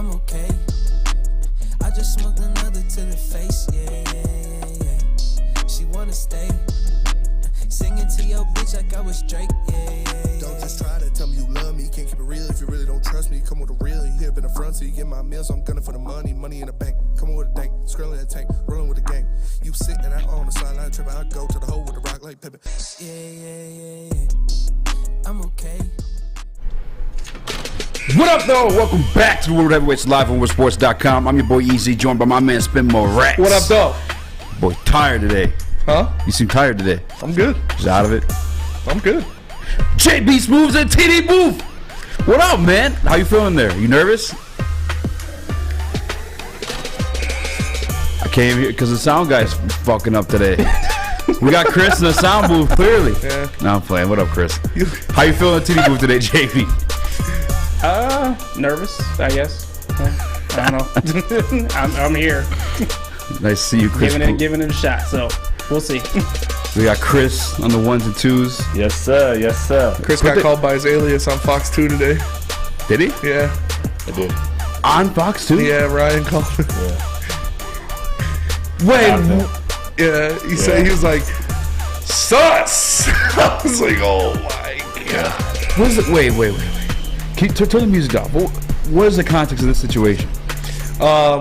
I'm okay. I just smoked another to the face, yeah. She wanna stay. Singing to your bitch like I was Drake, yeah. Don't just try to tell me you love me. Can't keep it real if you really don't trust me. Come with a real, you here in the front, so you get my meals. I'm gunning for the money in the bank. Come on with a dank, scrolling in the tank, rolling with the gang. You sitting out on the sideline tripping, I go to the hole with the rock like Pippin. Yeah. I'm okay. What up, though? Welcome back to the Woodward Heavyweights live on WoodSports.com. I'm your boy Eazy, joined by my man Spin More Racks. What up, though? Boy, tired today. Huh? You seem tired today. I'm good. Just out of it. I'm good. JB Smooths and TD Booth. What up, man? How you feeling there? You nervous? I came here because the sound guy's fucking up today. We got Chris in the sound booth, clearly. Yeah. No, I'm playing. What up, Chris? How you feeling in the TD Booth today, JB? Nervous, I guess. I don't know. I'm here. Nice to see you, Chris. Giving it a shot, so we'll see. We got Chris on the ones and twos. Yes, sir. Yes, sir. Chris got called by his alias on Fox 2 today. Did he? Yeah. I did. On Fox 2? Yeah, Ryan called him. Yeah. Wait. Yeah, he said, he was like, sus! I was like, oh my God. What is it? Wait. Can you turn the music off. What is the context of this situation?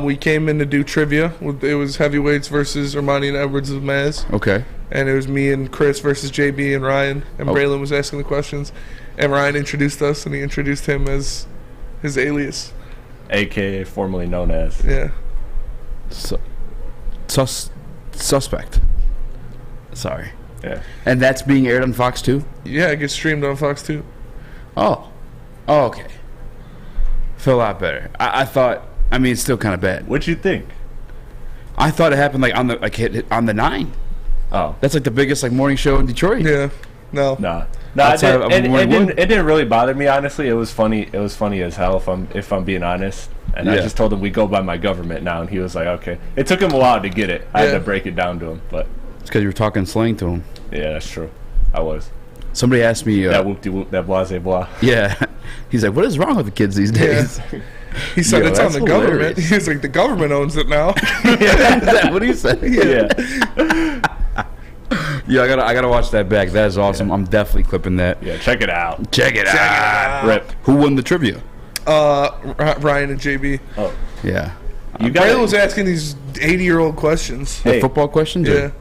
We came in to do trivia. It was heavyweights versus Armani and Edwards of Maz. Okay. And it was me and Chris versus JB and Ryan. And Braylon was asking the questions. And Ryan introduced us, and he introduced him as his alias. AKA formerly known as. Yeah. Suspect. Sorry. Yeah. And that's being aired on Fox 2? Yeah, it gets streamed on Fox 2. Oh, okay. Feel a lot better. I thought. I mean, it's still kind of bad. What'd you think? I thought it happened like on the 9. Oh, that's like the biggest like morning show in Detroit. Yeah. No. Nah. It didn't really bother me, honestly. It was funny. It was funny as hell, if I'm being honest. And I just told him we go by my government now, and he was like, okay. It took him a while to get it. I had to break it down to him, but it's because you were talking slang to him. Yeah, that's true. I was. Somebody asked me that whoop-de-whoop, that blase-blah. Yeah. He's like, what is wrong with the kids these days? Yeah. He said it's on the government. He was like, the government owns it now. Yeah, what do you say? Yeah. Yeah, I gotta watch that back. That is awesome. Yeah. I'm definitely clipping that. Yeah, check it out. Check it out. Rip. Who won the trivia? Ryan and JB. Oh. Yeah. Braylon was asking these 80-year-old questions. The football questions? Yeah.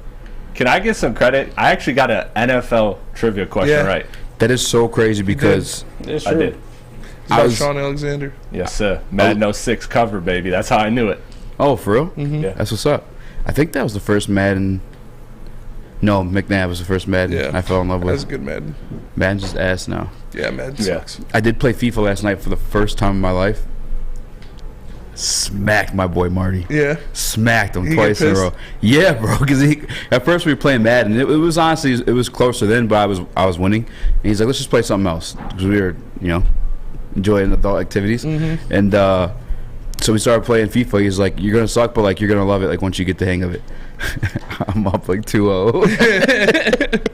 Can I get some credit? I actually got an NFL trivia question right. That is so crazy because I did. About Sean Alexander. Yes, sir. Madden 06 cover, baby. That's how I knew it. Oh, for real? Mm-hmm. Yeah. That's what's up. I think that was the first Madden. No, McNabb was the first Madden I fell in love with. That's a good Madden. Madden's just ass now. Yeah, Madden sucks. I did play FIFA last night for the first time in my life. Smacked my boy Marty. Yeah. Smacked him twice in a row. Yeah, bro. Because at first we were playing Madden. It was honestly, it was closer then, but I was winning. And he's like, let's just play something else. Because we were, enjoying adult activities. Mm-hmm. And so we started playing FIFA. He's like, you're going to suck, but like you're going to love it like once you get the hang of it. I'm up like 2-0.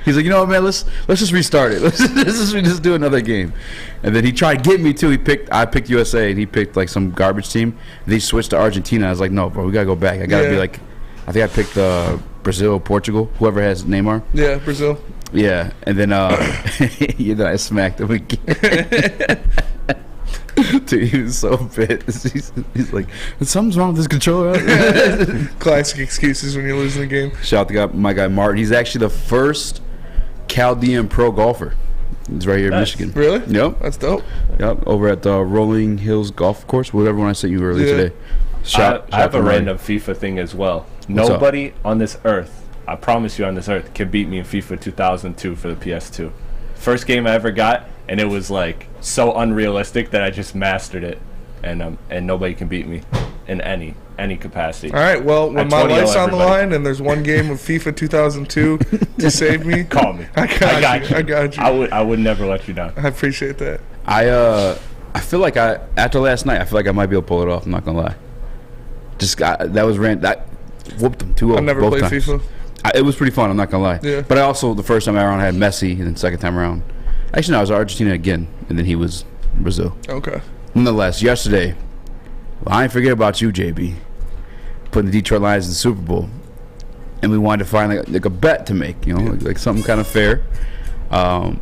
He's like, you know what, man, let's just restart it. Let's just do another game. And then he tried to get me too. I picked USA and he picked like some garbage team. And he switched to Argentina. I was like, no, bro, we gotta go back. I gotta be like, I think I picked Brazil, Portugal, whoever has Neymar. Yeah, Brazil. Yeah, and then I smacked him again. Dude, he was so pissed. He's like, something's wrong with this controller. Classic excuses when you're losing the game. Shout out to my guy Martin. He's actually the first Chaldean pro golfer. He's right here in Michigan. Really? Yep. That's dope. Yep, over at the Rolling Hills Golf Course, whatever one I sent you earlier today. I have a random FIFA thing as well. Nobody on this earth, I promise you on this earth, can beat me in FIFA 2002 for the PS2. First game I ever got, and it was like so unrealistic that I just mastered it, and nobody can beat me in any capacity. All right, well, when my life's on the line and there's one game of FIFA 2002 to save me, call me. I got you. I would never let you down. I appreciate that. I feel like after last night, I feel like I might be able to pull it off. I'm not gonna lie. That whooped them 2-0. I never played FIFA. It was pretty fun. I'm not gonna lie. Yeah. But I also the first time around I had Messi, and then second time around, actually no, I was Argentina again, and then he was Brazil. Okay. Nonetheless, yesterday Well, I ain't forget about you, JB. Putting the Detroit Lions in the Super Bowl. And we wanted to find like a bet to make, like something kind of fair. I'm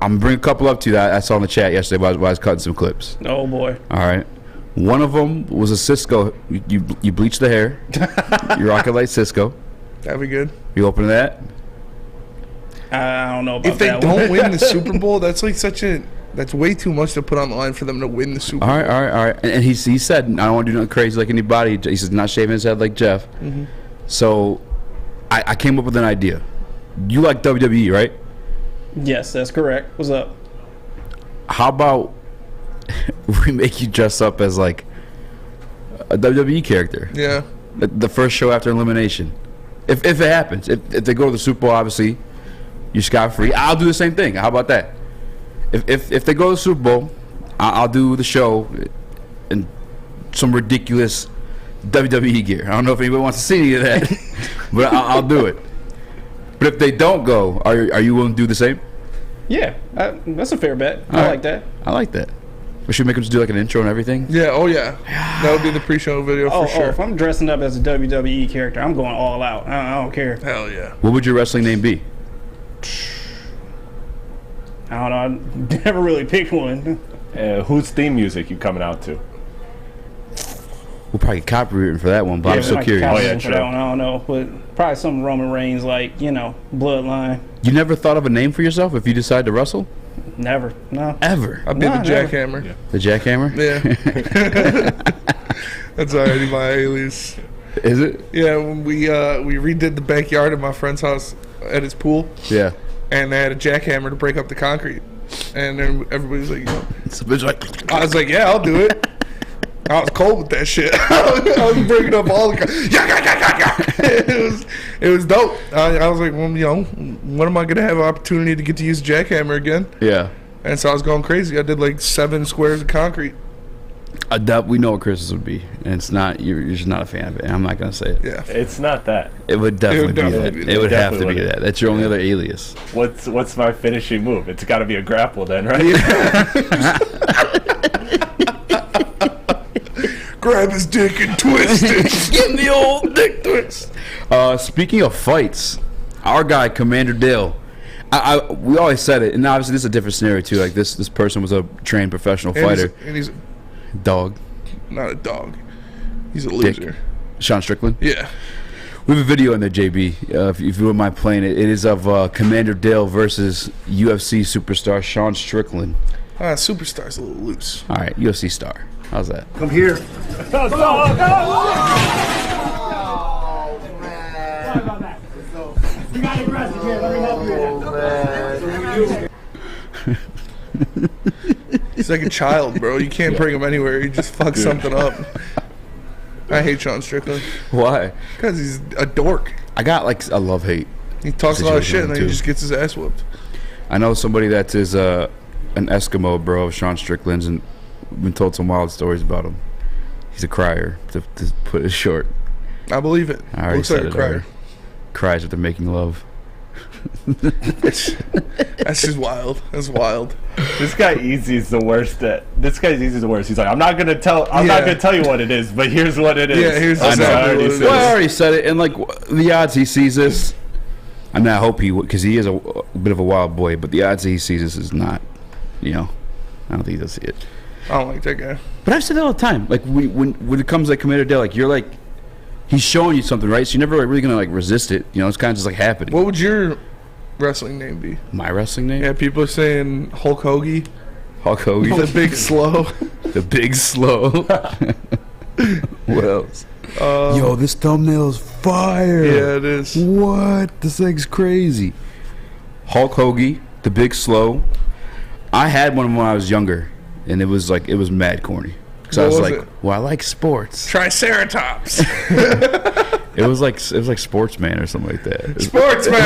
going to bring a couple up to you that I saw in the chat yesterday while I was cutting some clips. Oh, boy. All right. One of them was a Cisco. You bleach the hair. You rock it like Cisco. That'd be good. You open to that? I don't know about If they that don't one. win the Super Bowl, that's like that's way too much to put on the line for them to win the Super Bowl. All right. And he said, I don't want to do nothing crazy like anybody. He says, not shaving his head like Jeff. Mm-hmm. So I came up with an idea. You like WWE, right? Yes, that's correct. What's up? How about we make you dress up as like a WWE character? Yeah. The first show after elimination. If it happens. If they go to the Super Bowl, obviously, you're scot-free. I'll do the same thing. How about that? If they go to the Super Bowl, I'll do the show in some ridiculous WWE gear. I don't know if anybody wants to see any of that, but I'll do it. But if they don't go, are you willing to do the same? Yeah, that's a fair bet. All I right. like that. I like that. We should make them just do like an intro and everything. Yeah, oh yeah. That would be the pre-show video for sure. If I'm dressing up as a WWE character, I'm going all out. I don't care. Hell yeah. What would your wrestling name be? I don't know. I never really picked one. Whose theme music you coming out to? We'll probably get copywritten for that one, but I'm so curious. Oh, yeah, for true. that one, I don't know, but probably some Roman Reigns, like Bloodline. You never thought of a name for yourself if you decide to wrestle? Never, no. Ever? I'd be Nah, the never. jackhammer. Yeah. The jackhammer? Yeah. That's already my alias. Is it? Yeah, when we redid the backyard at my friend's house at his pool, Yeah. and they had a jackhammer to break up the concrete. And then everybody's like, It's a bitch like, I was like, yeah, I'll do it. I was cold with that shit. I was breaking up all the it was dope. I was like, well, when am I going to have an opportunity to get to use a jackhammer again? yeah. And so I was going crazy. I did like 7 squares of concrete. We know what Chris's would be, and it's not. You're just not a fan of it. And I'm not gonna say it. Yeah. It's not that. It would definitely, be definitely that. be that. It would have to Definitely be would. that. That's your only other alias. What's my finishing move? It's got to be a grapple then, right? Grab his dick and twist it. Give the old dick twist. Speaking of fights, our guy Commander Dale. We always said it, and obviously this is a different scenario too. Like this person was a trained professional fighter. And he's Dog. not a dog. He's a Dick. loser. Sean Strickland. Yeah. We have a video in there, JB. If you wouldn't mind playing it, it is of Commander Dale versus UFC superstar Sean Strickland. Superstar's a little loose. All right, UFC star. How's that? Come here. He's like a child, bro. You can't bring him anywhere. He just fucks something up. I hate Sean Strickland Why? because he's a dork. I got like a love-hate. He talks a lot of shit and then he Too. just gets his ass whooped. I know somebody that is an Eskimo bro of Sean Strickland's, and we've been told some wild stories about him. He's a crier, to put it short. I believe it. I already Looks like said a it crier. already. Cries after making love. That's just wild. That's wild. This guy Eazy is the worst. This guy's Eazy is the worst. He's like, I'm not gonna tell you what it is, but here's what it is. Yeah, here's I know, exactly I already what it said Well, I it. already said it, and like the odds he sees this, I mean, I hope he would, because he is a bit of a wild boy, but the odds he sees this is not, I don't think he does see it. I don't like that guy. But I've said that all the time. Like when it comes to like Commander Dale, like you're like, he's showing you something, right? So you're never like really gonna like resist it. It's kind of just like happening. What would your wrestling name be? My wrestling name? Yeah, people are saying Hulk Hogan. Hulk Hogan. The Big Slow. The Big Slow. What else? Yo, this thumbnail's fire. Yeah, it is. What? This thing's crazy. Hulk Hogan, the Big Slow. I had one when I was younger, and it was mad corny. Because I What was was like, it? well, I like sports. Triceratops. It was like Sportsman or something like that. Sportsman.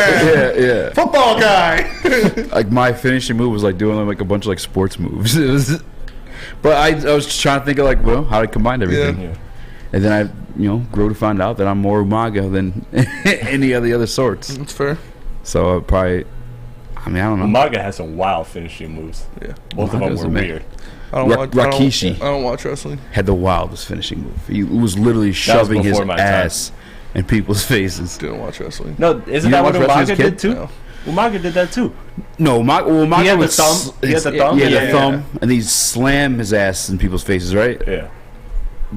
Yeah. Football guy. Like my finishing move was like doing like a bunch of like sports moves. It was, but I was just trying to think of like, well, how to combine everything. Yeah. And then I, grew to find out that I'm more Umaga than any of the other sorts. That's fair. So I mean, I don't know. Umaga has some wild finishing moves. Yeah. Both of them Umaga's were a man. weird. Rikishi I don't watch wrestling. had the wildest finishing move. He was literally shoving his before my time. ass in people's faces. Didn't watch wrestling. No, isn't You that what didn't watch wrestling Umaga as a did kid? too? No. Umaga did that too. No, Umaga He had the was thumb? He had the thumb? Yeah, Yeah, the thumb, and he slam his ass in people's faces, right? Yeah.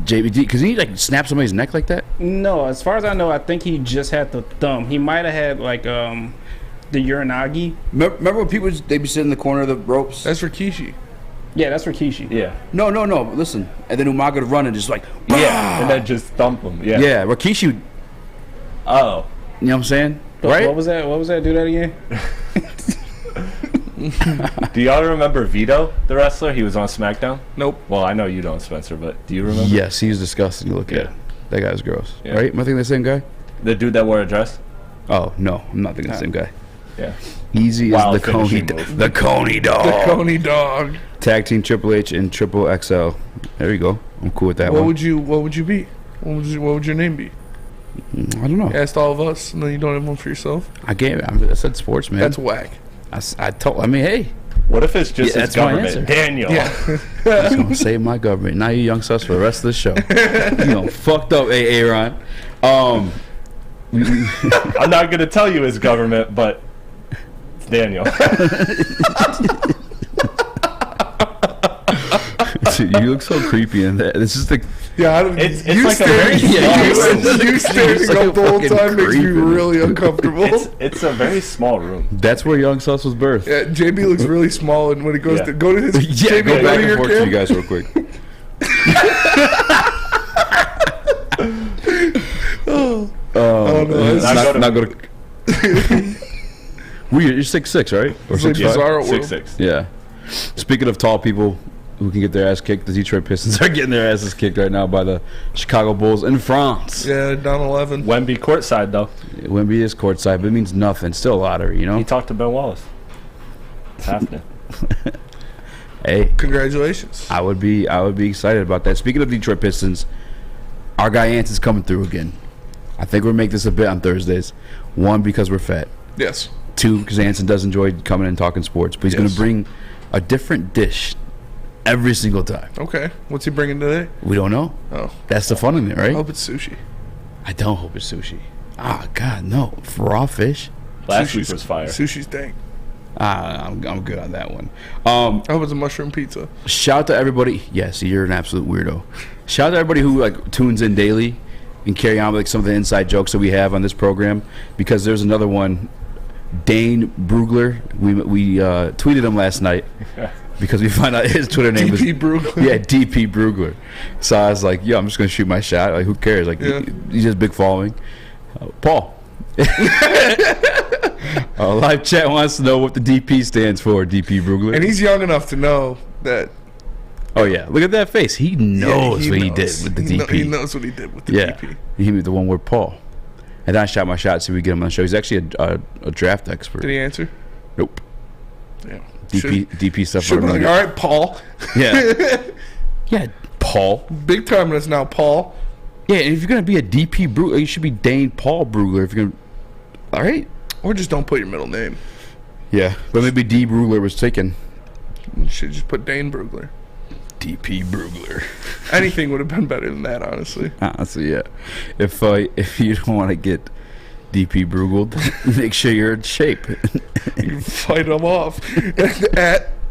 JBD, because he like snap somebody's neck like that. No, as far as I know, I think he just had the thumb. He might have had like the Uranagi. Remember when people they'd be sitting in the corner of the ropes? That's Rikishi. Yeah, that's Rikishi. Yeah. No. Listen, and then Umaga would run and just like Yeah. And then just thump him. Yeah. yeah, Rikishi. Oh. You know what I'm saying? What Right? was that? What was that? Do that again. Do y'all remember Vito, the wrestler? He was on SmackDown. Nope. Well, I know you don't, Spencer, but do you remember? Yes, he's disgusting to look Yeah. at. That guy's gross. Yeah. Right? Am I thinking the same guy? The dude that wore a dress. Oh no, I'm not thinking the same guy. Yeah. Easy Wild is the Coney, finishing move. the Coney dog. The Coney dog. Tag team Triple H and Triple XL. There you go. I'm cool with that What one. would you be? What would your name be? I don't know. Asked all of us, and then you don't have one for yourself. I said sports, man. That's whack. I mean, hey, What if it's just Yeah, his that's my government? answer. Daniel. Yeah. I'm just gonna save my government. Now you young sus for the rest of the show. You know, fucked up, Aaron. I'm not going to tell you his government, but it's Daniel. You look so creepy in that. This is the Yeah, I don't, It's you like a very standing, you standing like up the whole fucking time makes me creep in it. really uncomfortable. It's a very small room. that's where young sus was birthed. Yeah, JB looks really small, and when he goes Yeah. to go to his Yeah, JB, go back to and your forth to you cam. guys real quick. Oh no, it's Not gonna. You're 6'6", right? Or like 6'5"? Bizarro World. 6'6". Yeah. Speaking of tall people who can get their ass kicked, the Detroit Pistons are getting their asses kicked right now by the Chicago Bulls in France. Yeah, down 11. Wemby courtside, though. Wemby is courtside, but it means nothing. Still a lottery, you know? He talked to Ben Wallace. It's happening. Hey, Congratulations. I would be excited about that. Speaking of Detroit Pistons, our guy Anson's coming through again. I think we'll make this a bit on Thursdays. One, because we're fat. Yes. Two, because Anson does enjoy coming and talking sports. But he's going to bring a different dish every single time. Okay. What's he bringing today? We don't know. Oh, That's the fun in it, I right? hope it's sushi. I don't hope it's sushi. Ah, God, no. Raw fish? Last week was fire. Sushi's dang. I'm good on that one. I hope it's a mushroom pizza. Shout out to everybody. Yes, you're an absolute weirdo. Shout out to everybody who like tunes in daily and carry on with like some of the inside jokes that we have on this program, because there's another one. Dane Brugler. We tweeted him last night because we found out his Twitter name was DP Brugler. Yeah, DP Brugler. So I was like, yo, I'm just gonna shoot my shot. Like, who cares? Like, Yeah. he's just big following. Paul. Live chat wants to know what the DP stands for. DP Brugler. And he's young enough to know that. Oh yeah, look at that face. He knows what he did with the DP. He knows what he did with the Yeah, DP. he made the one word Paul. And then I shot my shot, so we get him on the show. He's actually a draft expert. Did he answer? Nope. Yeah. DP stuff. Should be like, all right, Paul. Yeah. Yeah, Paul. Big time in us now, Paul. Yeah, and if you're gonna be a DP Brugler, you should be Dane Paul Brugler. If you're gonna, all right. Or just don't put your middle name. Yeah, but maybe D Brugler was taken. You should just put Dane Brugler. DP Brugler. Anything would have been better than that, honestly. Honestly, yeah. If you don't want to get DP Brugled, make sure you're in shape. You fight them off.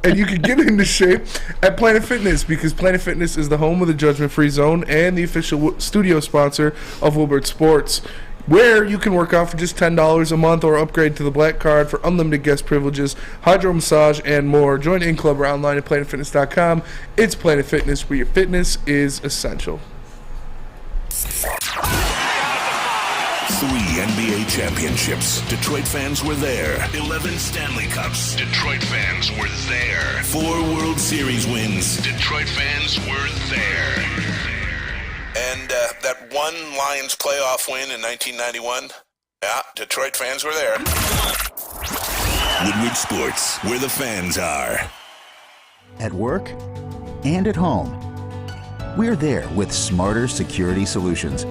And you can get into shape at Planet Fitness, because Planet Fitness is the home of the Judgment Free Zone and the official studio sponsor of Woodward Sports, where you can work out for just $10 a month or upgrade to the Black Card for unlimited guest privileges, hydro massage, and more. Join in club or online at planetfitness.com. It's Planet Fitness, where your fitness is essential. 3 NBA championships. Detroit fans were there. 11 Stanley Cups. Detroit fans were there. 4 World Series wins. Detroit fans were there. And that one Lions playoff win in 1991. Yeah, Detroit fans were there. Woodward Sports, where the fans are. At work and at home. We're there with smarter security solutions.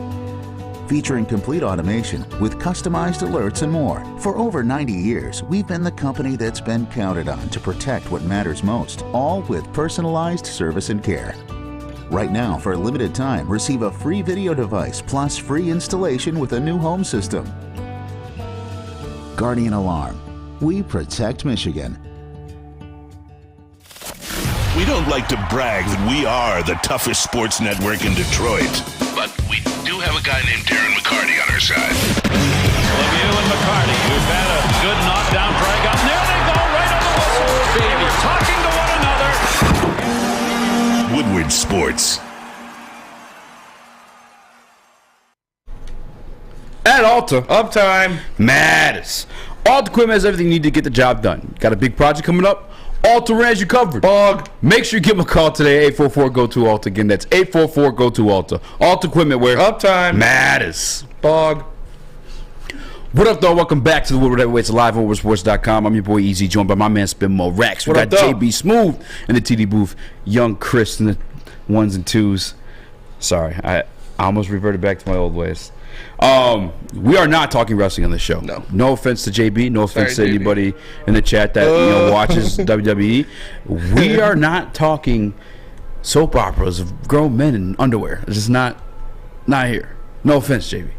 featuring complete automation with customized alerts and more. For over 90 years, we've been the company that's been counted on to protect what matters most, all with personalized service and care. Right now, for a limited time, receive a free video device plus free installation with a new home system. Guardian Alarm. We protect Michigan. We don't like to brag that we are the toughest sports network in Detroit, but we do have a guy named Darren McCarty on our side. Lemieux and McCarty, who've had a good knockdown drag up. There they go, right on the whistle. They were talking to one another. Woodward Sports. At Alta, Uptime. matters. Alta Equipment has everything you need to get the job done. Got a big project coming up? Alta has you covered. Bog. Make sure you give them a call today, 844-GO-TO-ALTA. Again, that's 844-GO-TO-ALTA. Alta Equipment, where Uptime matters. Bog. What up, though? Welcome back to the Woodward Heavyweights live on WoodwardSports.com. I'm your boy Eazy, joined by my man Spin Mo Rex. We What got up, though? JB Smooth in the TD booth, Young Chris in the ones and twos. Sorry, I almost reverted back to my old ways. We are not talking wrestling on this show. No offense to JB. No offense Sorry, to JB. anybody in the chat that watches WWE. We are not talking soap operas of grown men in underwear. It's just not here. No offense, JB.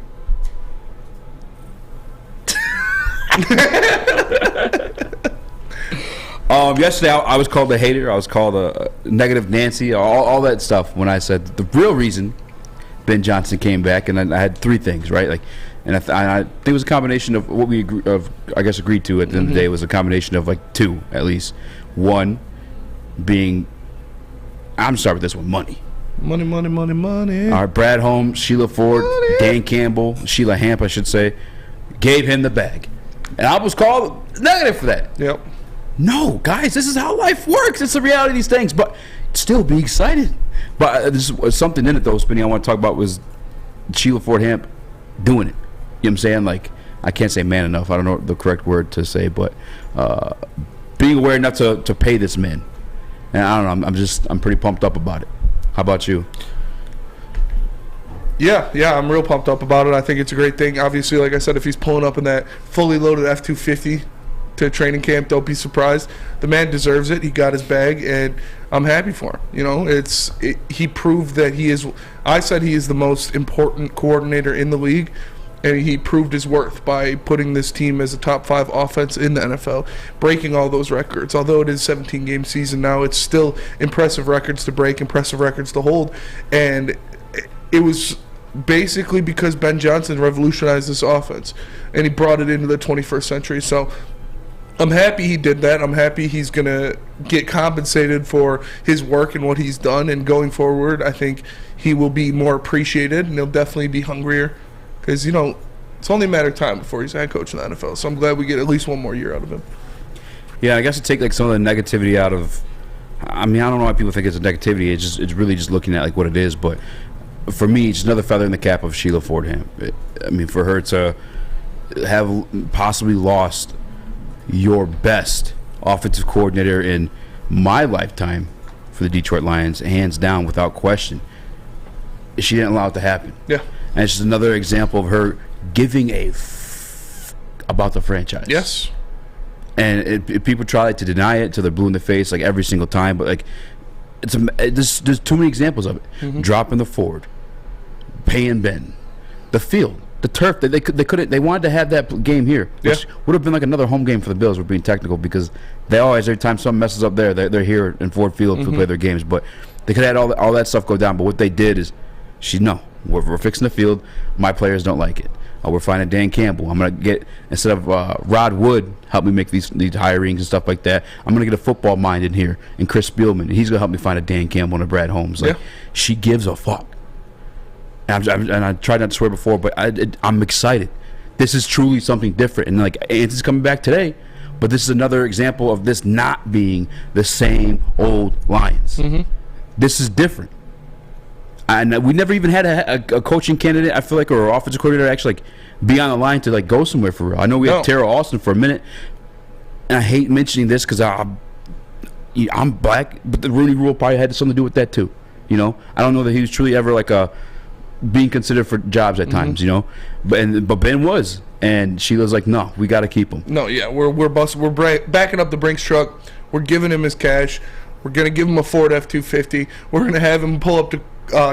Yesterday I was called a hater. I was called a negative Nancy. All that stuff when I said the real reason Ben Johnson came back, and I had three things, right? And I think it was a combination of what we agreed to at the end of the day. It was a combination of like two at least. One being, I'm sorry with this one, money. Money. All right, Brad Holmes, Sheila Ford, Dan Campbell, Sheila Hamp, I should say, gave him the bag, and I was called negative for that. Yep. No, guys, this is how life works. It's the reality of these things, but still be excited. But there's something in it, though, Spinny, I want to talk about was Sheila Ford Hamp doing it. You know what I'm saying? Like, I can't say man enough. I don't know the correct word to say, but being aware enough to pay this man. And I don't know, I'm pretty pumped up about it. How about you? Yeah, I'm real pumped up about it. I think it's a great thing. Obviously, like I said, if he's pulling up in that fully loaded F-250 to training camp, don't be surprised. The man deserves it. He got his bag, and I'm happy for him. You know, he proved that he is. I said he is the most important coordinator in the league, and he proved his worth by putting this team as a top 5 offense in the NFL, breaking all those records. Although it is a 17-game season now, it's still impressive records to break, impressive records to hold, and it was basically because Ben Johnson revolutionized this offense, and he brought it into the 21st century. So I'm happy he did that. I'm happy he's going to get compensated for his work and what he's done. And going forward, I think he will be more appreciated, and he'll definitely be hungrier because, you know, it's only a matter of time before he's head coach in the NFL. So I'm glad we get at least one more year out of him. Yeah, I guess to take like some of the negativity out of, I mean, I don't know why people think it's a negativity. It's really just looking at like what it is. But for me, it's another feather in the cap of Sheila Ford Hamp. I mean, for her to have possibly lost your best offensive coordinator in my lifetime for the Detroit Lions, hands down, without question, she didn't allow it to happen. Yeah. And it's just another example of her giving about the franchise. Yes. And people try to deny it till they're blue in the face, like every single time. But like, there's too many examples of it. Mm-hmm. Dropping the Ford, paying Ben, the field, the turf. They couldn't. They wanted to have that game here, which would have been like another home game for the Bills. We're being technical because they always, every time something messes up there, they're here in Ford Field to play their games. But they could have had all that stuff go down. But what they did is, we're fixing the field. My players don't like it. We're finding Dan Campbell. I'm going to get, instead of Rod Wood, help me make these hirings and stuff like that, I'm going to get a football mind in here, and Chris Spielman, and he's going to help me find a Dan Campbell and a Brad Holmes. Like, she gives a fuck. And I tried not to swear before, but I'm excited. This is truly something different. And like, Anson's coming back today, but this is another example of this not being the same old Lions. Mm-hmm. This is different. And we never even had a coaching candidate, I feel like, or an offensive coordinator actually like be on the line to like go somewhere for real. I know we had Terrell Austin for a minute, and I hate mentioning this because I'm black, but the Rooney Rule probably had something to do with that too. You know, I don't know that he was truly ever like a being considered for jobs at times, you know. But Ben was, and Sheila's like, no, we got to keep him. No, yeah, we're backing up the Brinks truck. We're giving him his cash. We're gonna give him a Ford F-250. We're gonna have him pull up to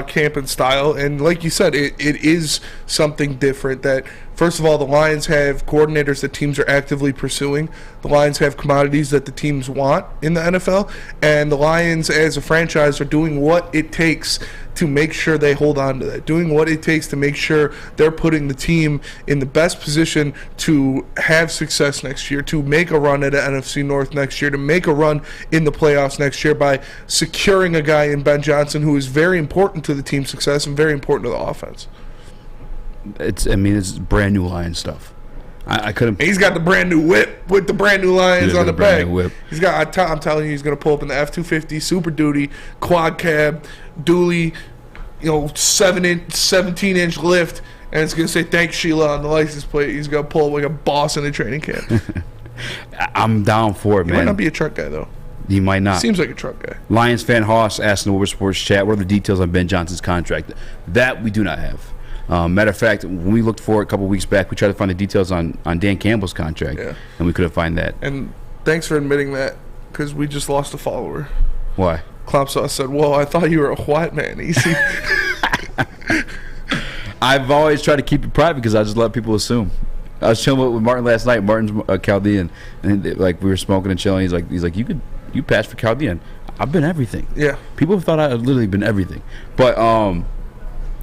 camp in style. And like you said, it is something different. That first of all, the Lions have coordinators that teams are actively pursuing. The Lions have commodities that the teams want in the NFL, and the Lions as a franchise are doing what it takes to make sure they hold on to that, doing what it takes to make sure they're putting the team in the best position to have success next year, to make a run at the NFC North next year, to make a run in the playoffs next year by securing a guy in Ben Johnson who is very important to the team's success and very important to the offense. It's brand new Lions stuff. I couldn't. He's got the brand new whip with the brand new Lions on the back. Whip. He's got. I'm telling you, he's gonna pull up in the F-250 Super Duty quad cab dually, 17-inch lift, and it's gonna say "Thanks Sheila" on the license plate. He's gonna pull up like a boss in a training camp. I'm down for it, man. He might not be a truck guy though. He might not. Seems like a truck guy. Lions fan Haas asked in the Woodward Sports chat, what are the details on Ben Johnson's contract? That we do not have. Matter of fact, when we looked for it a couple weeks back, we tried to find the details on Dan Campbell's contract, and we couldn't find that. And thanks for admitting that, because we just lost a follower. Why? Clopsaw said, "Whoa, I thought you were a white man, Eazy." I've always tried to keep it private because I just let people assume. I was chilling with Martin last night. Martin's Chaldean, and we were smoking and chilling. He's like, you passed for Chaldean. I've been everything. Yeah. People have thought I had literally been everything, but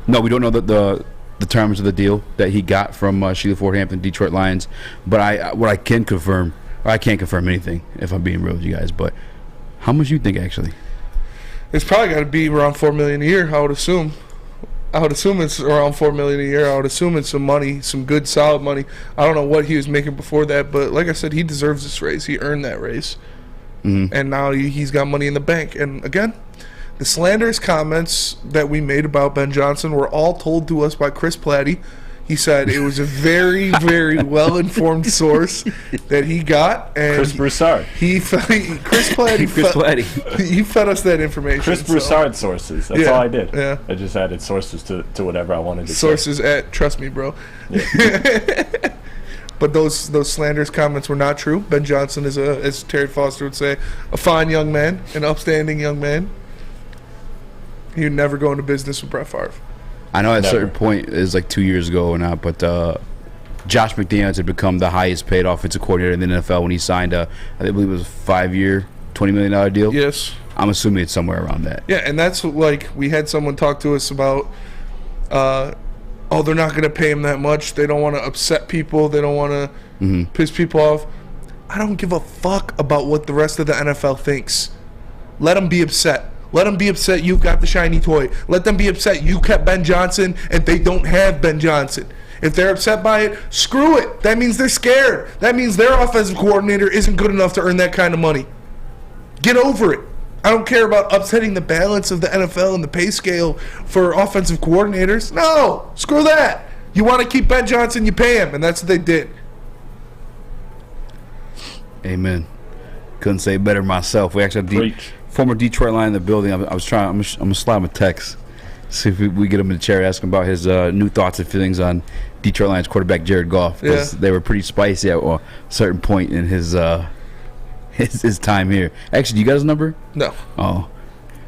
no, we don't know the terms of the deal that he got from Sheila Ford Hampton, Detroit Lions. But I can't confirm anything if I'm being real with you guys. But how much you think actually? It's probably got to be around $4 million a year. I would assume it's around $4 million a year. I would assume it's some money, some good solid money. I don't know what he was making before that, but like I said, he deserves this raise. He earned that raise, and now he's got money in the bank. And again, the slanderous comments that we made about Ben Johnson were all told to us by Chris Platty. He said it was a very, very well-informed source that he got. And Chris Broussard. Chris Platty. He fed us that information. Chris Broussard sources. That's all I did. Yeah. I just added sources to whatever I wanted to sources say. At Trust Me, Bro. Yeah. But those slanderous comments were not true. Ben Johnson is, as Terry Foster would say, a fine young man, an upstanding young man. He would never go into business with Brett Favre. I know at a certain point, it was like 2 years ago or not, but Josh McDaniels had become the highest paid offensive coordinator in the NFL when he signed I believe it was a 5-year, $20 million deal. Yes. I'm assuming it's somewhere around that. Yeah, and that's like we had someone talk to us about, they're not going to pay him that much. They don't want to upset people. They don't want to piss people off. I don't give a fuck about what the rest of the NFL thinks. Let them be upset. Let them be upset you've got the shiny toy. Let them be upset you kept Ben Johnson and they don't have Ben Johnson. If they're upset by it, screw it. That means they're scared. That means their offensive coordinator isn't good enough to earn that kind of money. Get over it. I don't care about upsetting the balance of the NFL and the pay scale for offensive coordinators. No, screw that. You want to keep Ben Johnson, you pay him, and that's what they did. Amen. Couldn't say it better myself. We actually have former Detroit Lion in the building. I'm gonna slide him a text, see if we get him in the chair, ask him about his new thoughts and feelings on Detroit Lions quarterback Jared Goff. Yeah. They were pretty spicy at a certain point in his time here. Actually, do you got his number? No. Oh,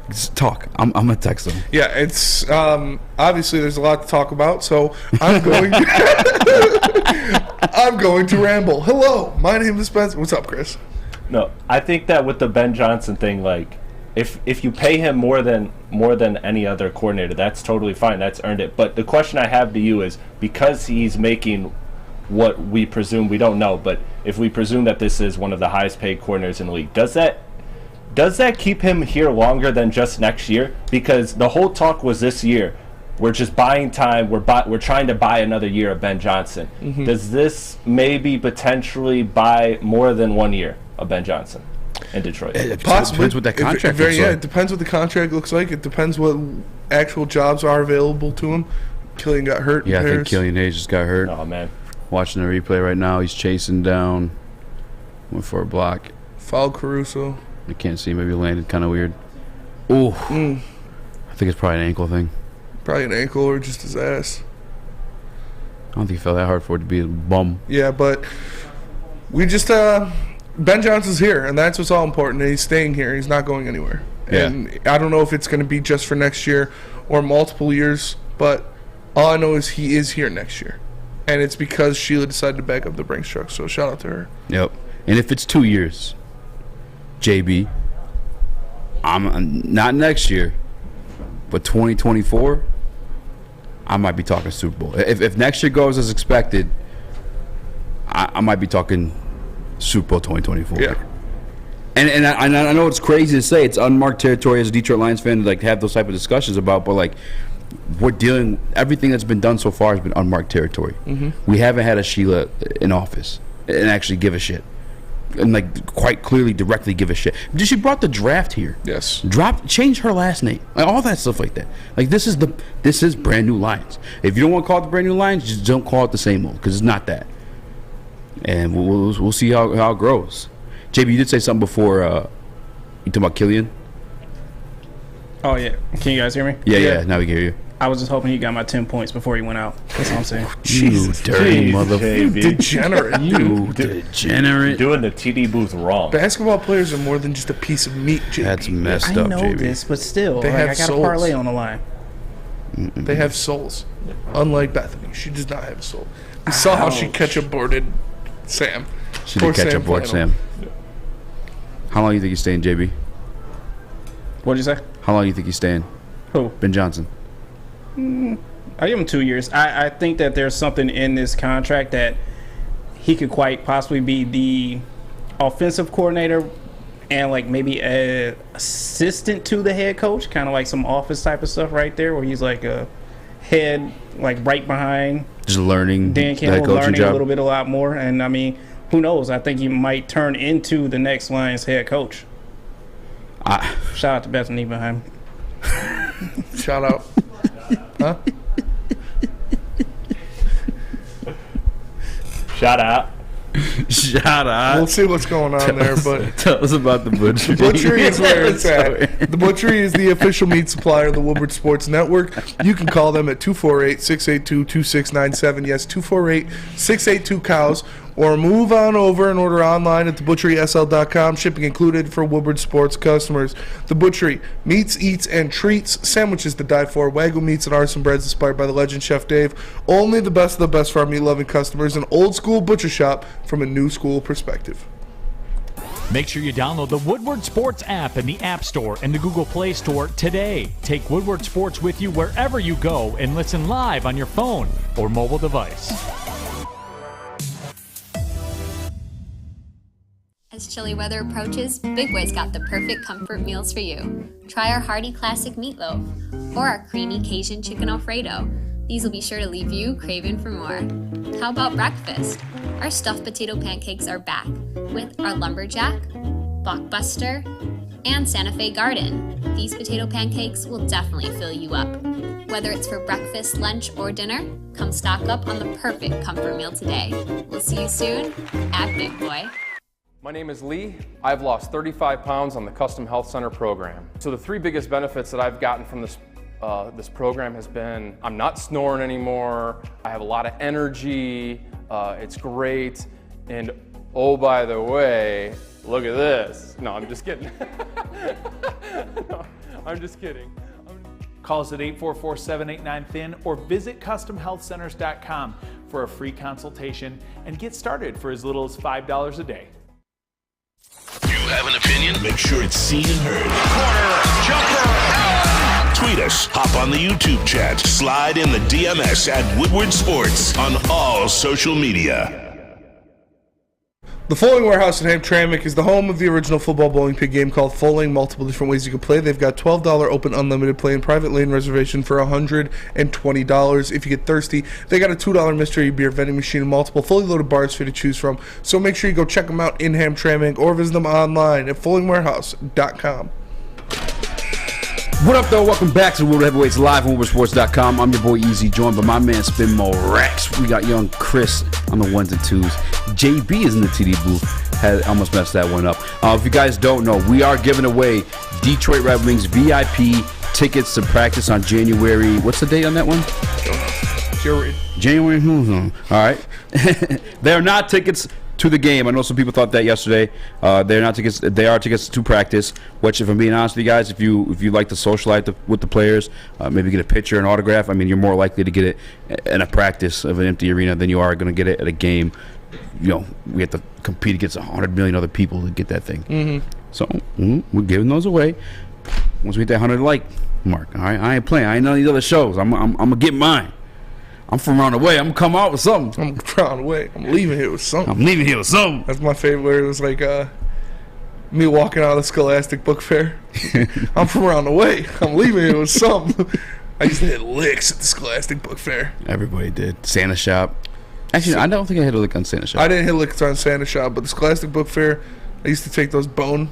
just talk. I'm gonna text him. Yeah, it's obviously there's a lot to talk about, so I'm going. I'm going to ramble. Hello, my name is Spencer. What's up, Chris? No, I think that with the Ben Johnson thing, like if you pay him more than any other coordinator, that's totally fine. That's earned it. But the question I have to you is, because he's making what we presume, we don't know, but if we presume that this is one of the highest paid coordinators in the league, does that keep him here longer than just next year? Because the whole talk was this year, we're just buying time. We're trying to buy another year of Ben Johnson. Does this maybe potentially buy more than 1 year of Ben Johnson in Detroit? It possibly depends what that contract looks like. It depends what the contract looks like. It depends what actual jobs are available to him. Killian got hurt. Yeah, I think Killian Hayes just got hurt. Oh man, watching the replay right now, he's chasing down. Went for a block. Fouled Caruso. I can't see. Maybe landed kind of weird. Oh, I think it's probably an ankle thing. Probably an ankle or just his ass. I don't think it felt that hard for it to be a bum. Yeah, but we just Ben Johnson's here, and that's what's all important. And he's staying here. He's not going anywhere. Yeah. And I don't know if it's going to be just for next year or multiple years, but all I know is he is here next year. And it's because Sheila decided to back up the Brinks truck, so shout out to her. Yep. And if it's 2 years, JB, I'm not next year, but 2024, I might be talking Super Bowl. If next year goes as expected, I might be talking Super Bowl 2024. Yeah. And I know it's crazy to say, it's unmarked territory as a Detroit Lions fan to like have those type of discussions about, but like we're dealing, everything that's been done so far has been unmarked territory. Mm-hmm. We haven't had a Sheila in office and actually give a shit. And like quite clearly directly give a shit. She brought the draft here. Yes. Change her last name. Like, all that stuff like that. Like this is brand new Lions. If you don't want to call it the brand new Lions, just don't call it the same old, because it's not that. And we'll see how it grows. JB, you did say something before. You talking about Killian? Oh yeah. Can you guys hear me? Yeah. Now we can hear you. I was just hoping he got my 10 points before he went out. That's all I'm saying. Jesus, dirty motherfucker. Degenerate. You degenerate. Doing the TD booth wrong. Basketball players are more than just a piece of meat, JB. That's messed up, I know JB. this, but still, They have I got souls. a parlay on the line. They have souls. Unlike Bethany, she does not have a soul. We saw how she ketchup-boarded Sam. She Poor did catch Sam up board Flannel. Sam. How long do you think he's staying, JB? What'd you say? How long do you think he's staying? Who? Ben Johnson. I give him 2 years. I think that there's something in this contract that he could quite possibly be the offensive coordinator and like maybe an assistant to the head coach, kind of like some office type of stuff right there, where he's like a head, like right behind Just learning Dan the head Campbell, coaching learning a job. little bit, a lot more. And I mean, who knows? I think he might turn into the next Lions head coach. Shout out to Bethany behind. Shout out. Huh? Shout out. Shout out. We'll see what's going on there, but Tell us about the butchery. the butchery is where it's at. The butchery is the official meat supplier of the Woodward Sports Network. You can call them at 248-682-2697. Yes, 248-682-COWS. Or move on over and order online at thebutcherysl.com. Shipping included for Woodward Sports customers. The Butchery, meats, eats, and treats. Sandwiches to die for. Wagyu meats and artisan breads inspired by the legend Chef Dave. Only the best of the best for our meat-loving customers. An old-school butcher shop from a new-school perspective. Make sure you download the Woodward Sports app in the App Store and the Google Play Store today. Take Woodward Sports with you wherever you go and listen live on your phone or mobile device. As chilly weather approaches, Big Boy's got the perfect comfort meals for you. Try our hearty classic meatloaf or our creamy Cajun chicken Alfredo. These will be sure to leave you craving for more. How about breakfast? Our stuffed potato pancakes are back with our lumberjack, blockbuster, and Santa Fe Garden. These potato pancakes will definitely fill you up. Whether it's for breakfast, lunch, or dinner, come stock up on the perfect comfort meal today. We'll see you soon at Big Boy. My name is Lee. I've lost 35 pounds on the Custom Health Center program. So the three biggest benefits that I've gotten from this program has been I'm not snoring anymore, I have a lot of energy, it's great, and oh, by the way, look at this. No, I'm just kidding. No, I'm just kidding. Call us at 844-789-THIN or visit CustomHealthCenters.com for a free consultation and get started for as little as $5 a day. You have an opinion? Make sure it's seen and heard. Corner, jumper, tweet us, hop on the YouTube chat, slide in the DMS at Woodward Sports on all social media. The Fulling Warehouse in Hamp is the home of the original football bowling pig game called Fulling. Multiple different ways you can play. They've got $12 open unlimited play and private lane reservation for $120. If you get thirsty, they got a $2 mystery beer vending machine and multiple fully loaded bars for you to choose from. So make sure you go check them out in Hamp or visit them online at fullingwarehouse.com. What up, though? Welcome back to World Heavyweights live on WoodwardSports.com. I'm your boy Eazy, joined by my man Spin Mo Rex. We got young Chris on the ones and twos. JB is in the TD booth. Had almost messed that one up. If you guys don't know, we are giving away Detroit Red Wings VIP tickets to practice on January. What's the date on that one? January. All right. They are not tickets to the game. I know some people thought that yesterday. They're not tickets. They are tickets to practice. Which, if I'm being honest with you guys, if you like to socialize with the players, maybe get a picture, an autograph. I mean, you're more likely to get it in a practice of an empty arena than you are going to get it at a game. You know, we have to compete against 100 million other people to get that thing. Mm-hmm. So we're giving those away once we hit that 100 like mark. All right, I ain't playing. I ain't none of these other shows. I'm gonna get mine. I'm from around the way. I'm gonna come out with something. I'm around the way. I'm leaving here with something. I'm leaving here with something. That's my favorite. It was like me walking out of the Scholastic Book Fair. I'm from around the way. I'm leaving here with something. I used to hit licks at the Scholastic Book Fair. Everybody did. Santa Shop. Actually, I don't think I hit a lick on Santa Shop. I didn't hit licks on Santa Shop, but the Scholastic Book Fair, I used to take those Bone,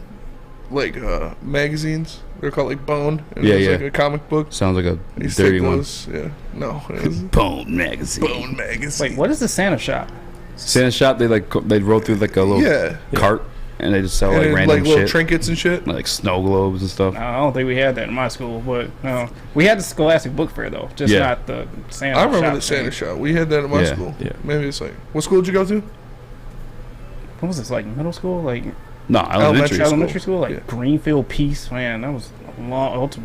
magazines. They're called like Bone. And it was like a comic book. Sounds like a dirty one. Yeah. No. It was Bone magazine. Bone magazine. Wait, what is the Santa Shop? Santa Shop, they roll through like a little cart, and they just sell like random little shit. trinkets and shit. Like snow globes and stuff. No, I don't think we had that in my school, but we had the Scholastic Book Fair though, just not the Santa Shop. I remember the Santa Shop. We had that in my school. Yeah. Maybe it's like, what school did you go to? What was this, like middle school? Like no, elementary school? Like Greenfield Peace, man. That was a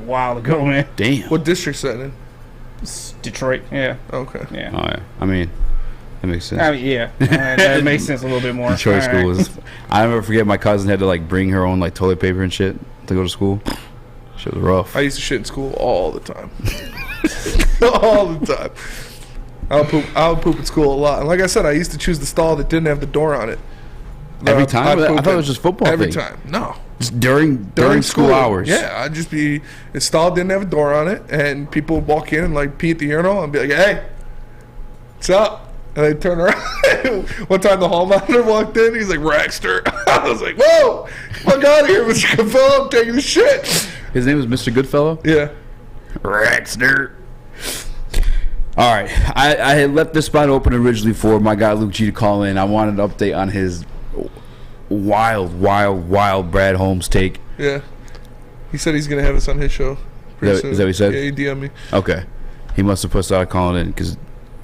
while ago, man. Damn. What district's that in? Detroit. Yeah. Okay. Yeah. Oh yeah. I mean, that makes sense. I mean, yeah. That makes sense a little bit more. Detroit school was. I never forget. My cousin had to like bring her own like toilet paper and shit to go to school. Shit was rough. I used to shit in school all the time. All the time. I would poop at school a lot. And like I said, I used to choose the stall that didn't have the door on it. Every time? I thought it was just football. Every time. No. Just during school hours. Yeah, I'd just be, the stall didn't have a door on it, and people would walk in and like pee at the urinal and be like, hey, what's up? And they'd turn around. One time the hall monitor walked in, he's like, Raxter. I was like, whoa, fuck out of here, Mr. Goodfellow, I'm taking the shit. His name was Mr. Goodfellow? Yeah. Raxter. All right, I had left this spot open originally for my guy Luke G to call in. I wanted an update on his wild Brad Holmes take. Yeah. He said he's going to have us on his show pretty soon. Is that what he said? Yeah, he DM'd me. Okay. He must have put out calling in because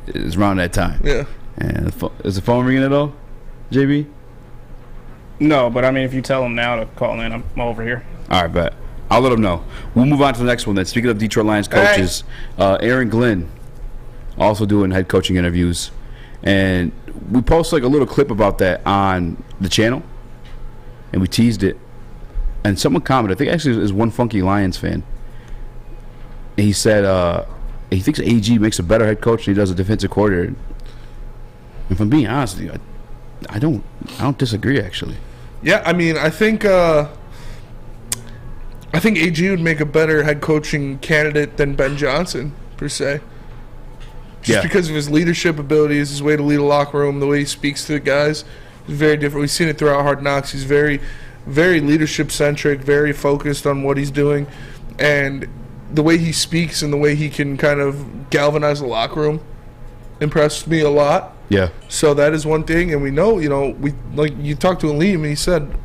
it's around that time. Yeah. And is the phone ringing at all, JB? No, but I mean, if you tell him now to call in, I'm over here. All right, bet. I'll let him know. We'll move on to the next one then. Speaking of Detroit Lions coaches, Aaron Glenn also doing head coaching interviews. And we posted like a little clip about that on the channel. And we teased it. And someone commented, I think actually it was one funky Lions fan. And he said he thinks AG makes a better head coach than he does a defensive coordinator. If I'm being honest with you, I don't disagree actually. Yeah, I mean, I think AG would make a better head coaching candidate than Ben Johnson, per se. Just because of his leadership abilities, his way to lead a locker room, the way he speaks to the guys is very different. We've seen it throughout Hard Knocks. He's very, very leadership-centric, very focused on what he's doing. And the way he speaks and the way he can kind of galvanize the locker room impressed me a lot. Yeah. So that is one thing. And we know, we like you talked to Aleem and he said,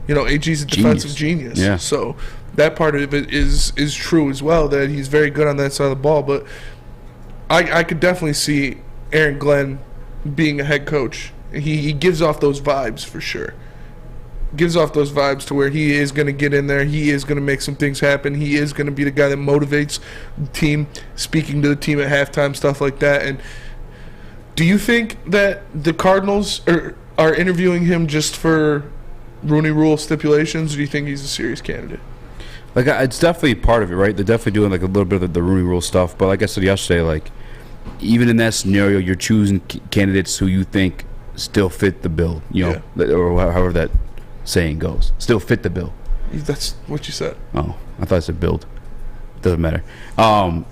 AG's a defensive genius. Yeah. So that part of it is true as well, that he's very good on that side of the ball. But I could definitely see Aaron Glenn being a head coach. He gives off those vibes for sure. Gives off those vibes to where he is going to get in there. He is going to make some things happen. He is going to be the guy that motivates the team, speaking to the team at halftime, stuff like that. And do you think that the Cardinals are interviewing him just for Rooney Rule stipulations, or do you think he's a serious candidate? Like, it's definitely part of it, right? They're definitely doing like a little bit of the Rooney Rule stuff. But like I said yesterday, like even in that scenario, you're choosing candidates who you think still fit the bill, or however that saying goes. Still fit the bill. That's what you said. Oh, I thought I said build. Doesn't matter. And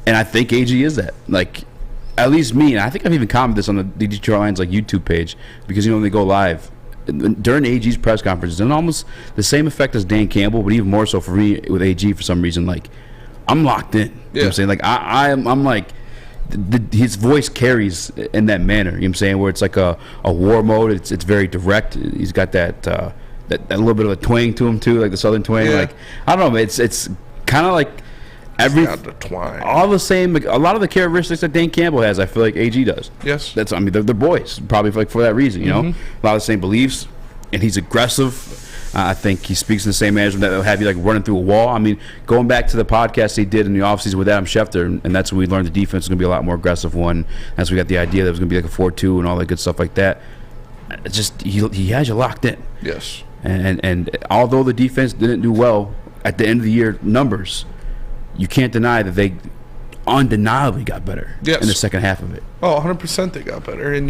I think AG is that. Like, at least me, and I think I've even commented this on the Detroit Lions like YouTube page, because when they go live during AG's press conferences, and almost the same effect as Dan Campbell, but even more so for me with AG for some reason. Like, I'm locked in. You know what I'm saying? Like, I'm like, his voice carries in that manner. You know what I'm saying? Where it's like a war mode. It's very direct. He's got that little bit of a twang to him too, like the southern twang. Yeah. Like, I don't know. It's kind of like, all the same. A lot of the characteristics that Dan Campbell has, I feel like AG does. Yes. They're boys, probably for that reason. You know, a lot of the same beliefs, and he's aggressive. I think he speaks in the same manner that will have you like running through a wall. I mean, going back to the podcast he did in the offseason with Adam Schefter, and that's when we learned the defense was going to be a lot more aggressive one. That's when we got the idea that it was going to be like a 4-2 and all that good stuff like that. It's just he has you locked in. Yes. And although the defense didn't do well at the end of the year numbers, you can't deny that they undeniably got better in the second half of it. Oh, 100% they got better. And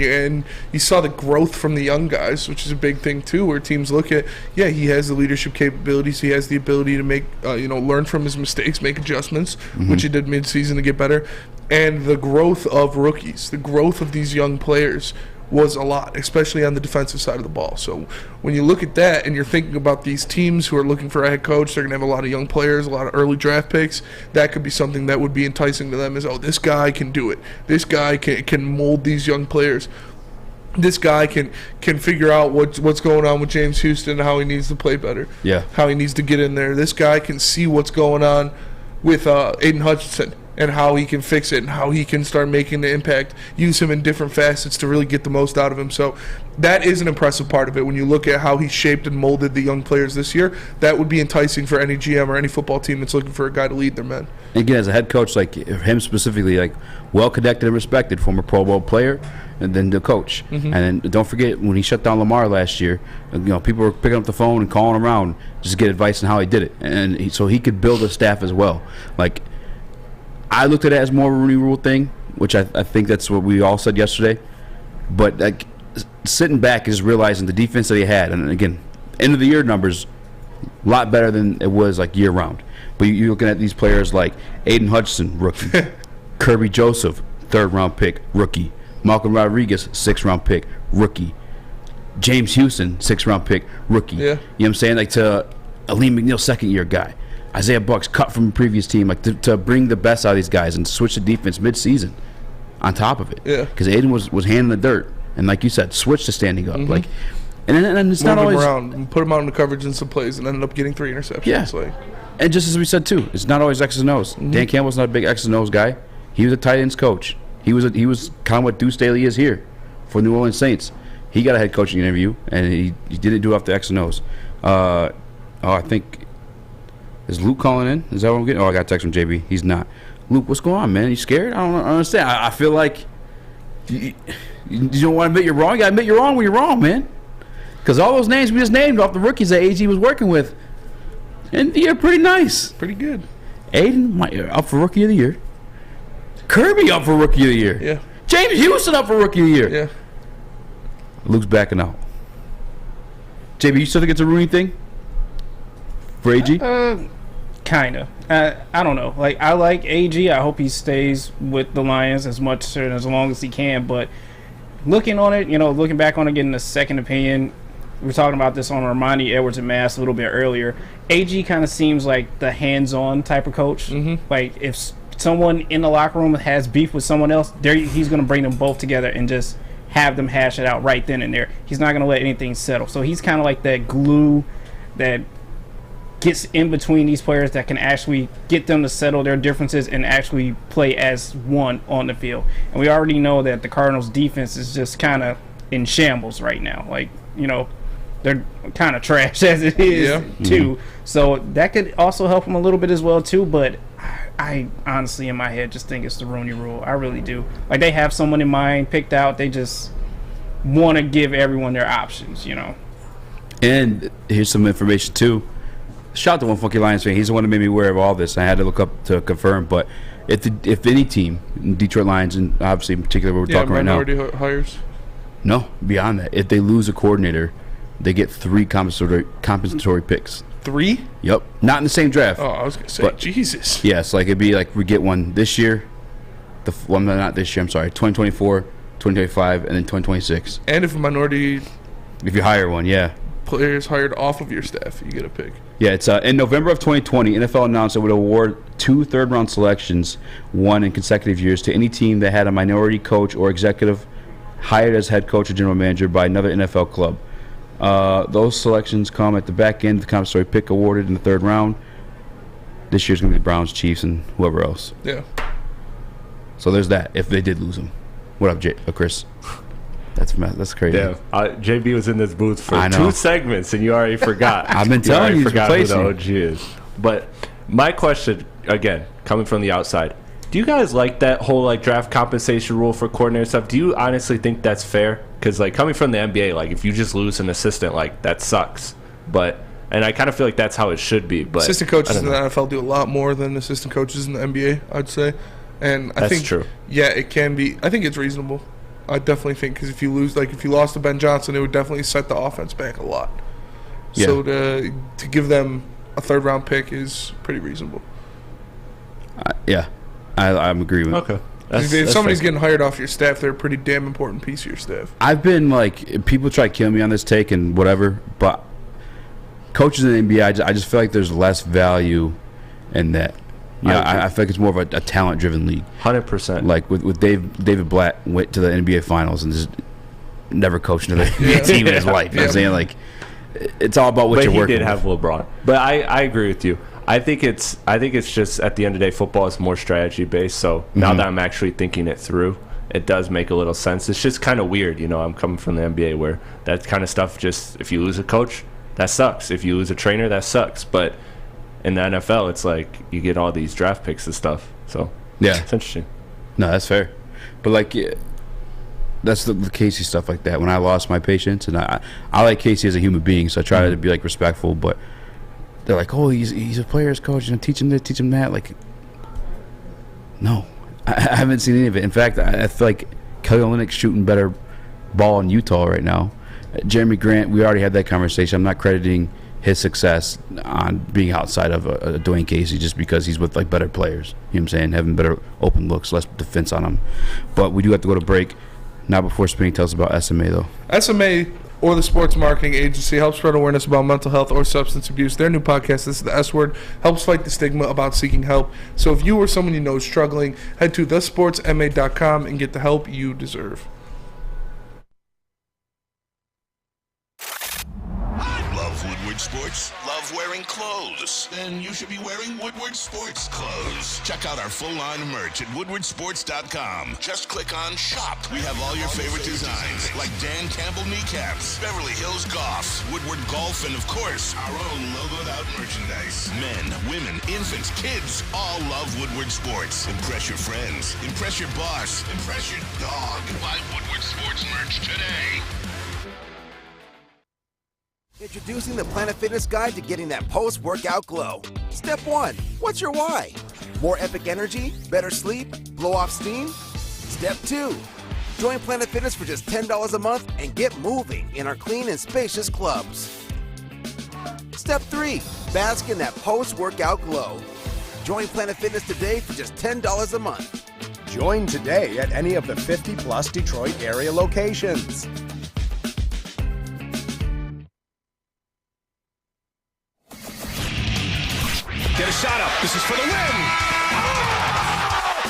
you saw the growth from the young guys, which is a big thing too, where teams look at, he has the leadership capabilities. He has the ability to make, learn from his mistakes, make adjustments, which he did midseason to get better. And the growth of rookies, the growth of these young players was a lot, especially on the defensive side of the ball. So when you look at that and you're thinking about these teams who are looking for a head coach, they're going to have a lot of young players, a lot of early draft picks. That could be something that would be enticing to them is, this guy can do it. This guy can mold these young players. This guy can figure out what's going on with James Houston and how he needs to play better. Yeah. How he needs to get in there. This guy can see what's going on with Aiden Hutchinson and how he can fix it and how he can start making the impact, use him in different facets to really get the most out of him. So that is an impressive part of it. When you look at how he shaped and molded the young players this year, that would be enticing for any GM or any football team that's looking for a guy to lead their men. Again, as a head coach, like him specifically, like well-connected and respected, former Pro Bowl player, and then the coach. And then don't forget, when he shut down Lamar last year, people were picking up the phone and calling around just to get advice on how he did it. And so he could build a staff as well. Like, I looked at it as more of a Rooney Rule thing, which I think that's what we all said yesterday. But like sitting back is realizing the defense that he had, and again, end of the year numbers, a lot better than it was like year round. But you're looking at these players like Aiden Hutchinson, rookie, Kirby Joseph, 3rd round pick, rookie, Malcolm Rodriguez, 6th round pick, rookie, James Houston, 6th round pick, rookie. Yeah. You know what I'm saying? Like to Aleem McNeil, 2nd year guy. Isaiah Bucks cut from a previous team, like to bring the best out of these guys and switch the defense mid-season on top of it. Yeah. Because Aiden was handing the dirt, and like you said, switch to standing up. Like, and it's not always around and put him out in the coverage in some plays and ended up getting 3 interceptions. Yeah. Like, and just as we said too, it's not always X's and O's. Dan Campbell's not a big X's and O's guy. He was a tight ends coach. He was kind of what Deuce Staley is here for New Orleans Saints. He got a head coaching interview, and he didn't do it off the X's and O's. I think. Is Luke calling in? Is that what I'm getting? Oh, I got a text from JB. He's not. Luke, what's going on, man? You scared? I don't understand. I feel like you don't want to admit you're wrong. You got to admit you're wrong when you're wrong, man. Because all those names we just named off the rookies that AG was working with, and they're pretty nice. Pretty good. Aiden up for Rookie of the Year. Kirby up for Rookie of the Year. Yeah. James Houston up for Rookie of the Year. Yeah. Luke's backing out. JB, you still think it's a Rooney thing? For AG? Kind of. I don't know. Like, I like AG. I hope he stays with the Lions as much and as long as he can. But looking on it, looking back on it, getting a second opinion, we were talking about this on Armani Edwards and Mass a little bit earlier. AG kind of seems like the hands-on type of coach. Like, if someone in the locker room has beef with someone else, he's going to bring them both together and just have them hash it out right then and there. He's not going to let anything settle. So he's kind of like that glue that gets in between these players that can actually get them to settle their differences and actually play as one on the field. And we already know that the Cardinals defense is just kind of in shambles right now. Like, they're kind of trash as it is too. So that could also help them a little bit as well too. But I honestly in my head just think it's the Rooney Rule. I really do. Like, they have someone in mind picked out. They just want to give everyone their options, And here's some information too. Shout out to one funky Lions fan. He's the one that made me aware of all this. I had to look up to confirm. But if any team, Detroit Lions, and obviously in particular what we're talking right now, minority hires. No, beyond that, if they lose a coordinator, they get 3 compensatory picks. 3? Yep, not in the same draft. Oh, I was gonna say, Jesus. Yes, like it'd be like we get one this year. Not this year. I'm sorry, 2024, 2025, and then 2026. And if a minority, if you hire one, yeah. Players hired off of your staff, you get a pick. Yeah, it's in November of 2020, NFL announced it would award 2 third-round selections, 1 in consecutive years, to any team that had a minority coach or executive hired as head coach or general manager by another NFL club. Those selections come at the back end of the compensatory pick awarded in the 3rd round. This year's going to be the Browns, Chiefs, and whoever else. Yeah. So there's that, if they did lose him. What up, Chris? That's crazy. Yeah, JB was in this booth for 2 segments, and you already forgot. I've been telling you, forgot who the OG is. But my question, again, coming from the outside, do you guys like that whole like draft compensation rule for coordinator stuff? Do you honestly think that's fair? Because like coming from the NBA, like if you just lose an assistant, like that sucks. And I kind of feel like that's how it should be. But assistant coaches in the NFL do a lot more than assistant coaches in the NBA, I'd say. And I think true. Yeah, it can be. I think it's reasonable. I definitely think because if you lost to Ben Johnson, it would definitely set the offense back a lot. Yeah. So to give them a 3rd round pick is pretty reasonable. Yeah. I'm agreeing with Okay. If somebody's getting hired off your staff, they're a pretty damn important piece of your staff. I've been like, people try to kill me on this take and whatever, but coaches in the NBA, I just feel like there's less value in that. I feel like it's more of a talent-driven league. 100%. Like with David Blatt went to the NBA Finals and just never coached another NBA team in his life. You know what I'm saying? Like, it's all about what you're working with. But he did have LeBron. But I agree with you. I think it's just at the end of the day, football is more strategy based. So now that I'm actually thinking it through, it does make a little sense. It's just kind of weird, I'm coming from the NBA where that kind of stuff just, if you lose a coach, that sucks. If you lose a trainer, that sucks. But in the NFL, it's like you get all these draft picks and stuff. So yeah, it's interesting. No, that's fair. But like, that's the Casey stuff like that. When I lost my patience, and I like Casey as a human being, so I try to be like respectful, but. They're like, oh, he's a player's coach, teach him this, teach him that. Like, no, I haven't seen any of it. In fact, I feel like Kelly Olynyk's shooting better ball in Utah right now. Jeremy Grant, we already had that conversation. I'm not crediting his success on being outside of a Dwayne Casey just because he's with like better players. You know what I'm saying? Having better open looks, less defense on him. But we do have to go to break. Not before Spinning tells us about SMA though. SMA. Or the Sports Marketing Agency helps spread awareness about mental health or substance abuse. Their new podcast, This is the S Word, helps fight the stigma about seeking help. So if you or someone you know is struggling, head to thesportsma.com and get the help you deserve. Love Woodward Sports? Love wearing clothes? Then you should be wearing Woodward Sports clothes. Check out our full line of merch at woodwardsports.com. Just click on Shop. We have all your favorite designs, like Dan Campbell kneecaps, Beverly Hills Golf, Woodward Golf, and of course, our own logoed out merchandise. Men, women, infants, kids, all love Woodward Sports. Impress your friends. Impress your boss. Impress your dog. Buy Woodward Sports merch today. Introducing the Planet Fitness Guide to getting that post-workout glow. Step 1. What's your why? More epic energy? Better sleep? Blow off steam? Step 2. Join Planet Fitness for just $10 a month and get moving in our clean and spacious clubs. Step 3. Bask in that post-workout glow. Join Planet Fitness today for just $10 a month. Join today at any of the 50-plus Detroit area locations. Get a shot up. This is for the win.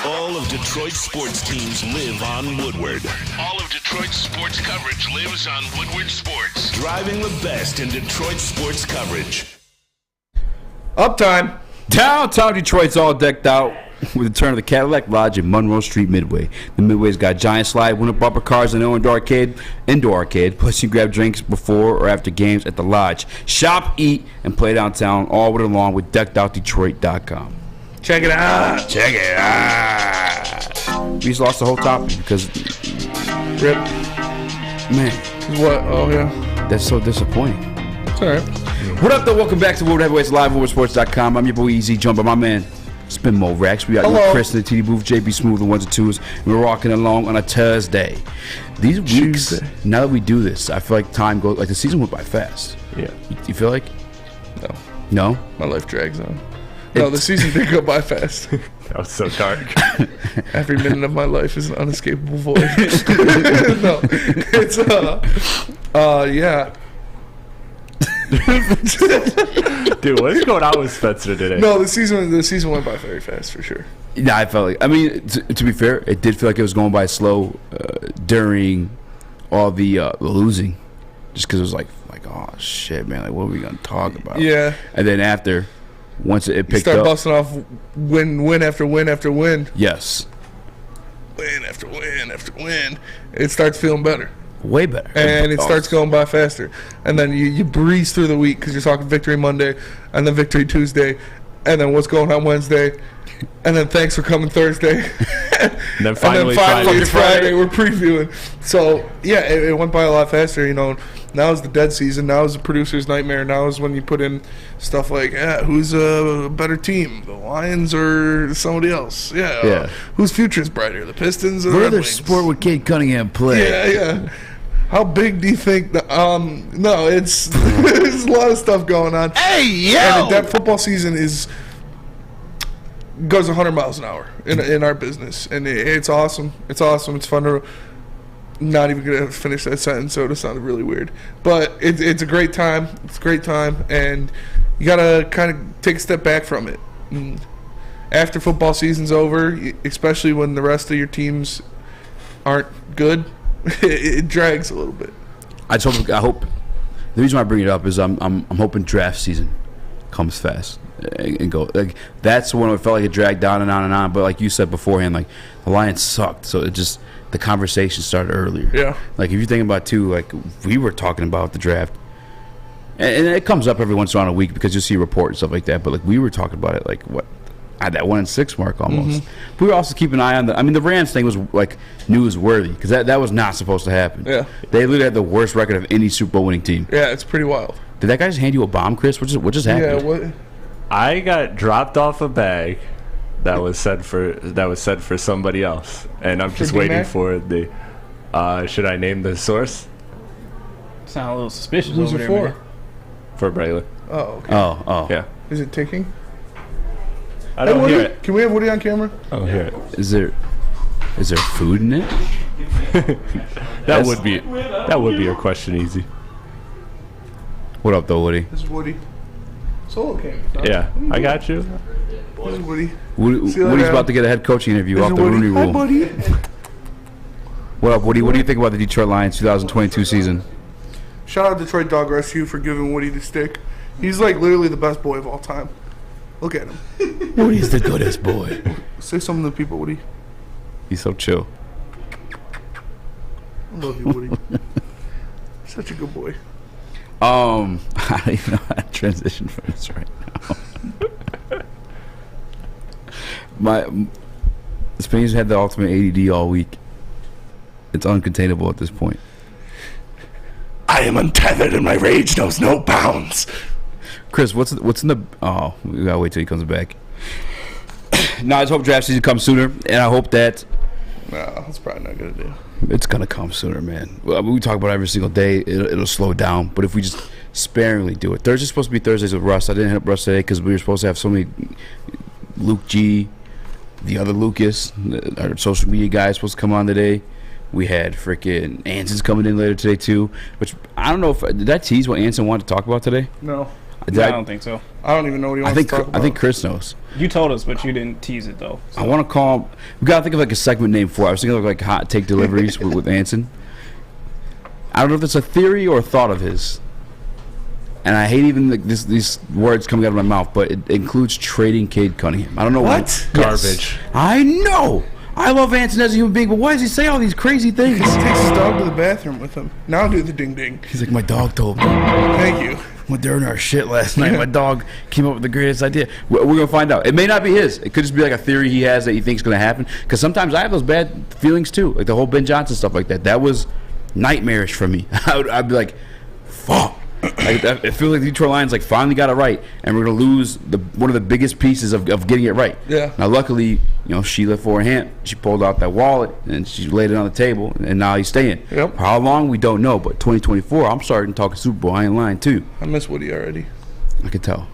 All of Detroit's sports teams live on Woodward. All of Detroit's sports coverage lives on Woodward Sports. Driving the best in Detroit sports coverage. Uptime. Downtown Detroit's all decked out with the turn of the Cadillac Lodge in Monroe Street Midway. The Midway's got giant slide, window bumper cars, and indoor arcade. Plus, you grab drinks before or after games at the Lodge. Shop, eat, and play downtown all winter long with deckedoutdetroit.com. Check it out. Check it out. We just lost the whole topic because... Rip. Man. What? Oh, yeah. That's so disappointing. It's all right. What up, though? Welcome back to Woodward Heavyweights Live, WoodwardSports.com. I'm your boy Eazy, joined by my man, Spin Mo Rex. We got you, Chris in the TD booth, JB Smooth, the ones and twos. And we're rocking along on a Thursday. These weeks, now that we do this, I feel like time goes, like the season went by fast. Yeah. You feel like? No. No? My life drags on. No, the season did go by fast. That was so dark. Every minute of my life is an unescapable void. No, it's yeah. Dude, what's going on with Spencer today? No, the season went by very fast for sure. Yeah, I felt like. I mean, to be fair, it did feel like it was going by slow during all the losing, just because it was like, oh shit, man, like what are we gonna talk about? Yeah. And then after, once it picked you start up, busting off win after win after win. Yes. Win after win after win. It starts feeling better. Way better. And it starts going by faster. And then you breeze through the week because you're talking victory Monday and then victory Tuesday. And then what's going on Wednesday. And then thanks for coming Thursday. And then finally it's Friday. We're previewing. So, yeah, it went by a lot faster. You know, now is the dead season. Now is the producer's nightmare. Now is when you put in stuff like, who's a better team, the Lions or somebody else? Yeah. Whose future is brighter, the Pistons or the Red Wings? Sport would Cade Cunningham play? Yeah. How big do you think? No, it's there's a lot of stuff going on. Hey, yo! And that football season goes 100 miles an hour in our business, and it's awesome. It's awesome. It's fun to. Not even gonna finish that sentence, so it sounded really weird. But it's a great time. It's a great time, and you gotta kind of take a step back from it. And after football season's over, especially when the rest of your teams aren't good, it drags a little bit. I hope. The reason why I bring it up is I'm hoping draft season comes fast and go. Like that's when it felt like it dragged down and on and on. But like you said beforehand, like the Lions sucked, so it just. The conversation started earlier. Yeah. Like, if you're thinking about, too, like, we were talking about the draft. And it comes up every once in a week because you'll see a report and stuff like that. But, like, we were talking about it, like, at that 1-6 mark almost. We were also keeping an eye on the Rams thing was, like, newsworthy because that was not supposed to happen. Yeah. They literally had the worst record of any Super Bowl winning team. Yeah, it's pretty wild. Did that guy just hand you a bomb, Chris? What just happened? Yeah, what? I got dropped off a bag that was said for somebody else. And I'm just waiting for the... should I name the source? Sound a little suspicious. Who's it for? For Braylon. Oh, okay. Oh. Yeah. Is it ticking? I don't hear it. Can we have Woody on camera? I don't hear it. Is there food in it? That would be your question, Eazy. What up, though, Woody? This is Woody. Solo cam. Yeah, I got you. This is Woody. Woody's about to get a head coaching interview off the Rooney Rule. Hi, buddy. What up, Woody? What do you think about the Detroit Lions 2022 season? Shout out Detroit Dog Rescue for giving Woody the stick. He's like literally the best boy of all time. Look at him. Woody's the goodest boy. Say something to the people, Woody. He's so chill. I love you, Woody. Such a good boy. I don't even know how to transition from this right now. The Spain's had the ultimate ADD all week. It's uncontainable at this point. I am untethered and my rage knows no bounds. Chris, what's in the... Oh, we gotta wait till he comes back. No, I just hope draft season comes sooner, and I hope that... No, that's probably not gonna do. It's gonna come sooner, man. Well, we talk about it every single day. It'll slow down, but if we just sparingly do it. Thursday's supposed to be Thursdays with Russ. I didn't hit up Russ today because we were supposed to have so many... Luke G, the other Lucas, our social media guy is supposed to come on today. We had freaking Anson's coming in later today too. Which I don't know if did I tease what Anson wanted to talk about today? No. I don't think so. I don't even know what he wants to talk about. I think Chris knows. You told us, but you didn't tease it though. So. I want to call him. We gotta think of like a segment name for it. I was thinking of like hot take deliveries with Anson. I don't know if it's a theory or a thought of his. And I hate even these words coming out of my mouth, but it includes trading Cade Cunningham. I don't know what. Garbage. Yes. I know. I love Anson as a human being, but why does he say all these crazy things? He takes his dog to the bathroom with him. Now do the ding ding. He's like, my dog told me. Thank you. When during our shit last night, my dog came up with the greatest idea. We're going to find out. It may not be his. It could just be like a theory he has that he thinks is going to happen. Because sometimes I have those bad feelings too. Like the whole Ben Johnson stuff like that. That was nightmarish for me. I'd be like, fuck. I feel like the Detroit Lions like finally got it right, and we're gonna lose one of the biggest pieces of getting it right. Yeah. Now, luckily, Sheila for Hamp, she pulled out that wallet and she laid it on the table, and now he's staying. Yep. How long we don't know, but 2024, I'm starting talking Super Bowl. I ain't lying too. I miss Woody already. I can tell.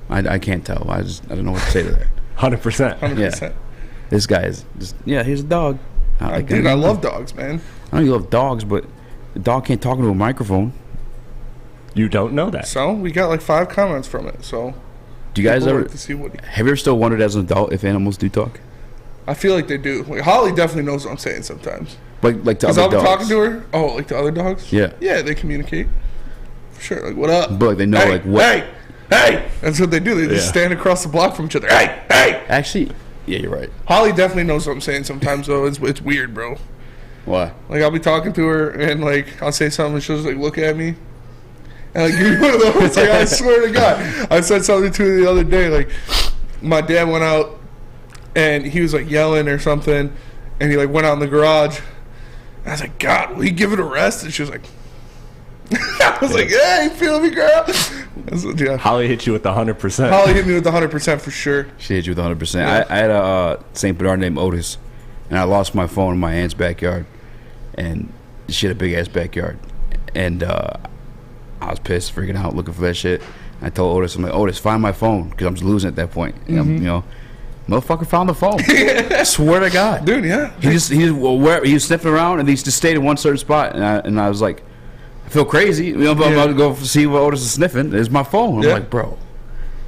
I can't tell. I don't know what to say to that. 100%. 100%. Yeah. This guy is just here's a dog. I love dogs, man. I know you love dogs, but the dog can't talk into a microphone. You don't know that. So we got like 5 comments from it. So do you guys ever to see Woody? Have you ever still wondered as an adult if animals do talk? I feel like they do. Like Holly definitely knows what I'm saying sometimes. Like to other dogs. Because I'll be talking to her. Oh, like to other dogs? Yeah. Yeah, they communicate. For sure. Like, what up? But like they know hey, like what. Hey, Hey! That's what they do. They just stand across the block from each other. Hey! Hey! Actually, yeah, you're right. Holly definitely knows what I'm saying sometimes, though. It's weird, bro. Why? Like, I'll be talking to her, and, like, I'll say something, and she'll just, like, look at me. And, like, give me one of those. Like, I swear to God. I said something to her the other day. Like, my dad went out, and he was, like, yelling or something, and he, like, went out in the garage. And I was like, God, will you give it a rest? And she was like, I was like, hey, feel me, girl? Yeah. Holly hit you with the 100%. Holly hit me with the 100% for sure. She hit you with 100%. Yeah. I had a St. Bernard named Otis, and I lost my phone in my aunt's backyard, and she had a big ass backyard, and I was pissed, freaking out, looking for that shit. And I told Otis, I'm like, Otis, find my phone, because I'm just losing at that point. And I'm, you know, motherfucker found the phone. I swear to God, dude. Yeah, he was sniffing around, and he just stayed in one certain spot, and I was like, I feel crazy. You know, I'm about to go see what Otis is sniffing. It's my phone. I'm like, bro.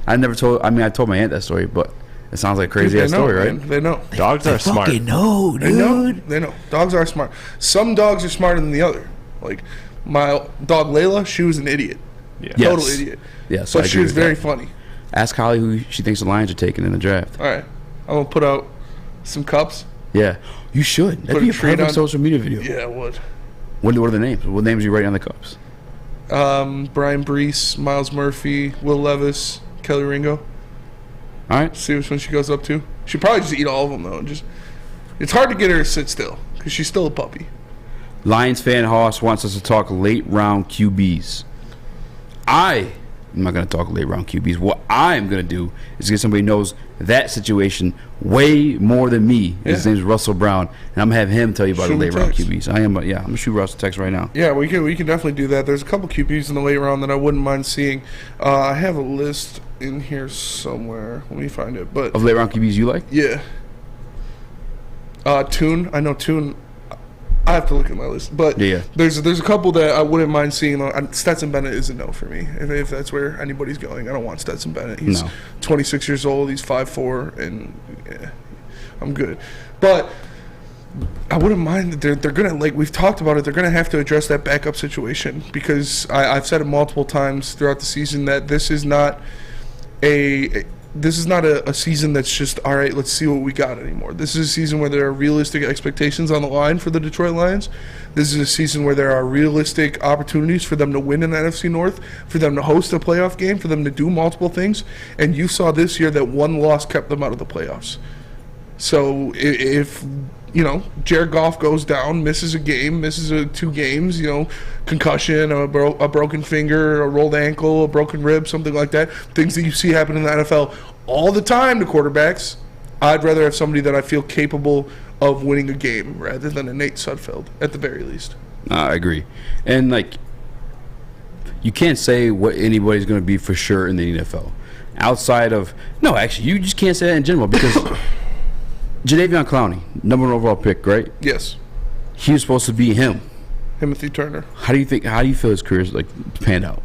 I told my aunt that story, but it sounds like a crazy ass story, right? Man, they know. Dogs are smart. They know, dude. They know. Dogs are smart. Some dogs are smarter than the other. Like my dog Layla, she was an idiot. Yeah. Total idiot. Yes, but she was very funny. Ask Holly who she thinks the Lions are taking in the draft. All right, I'm gonna put out some cups. Yeah, you should. That'd be a perfect social media video. Yeah, it would. What are the names? What names are you writing on the cups? Brian Brees, Miles Murphy, Will Levis, Kelly Ringo. All right. See which one she goes up to. She'd probably just eat all of them, though. It's hard to get her to sit still because she's still a puppy. Lions fan Hoss wants us to talk late round QBs. I'm not going to talk late round QBs. What I'm going to do is get somebody who knows that situation way more than me. Yeah. His name's Russell Brown, and I'm going to have him tell you about the late round QBs. I'm going to shoot Russell a text right now. Yeah, we can definitely do that. There's a couple QBs in the late round that I wouldn't mind seeing. I have a list in here somewhere. Let me find it. But of late round QBs you like? Yeah. Toon. I know Toon. I have to look at my list, but there's a couple that I wouldn't mind seeing. Stetson Bennett is a no for me. If that's where anybody's going, I don't want Stetson Bennett. He's 26 years old. He's 5'4", and I'm good. But I wouldn't mind that they're gonna, like we've talked about it. They're gonna have to address that backup situation because I've said it multiple times throughout the season that this is not a season that's just, all right, let's see what we got anymore. This is a season where there are realistic expectations on the line for the Detroit Lions. This is a season where there are realistic opportunities for them to win an NFC North, for them to host a playoff game, for them to do multiple things. And you saw this year that one loss kept them out of the playoffs. So if Jared Goff goes down, misses a game, misses 2 games, concussion, a broken finger, a rolled ankle, a broken rib, something like that, things that you see happen in the NFL all the time to quarterbacks. I'd rather have somebody that I feel capable of winning a game rather than a Nate Sudfeld, at the very least. I agree. And, you can't say what anybody's going to be for sure in the NFL. Outside of – no, actually, you just can't say that in general because – Jadeveon Clowney, number 1 overall pick, right? Yes. He was supposed to be him. Timothy Turner. How do you feel his career's panned out?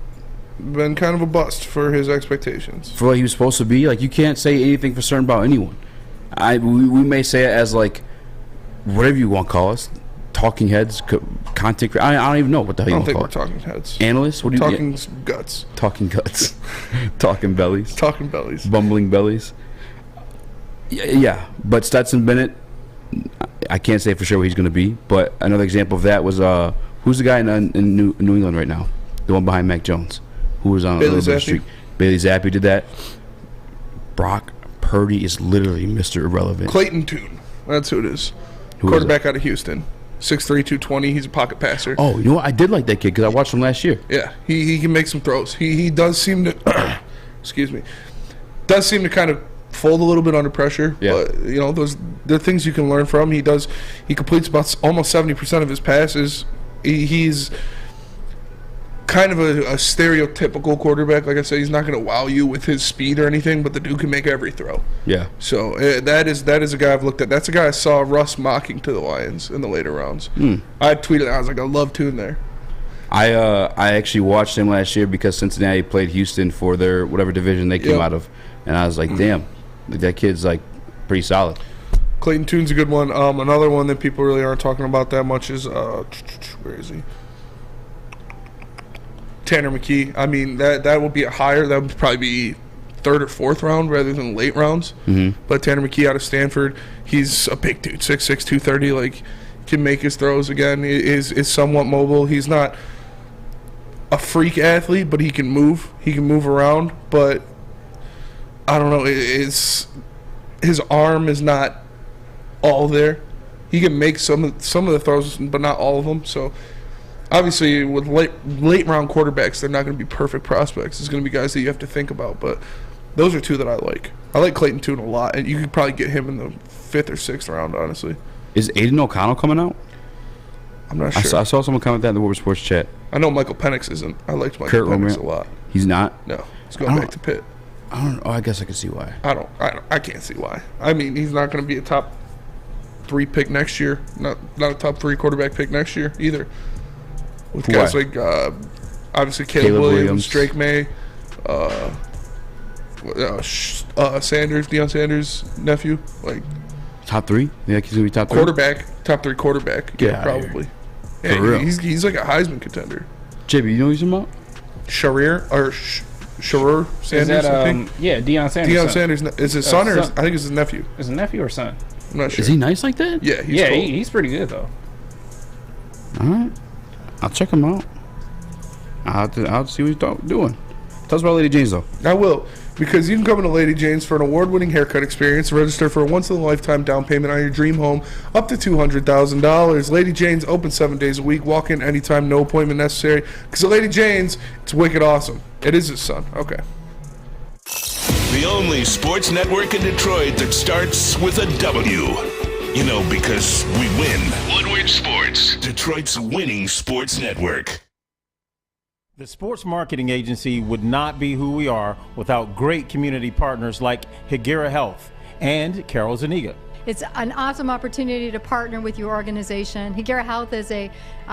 Been kind of a bust for his expectations. For what he was supposed to be? You can't say anything for certain about anyone. We may say it as whatever you want to call us. Talking heads, content. I don't even know what the hell you want to call it. I don't think we're talking heads. Analysts? What do you Talking guts. Talking guts. Talking bellies. Talking bellies. Bumbling bellies. Yeah, but Stetson Bennett, I can't say for sure what he's going to be. But another example of that was who's the guy in New England right now? The one behind Mac Jones, who was on a little bit of streak. Bailey Zappi did that. Brock Purdy is literally Mr. Irrelevant. Clayton Tune, that's who it is. Quarterback out of Houston, 6'3", 220. He's a pocket passer. Oh, you know what? I did like that kid because I watched him last year. Yeah, he can make some throws. He does seem to, excuse me, does seem to kind of fold a little bit under pressure. Yeah. But they're things you can learn from. He completes about almost 70% of his passes. He's kind of a stereotypical quarterback. Like I said, he's not going to wow you with his speed or anything, but the dude can make every throw. Yeah. So that is a guy I've looked at. That's a guy I saw Russ mocking to the Lions in the later rounds. I tweeted, I was like, I love Tune there. I actually watched him last year because Cincinnati played Houston for their whatever division they came out of, and I was like, damn. That kid's pretty solid. Clayton Tune's a good one. Another one that people really aren't talking about that much is where is he? Tanner McKee. I mean, that would be a higher. That would probably be third or fourth round rather than late rounds. Mm-hmm. But Tanner McKee out of Stanford, he's a big dude, 6'6", 230. Like, can make his throws again. Is somewhat mobile. He's not a freak athlete, but he can move. He can move around. But I don't know. His arm is not all there. He can make some of the throws, but not all of them. So obviously, with late round quarterbacks, they're not going to be perfect prospects. It's going to be guys that you have to think about. But those are two that I like. I like Clayton Tune a lot, and you could probably get him in the 5th or 6th round, honestly. Is Aiden O'Connell coming out? I'm not sure. I saw someone comment that in the Woodward Sports chat. I know Michael Penix isn't. I liked Michael Penix a lot. He's not? No. He's going back to Pitt. I don't know. Oh, I guess I can see why. I can't see why. I mean, he's not going to be a top 3 pick next year. Not a top 3 quarterback pick next year either. With guys like obviously Caleb Williams, Drake May, Sanders, Deion Sanders' nephew. Like top 3? Yeah, he's gonna be top 3. Top 3 quarterback. Yeah, probably. Yeah, For real. He's like a Heisman contender. JB, you know what he's talking about? Sharir Sanders, I think. Yeah, Deion Sanders. Deion Sanders is his son, or I think it's his nephew. Is his nephew or son? I'm not sure. Is he nice like that? Yeah, he's pretty good though. All right, I'll check him out. I'll see what he's doing. Tell us about Lady Jane's though. I will, because you can come into Lady Jane's for an award-winning haircut experience. Register for a once-in-a-lifetime down payment on your dream home, up to $200,000. Lady Jane's open 7 days a week. Walk in anytime, no appointment necessary. Because at Lady Jane's, it's wicked awesome. It is his son. Okay. The only sports network in Detroit that starts with a W. You know, because we win. Woodward Sports, Detroit's winning sports network. The sports marketing agency would not be who we are without great community partners like Higuera Health and Carol Zuniga. It's an awesome opportunity to partner with your organization. Higuera Health is a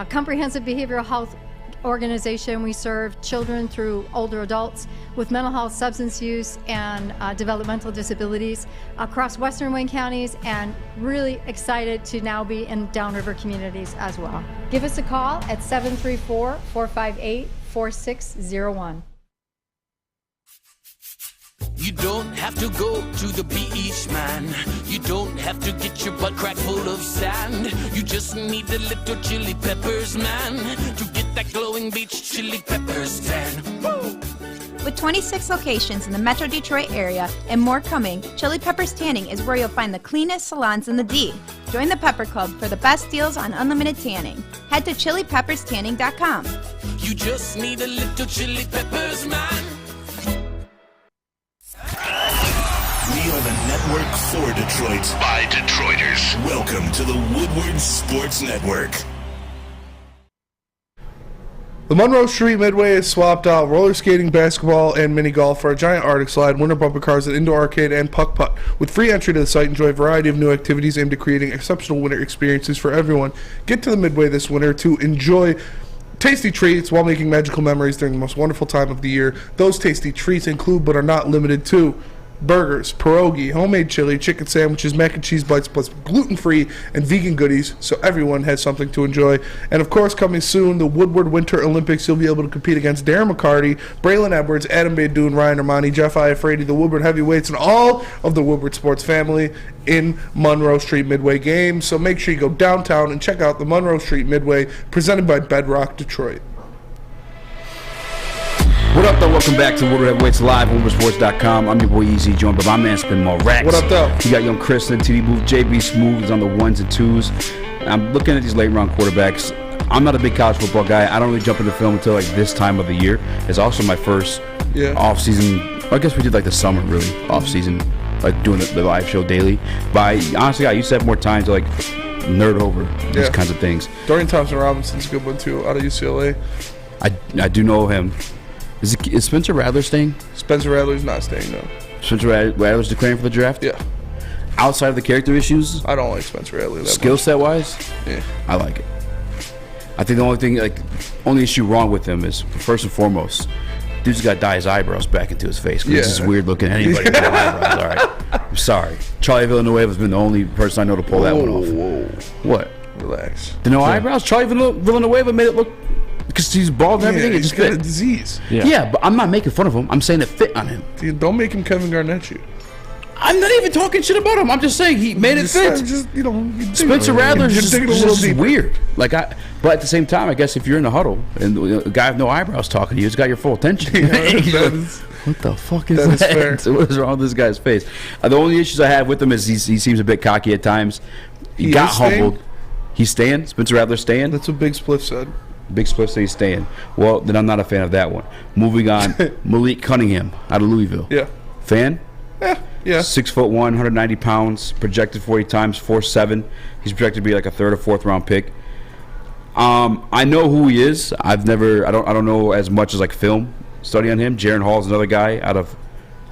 comprehensive behavioral health organization. We serve children through older adults with mental health, substance use, and developmental disabilities across Western Wayne counties, and really excited to now be in downriver communities as well. Give us a call at 734-458-4601. You don't have to go to the beach, man. You don't have to get your butt crack full of sand. You just need a little chili peppers, man, to get that glowing beach chili peppers tan. Woo! With 26 locations in the Metro Detroit area and more coming, Chili Peppers Tanning is where you'll find the cleanest salons in the D. Join the Pepper Club for the best deals on unlimited tanning. Head to chilipepperstanning.com. You just need a little chili peppers, man. We are the network for Detroit by Detroiters. Welcome to the Woodward Sports Network. The Monroe Street Midway is swapped out roller skating, basketball, and mini golf for a giant Arctic slide, winter bumper cars, an indoor arcade, and puck putt. With free entry to the site, enjoy a variety of new activities aimed at creating exceptional winter experiences for everyone. Get to the Midway this winter to enjoy tasty treats while making magical memories during the most wonderful time of the year. Those tasty treats include, but are not limited to, burgers, pierogi, homemade chili, chicken sandwiches, mac and cheese bites, plus gluten-free and vegan goodies, so everyone has something to enjoy. And of course, coming soon, the Woodward Winter Olympics. You'll be able to compete against Darren McCarty, Braylon Edwards, Adam Baydoun, Ryan Armani, Jeff Iafredi, the Woodward Heavyweights, and all of the Woodward sports family in Monroe Street Midway games. So make sure you go downtown and check out the Monroe Street Midway, presented by Bedrock Detroit. What up, though? Welcome back to Woodward Heavyweights Live on WoodwardSports.com. I'm your boy Eazy, joined by my man Spin More Racks. What up, though? You got young Chris in the TV booth. JB Smooth is on the 1s and 2s. I'm looking at these late round quarterbacks. I'm not a big college football guy. I don't really jump into film until like this time of the year. It's also my first off season. I guess we did like the summer really off season, like doing the live show daily. But honestly, I used to have more time to like nerd over these kinds of things. Dorian Thompson-Robinson's a good one too, out of UCLA. I do know him. Is Spencer Rattler staying? Spencer Rattler's not staying, no. Spencer Rattler's declaring for the draft? Yeah. Outside of the character issues? I don't like Spencer Rattler that much. Skill set wise? Yeah. I like it. I think the only issue wrong with him is, first and foremost, dude's got to dye his eyebrows back into his face. This is weird looking at anybody with no eyebrows, all right? I'm sorry. Charlie Villanueva's been the only person I know to pull that one off. Whoa. What? Relax. The no eyebrows? Charlie Villanueva made it look because he's bald and everything. It He's just got a fit. disease. Yeah, but I'm not making fun of him. I'm saying it fit on him. Dude, don't make him Kevin Garnett you. I'm not even talking shit about him. I'm just saying he made it fit. Spencer Rattler's just weird. But at the same time, I guess if you're in the huddle and a guy with no eyebrows talking to you, it's got your full attention. What the fuck is that? Fair. What is wrong with this guy's face? The only issues I have with him is he seems a bit cocky at times. He got humbled. He's staying. Spencer Rattler's staying. That's what Big Spliff said. Big Spliff said he's staying. Well, then I'm not a fan of that one. Moving on, Malik Cunningham out of Louisville. Yeah. Fan? Yeah. 6'1", 190 pounds, projected 40 times, 4'7". He's projected to be like a third or fourth round pick. I know who he is. I don't know as much as like film study on him. Jaron Hall's another guy out of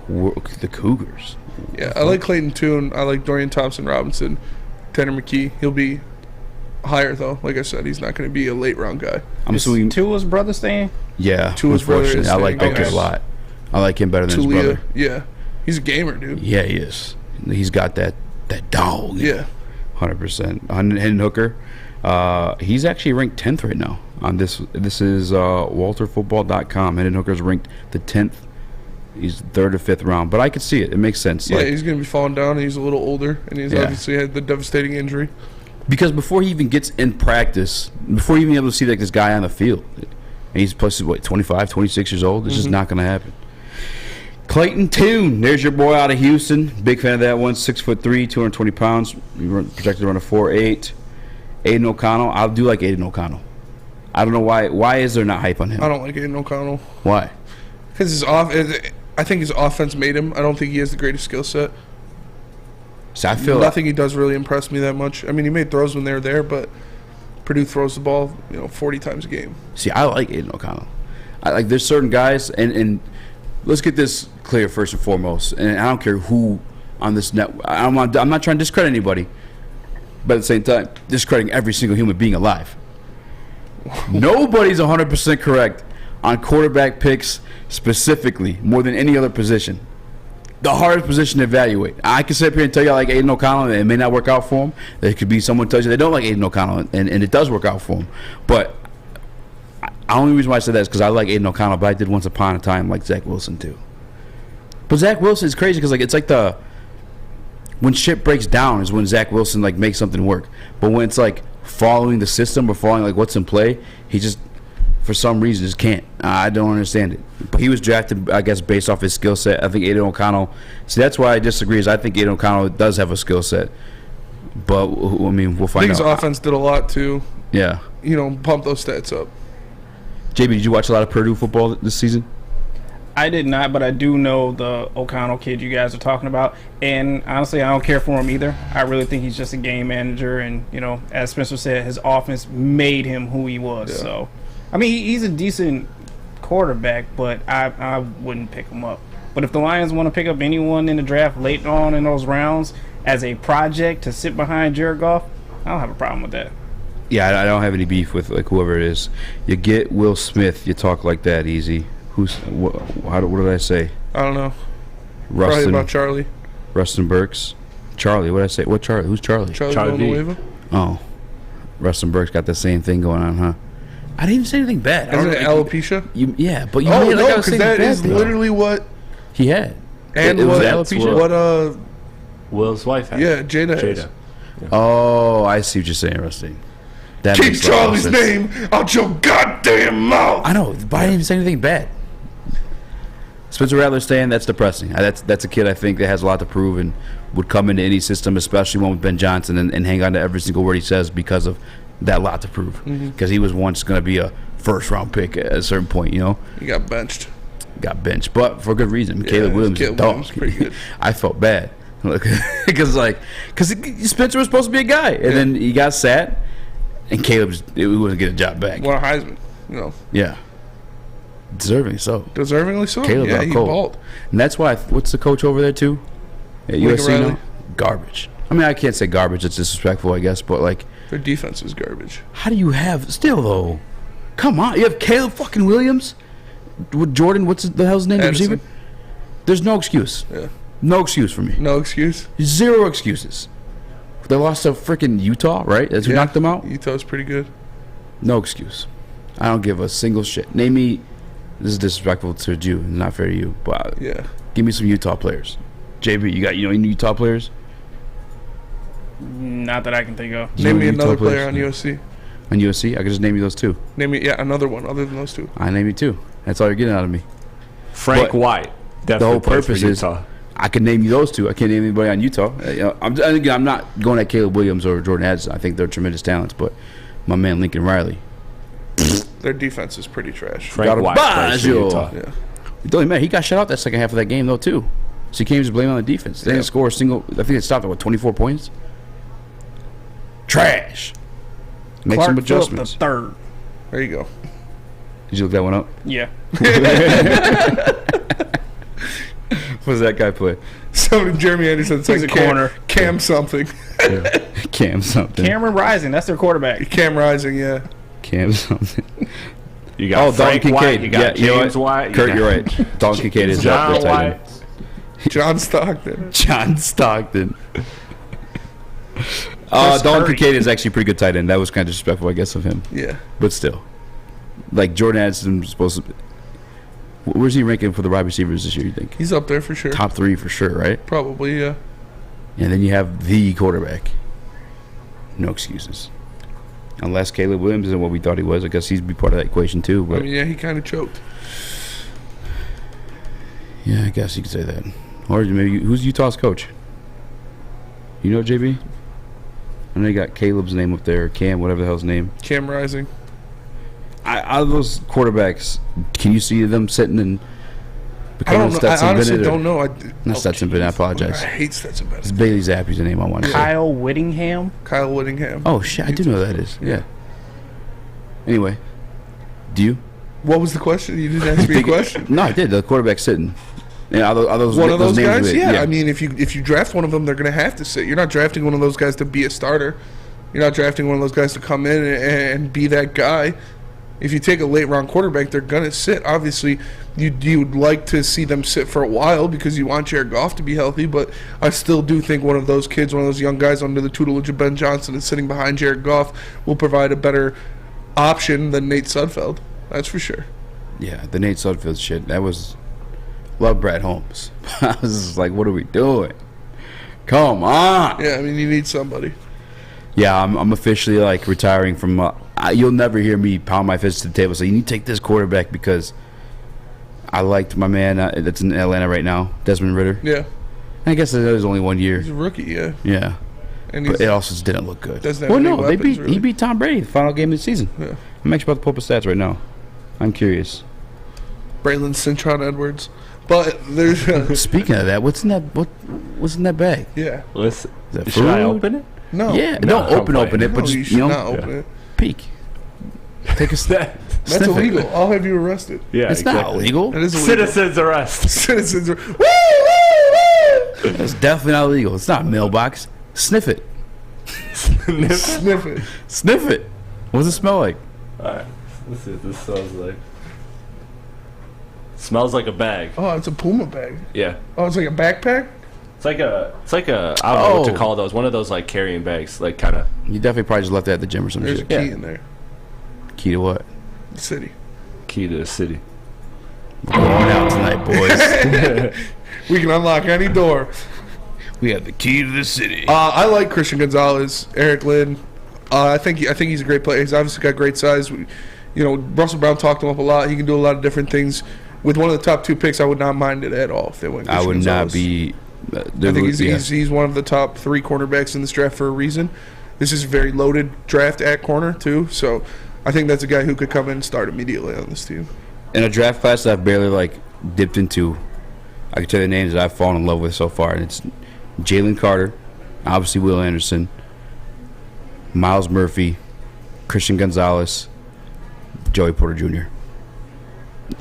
the Cougars. Yeah, I like Clayton Toon. I like Dorian Thompson-Robinson, Tanner McKee. He'll be higher though. Like I said, he's not going to be a late round guy. I'm assuming Tua's brother staying. Yeah, Tua's brother is I like that staying. kid a lot. I like him better than his brother. Yeah, he's a gamer, dude. Yeah, he is. He's got that dog. Yeah, 100%. Hendon Hooker, he's actually ranked 10th right now on this. This is WalterFootball.com. Hendon Hooker's ranked the 10th. He's third or fifth round, but I could see it. It makes sense. Yeah, he's going to be falling down. And he's a little older, and he's obviously had the devastating injury. Because before he even gets in practice, before you even able to see like this guy on the field, and he's plus 25, 26 years old, it's just not going to happen. Clayton Toon, there's your boy out of Houston. Big fan of that one. 6'3", 220 pounds. Projected to run a 4.8. Aiden O'Connell. I do like Aiden O'Connell. I don't know why. Why is there not hype on him? I don't like Aiden O'Connell. Why? Because I think his offense made him. I don't think he has the greatest skill set. So I feel nothing he does really impress me that much. I mean, he made throws when they were there, but Purdue throws the ball, 40 times a game. See, I like Aiden O'Connell. There's certain guys, and let's get this clear first and foremost. And I don't care who on this net. I'm not trying to discredit anybody, but at the same time, discrediting every single human being alive. Nobody's 100% correct on quarterback picks specifically, more than any other position. The hardest position to evaluate. I can sit up here and tell you I like Aiden O'Connell, and it may not work out for him. There could be someone tells you they don't like Aiden O'Connell, and it does work out for him. But the only reason why I said that is because I like Aiden O'Connell, but I did once upon a time like Zach Wilson too. But Zach Wilson is crazy because it's like when shit breaks down is when Zach Wilson makes something work. But when it's following the system or following what's in play, he just for some reason just can't. I don't understand it. But he was drafted, I guess, based off his skill set. I think Aiden O'Connell. See, that's why I disagree. Is I think Aiden O'Connell does have a skill set. But I mean, we'll find out. I think his offense did a lot to, yeah, pump those stats up. JB, did you watch a lot of Purdue football this season? I did not, but I do know the O'Connell kid you guys are talking about. And honestly, I don't care for him either. I really think he's just a game manager. And, as Spencer said, his offense made him who he was. Yeah. So, I mean, he's a decent quarterback, but I wouldn't pick him up. But if the Lions want to pick up anyone in the draft late on in those rounds as a project to sit behind Jared Goff, I don't have a problem with that. Yeah, I don't have any beef with whoever it is. You get Will Smith, you talk like that, Eazy. What did I say? I don't know. Rustin, probably about Charlie. Rustin Burks. Charlie, what did I say? What Charlie? Who's Charlie? Charlie Villanueva. Oh. Rustin Burks got the same thing going on, huh? I didn't even say anything bad. Isn't it alopecia? Yeah, but you made no, because that is literally what he had. And it was alopecia. What Will's wife had. Yeah, Jada has. Yeah. Oh, I see what you're saying, Rusty. Keep Charlie's name out your goddamn mouth. I know, but I didn't even say anything bad. Spencer Rattler staying, that's depressing. That's a kid I think that has a lot to prove and would come into any system, especially one with Ben Johnson, and hang on to every single word he says because of that lot to prove. Because he was once going to be a first-round pick at a certain point, He got benched. But for good reason. Caleb Williams is a dog. Pretty good. I felt bad. Because Spencer was supposed to be a guy, and then he got sat, and Caleb he wasn't getting a job back. What a Heisman, Yeah. Deservingly so. Caleb got he cold. balled. And that's why, what's the coach over there too? At USC now? Garbage. I mean, I can't say garbage, it's disrespectful, I guess, but their defense is garbage. How do you have, still though, come on, you have Caleb fucking Williams? With Jordan, what's the hell's name? The receiver? There's no excuse. Yeah. No excuse for me. No excuse? Zero excuses. They lost to freaking Utah, right? As we knocked them out? Utah's pretty good. No excuse. I don't give a single shit. Name me. This is disrespectful to you, not fair to you. But give me some Utah players. JB, you got any Utah players? Not that I can think of. Name me another player on USC. On USC, I could just name you those two. Name me another one other than those two. I name you two. That's all you're getting out of me. Frank White. The whole purpose is I can name you those two. I can't name anybody on Utah. I'm not going at Caleb Williams or Jordan Addison. I think they're tremendous talents, but my man Lincoln Riley. Their defense is pretty trash. Frank White plays for Utah. Yeah. It doesn't matter. He got shut out that second half of that game though too. So he can't just blame on the defense. They didn't score a single. I think it stopped at 24 points. Trash. Make some adjustments. The third. There you go. Did you look that one up? Yeah. What does that guy play? Somebody, Jeremy Anderson says He's a corner. Cam something. Cam something. Cameron Rising, that's their quarterback. Cam Rising, yeah. Cam something. You got Frank White, you got James White. Kurt, you're right. Dalton Kincaid is John up there. White. John Stockton. John Stockton. Dalton Kincaid is actually a pretty good tight end. That was kind of disrespectful, I guess, of him. Yeah. But still. Like, Jordan Addison was supposed to... Where's he ranking for the wide receivers this year, you think? He's up there for sure. Top 3 for sure, right? Probably, yeah. And then you have the quarterback. No excuses. Unless Caleb Williams isn't what we thought he was. I guess he'd be part of that equation too. But I mean, yeah, he kind of choked. Yeah, I guess you could say that. Or maybe who's Utah's coach? You know, JB? I know you got Caleb's name up there, Cam, whatever the hell's his name. Cam Rising. Out of those quarterbacks, can you see them sitting and becoming Stetson Bennett? I honestly don't know. Not Stetson Bennett, I apologize. I hate Stetson Bennett. It's Bailey Zappi's the name I want to say. Kyle Whittingham. Kyle Whittingham. Oh, shit, I do know who that is. Yeah. Anyway, do you? What was the question? You didn't ask me a question. No, I did. The quarterback sitting. Yeah, are those one of those names guys? Yeah. I mean, if you draft one of them, they're going to have to sit. You're not drafting one of those guys to be a starter. You're not drafting one of those guys to come in and be that guy. If you take a late round quarterback, they're going to sit. Obviously, you'd like to see them sit for a while because you want Jared Goff to be healthy, but I still do think one of those kids, one of those young guys under the tutelage of Ben Johnson and sitting behind Jared Goff will provide a better option than Nate Sudfeld. That's for sure. Yeah, the Nate Sudfeld shit, that was... Love Brad Holmes. I was just like, what are we doing? Come on. Yeah, I mean, you need somebody. Yeah, I'm officially like retiring from. You'll never hear me pound my fist to the table. So you need to take this quarterback because I liked my man that's in Atlanta right now, Desmond Ridder. Yeah. I guess it was only 1 year. He's a rookie, yeah. Yeah. And but it also just didn't look good. Doesn't have any weapons, he beat Tom Brady the final game of the season. Yeah. I'm actually about to pull up his stats right now. I'm curious. Braylon Cintron Edwards. But there's speaking of that, what's in that bag? Yeah. Should I open it? No. Yeah, don't open it, but you just should not open it. Peek. Take a step. That's illegal. I'll have you arrested. Yeah, it's not illegal. It is illegal. Citizens arrest. Citizens arrest. It's definitely not illegal. It's not mailbox. Sniff it. Sniff it. Sniff it. What does it smell like? Alright. Let's see what this smells like. Smells like a bag. Oh, it's a Puma bag. Yeah. Oh, it's like a backpack? It's like a I don't know what to call those. One of those like carrying bags, like kind of. You definitely probably just left that at the gym or something. There's a key in there. Key to what? The city. Key to the city. We're going out tonight, boys. We can unlock any door. We have the key to the city. I like Christian Gonzalez, Eric Lynn. I think he's a great player. He's obviously got great size. Russell Brown talked him up a lot. He can do a lot of different things. With one of the top 2 picks, I would not mind it at all if they went Christian I would Gonzalez. not be. I think he's one of the top 3 cornerbacks in this draft for a reason. This is a very loaded draft at corner, too. So I think that's a guy who could come in and start immediately on this team. In a draft class that I've barely dipped into, I can tell you the names that I've fallen in love with so far. And it's Jalen Carter, obviously Will Anderson, Miles Murphy, Christian Gonzalez, Joey Porter Jr.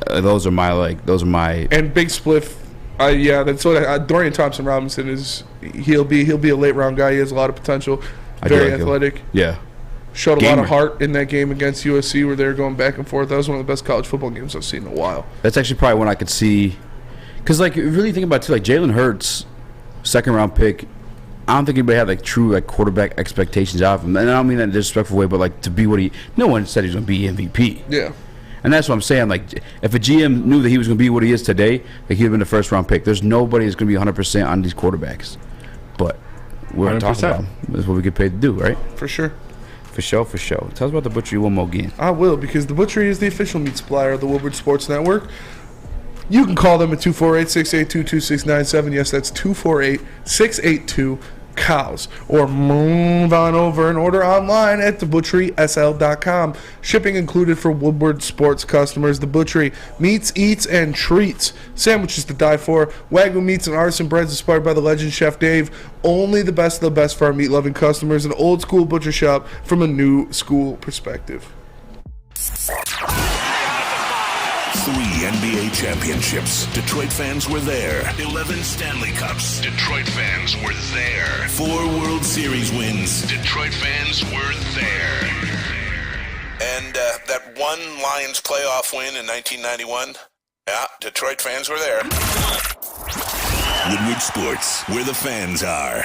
Those are my and Big Spliff. That's what Dorian Thompson Robinson is. He'll be a late round guy. He has a lot of potential. Very athletic. Yeah. Showed a lot of heart in that game against USC where they were going back and forth. That was one of the best college football games I've seen in a while. That's actually probably one I could see. Because, really think about it, too. Jalen Hurts, second-round pick, I don't think anybody had like true like quarterback expectations out of him. And I don't mean that in a disrespectful way, but like to be what he. No one said he was going to be MVP. Yeah. And that's what I'm saying. Like, if a GM knew that he was going to be what he is today, like he'd have been the first round pick. There's nobody that's going to be 100% on these quarterbacks. But we're talking about them. That's what we get paid to do, right? For sure. For sure, for sure. Tell us about the Butchery one more again. I will, because the Butchery is the official meat supplier of the Woodward Sports Network. You can call them at 248-682-2697. Yes, that's 248-682-COWS. Or move on over and order online at thebutcherysl.com. Shipping included for Woodward Sports customers. The Butchery, meats, eats, and treats. Sandwiches to die for. Wagyu meats and artisan breads inspired by the legend Chef Dave. Only the best of the best for our meat-loving customers. An old-school butcher shop from a new-school perspective. 3 NBA championships. Detroit fans were there. 11 Stanley Cups. Detroit fans were there. 4 World Series wins. Detroit fans were there. And that one Lions playoff win in 1991. Yeah, Detroit fans were there. Woodward Sports, where the fans are.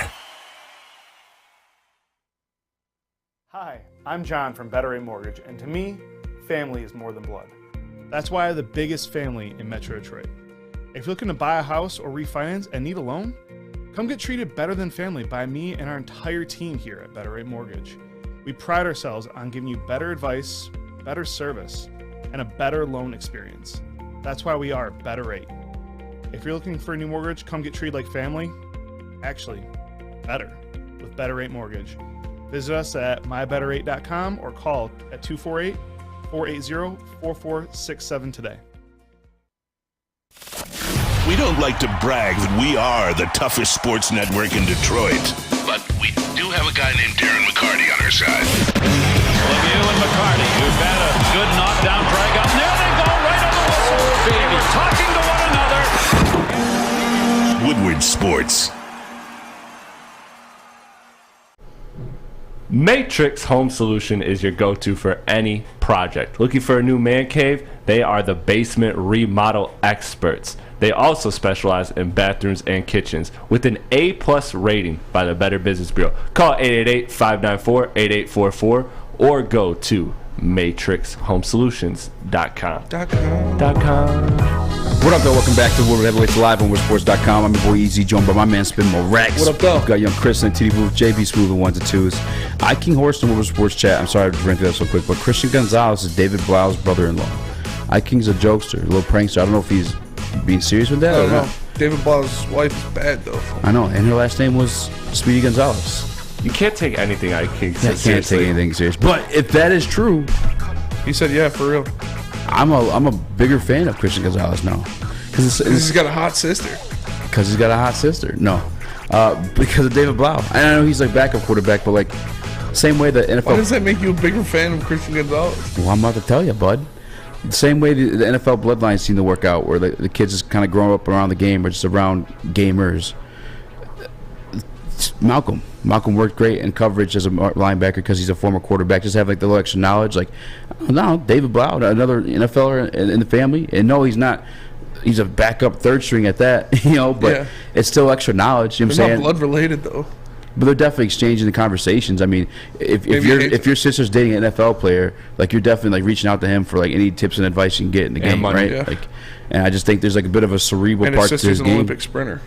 Hi, I'm John from Better Rate Mortgage, and to me, family is more than blood. That's why I have the biggest family in Metro Detroit. If you're looking to buy a house or refinance and need a loan, come get treated better than family by me and our entire team here at Better Rate Mortgage. We pride ourselves on giving you better advice, better service, and a better loan experience. That's why we are Better Rate. If you're looking for a new mortgage, come get treated like family. Actually, better with Better Rate Mortgage. Visit us at mybetterrate.com or call at 248-480-4467 today. We don't like to brag that we are the toughest sports network in Detroit, but we do have a guy named Darren McCarty on our side. Lemieux and McCarty, who've had a good knockdown drag up. There they go, right on the whistle. They were talking to one another. Woodward Sports. Matrix Home Solution is your go-to for any project. Looking for a new man cave? They are the basement remodel experts. They also specialize in bathrooms and kitchens with an A+ rating by the Better Business Bureau. Call 888-594-8844 or go to matrixhomesolutions.com. What up, though? Welcome back to Woodward Heavyweights Live on WoodSports.com. I'm your boy Eazy, joined by my man Spin Morax. What up, though? We've got young Chris and TD Booth, JB Smooth and 1s and 2s. I King Horst and Woodward Sports Chat. I'm sorry to ran through that so quick, but Christian Gonzalez is David Blau's brother-in-law. I King's a jokester, a little prankster. I don't know if he's being serious with that I or don't know. not. David Blau's wife is bad, though. I know, and her last name was Speedy Gonzalez. You can't take anything I King I says can't take anything serious. But if that is true, he said, "Yeah, for real." I'm a bigger fan of Christian Gonzalez now because he's got a hot sister. Because he's got a hot sister. No, because of David Blau. I know he's like backup quarterback, but like same way the NFL. Why does that make you a bigger fan of Christian Gonzalez? Well, I'm about to tell you, bud. The same way the NFL bloodlines seem to work out, where the kids just kind of growing up around the game or just around gamers. Malcolm worked great in coverage as a linebacker because he's a former quarterback. Just have like the little extra knowledge. Like, no, David Blau, another NFLer in the family, and no, he's not. He's a backup third string at that, But Yeah. it's still extra knowledge. You know what I'm They're saying? not blood related, though. But they're definitely exchanging the conversations. I mean, if your sister's dating an NFL player, like you're definitely like reaching out to him for like any tips and advice you can get in the game, money, right? yeah. Like, and I just think there's like a bit of a cerebral And part his to his sister's an game. Olympic sprinter.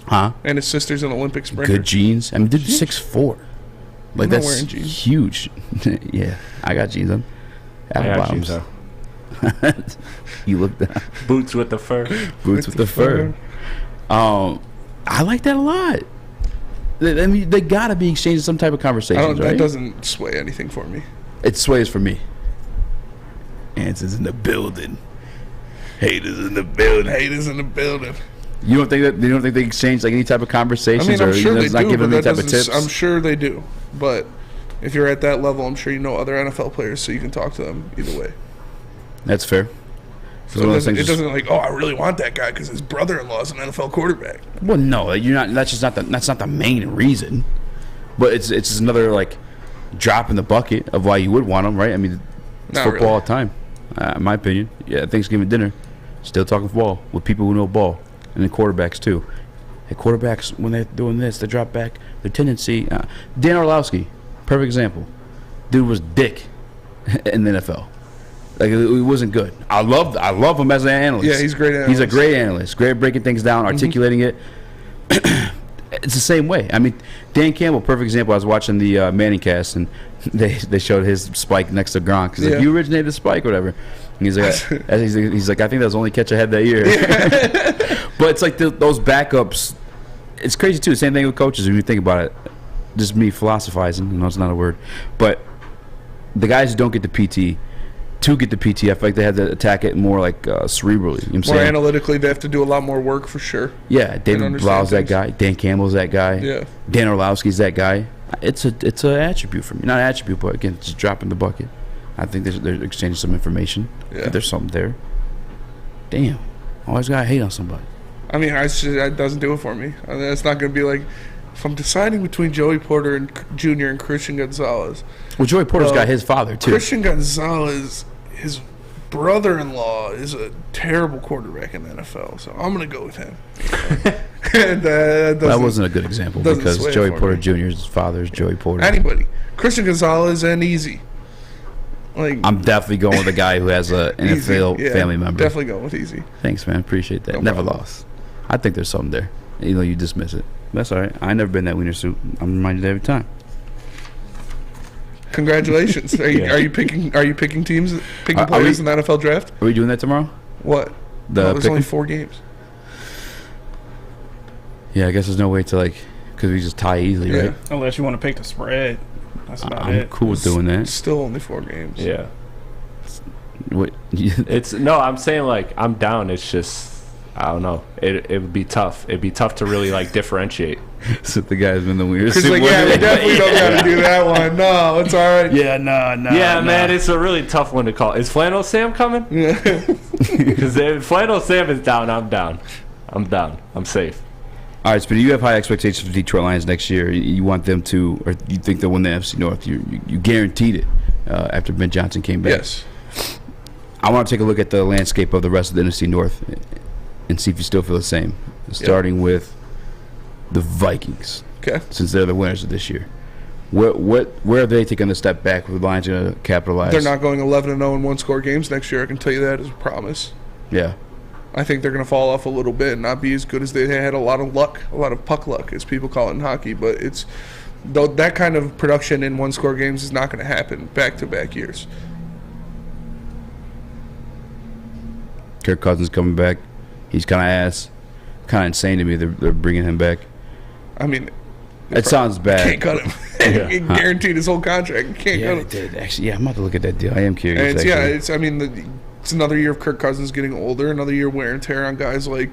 Huh? And his sister's an Olympic sprinter. Good genes. I mean, dude, 6'4". Like I'm not that's wearing jeans. huge. Yeah, I got jeans on. I got jeans on. You look down. Boots with the fur. Boots with the fur. I like that a lot. I mean, they gotta be exchanging some type of conversations, right? That doesn't sway anything for me. It sways for me. Anson's in the building. Haters in the building. Haters in the building. You don't think they exchange like any type of conversations? I mean, I'm or sure they not do, giving but any that type of tips? I'm sure they do. But if you're at that level, I'm sure you know other NFL players, so you can talk to them either way. That's fair. So it doesn't like, oh, I really want that guy because his brother-in-law is an NFL quarterback. Well, no, you're not. That's not the main reason. But it's just another like drop in the bucket of why you would want them, right? I mean, it's Not football really. all the time. In my opinion, yeah. Thanksgiving dinner, still talking football with people who know ball, and then quarterbacks too. Hey, quarterbacks, when they're doing this, they drop back. Their tendency. Dan Orlowski, perfect example. Dude was dick in the NFL. Like, it wasn't good. I love him as an analyst. Yeah, he's a great analyst. He's a great analyst. Great at breaking things down, articulating it. It's the same way. I mean, Dan Campbell, perfect example. I was watching the Manning cast, and they showed his spike next to Gronk. He's like, you originated the spike, or whatever. And he's like, I think that was the only catch I had that year. But it's like those backups. It's crazy too. Same thing with coaches. When you think about it, just me philosophizing. No, it's not a word. But the guys who don't get the PT, to get the PT, I feel like they had to attack it more like cerebrally. You know what I'm more saying? Analytically, they have to do a lot more work for sure. Yeah, David Blau's that guy. Dan Campbell's that guy. Yeah. Dan Orlowski's that guy. It's an attribute for me. Not an attribute, but again, just dropping the bucket. I think they're exchanging some information. Yeah. There's something there. Damn. Always got to hate on somebody. I mean, that doesn't do it for me. I mean, it's not going to be like, if I'm deciding between Joey Porter and Jr. and Christian Gonzalez. Well, Joey Porter's got his father, too. Christian Gonzalez, his brother-in-law, is a terrible quarterback in the NFL, so I'm going to go with him. And, that wasn't a good example because Joey Porter Jr.'s father is Joey Porter. Anybody. Christian Gonzalez and Eazy. Like, I'm definitely going with a guy who has an NFL family member. Definitely going with Eazy. Thanks, man. Appreciate that. Never lost. I think there's something there, even though you dismiss it. That's all right. I ain't never been that wiener suit. I'm reminded every time. Congratulations. Are you picking teams, picking players in the NFL draft? Are we doing that tomorrow? What? There's only 4 games. Yeah, I guess there's no way to because we just tie easily, right? Unless you want to pick the spread. That's about it. I'm cool with doing that. Still only 4 games. Yeah. What? I'm saying I'm down. It's just I don't know. It would be tough. It'd be tough to really differentiate. So the guy's been the weirdest. Because we definitely don't got to do that one. No, it's all right. Yeah, no. Yeah, man, it's a really tough one to call. Is Flannel Sam coming? Yeah. Because if Flannel Sam is down, I'm down. I'm safe. All right, Speedy, you have high expectations for Detroit Lions next year. You want them to, or you think they'll win the NFC North. You guaranteed it after Ben Johnson came back. Yes. I want to take a look at the landscape of the rest of the NFC North and see if you still feel the same. Starting with the Vikings. Okay. Since they're the winners of this year. Where are they taking a step back with the Lions going to capitalize? They're not going 11-0 in one-score games next year. I can tell you that as a promise. Yeah. I think they're going to fall off a little bit and not be as good as they had. A lot of luck, a lot of puck luck, as people call it in hockey. But that kind of production in one-score games is not going to happen back-to-back years. Kirk Cousins coming back. He's kind of ass. Kind of insane to me. They're bringing him back. I mean, it sounds bad. Can't cut him. He guaranteed his whole contract. Can't cut him. Did actually. Yeah, I'm about to look at that deal. I am curious. And it's another year of Kirk Cousins getting older. Another year of wear and tear on guys like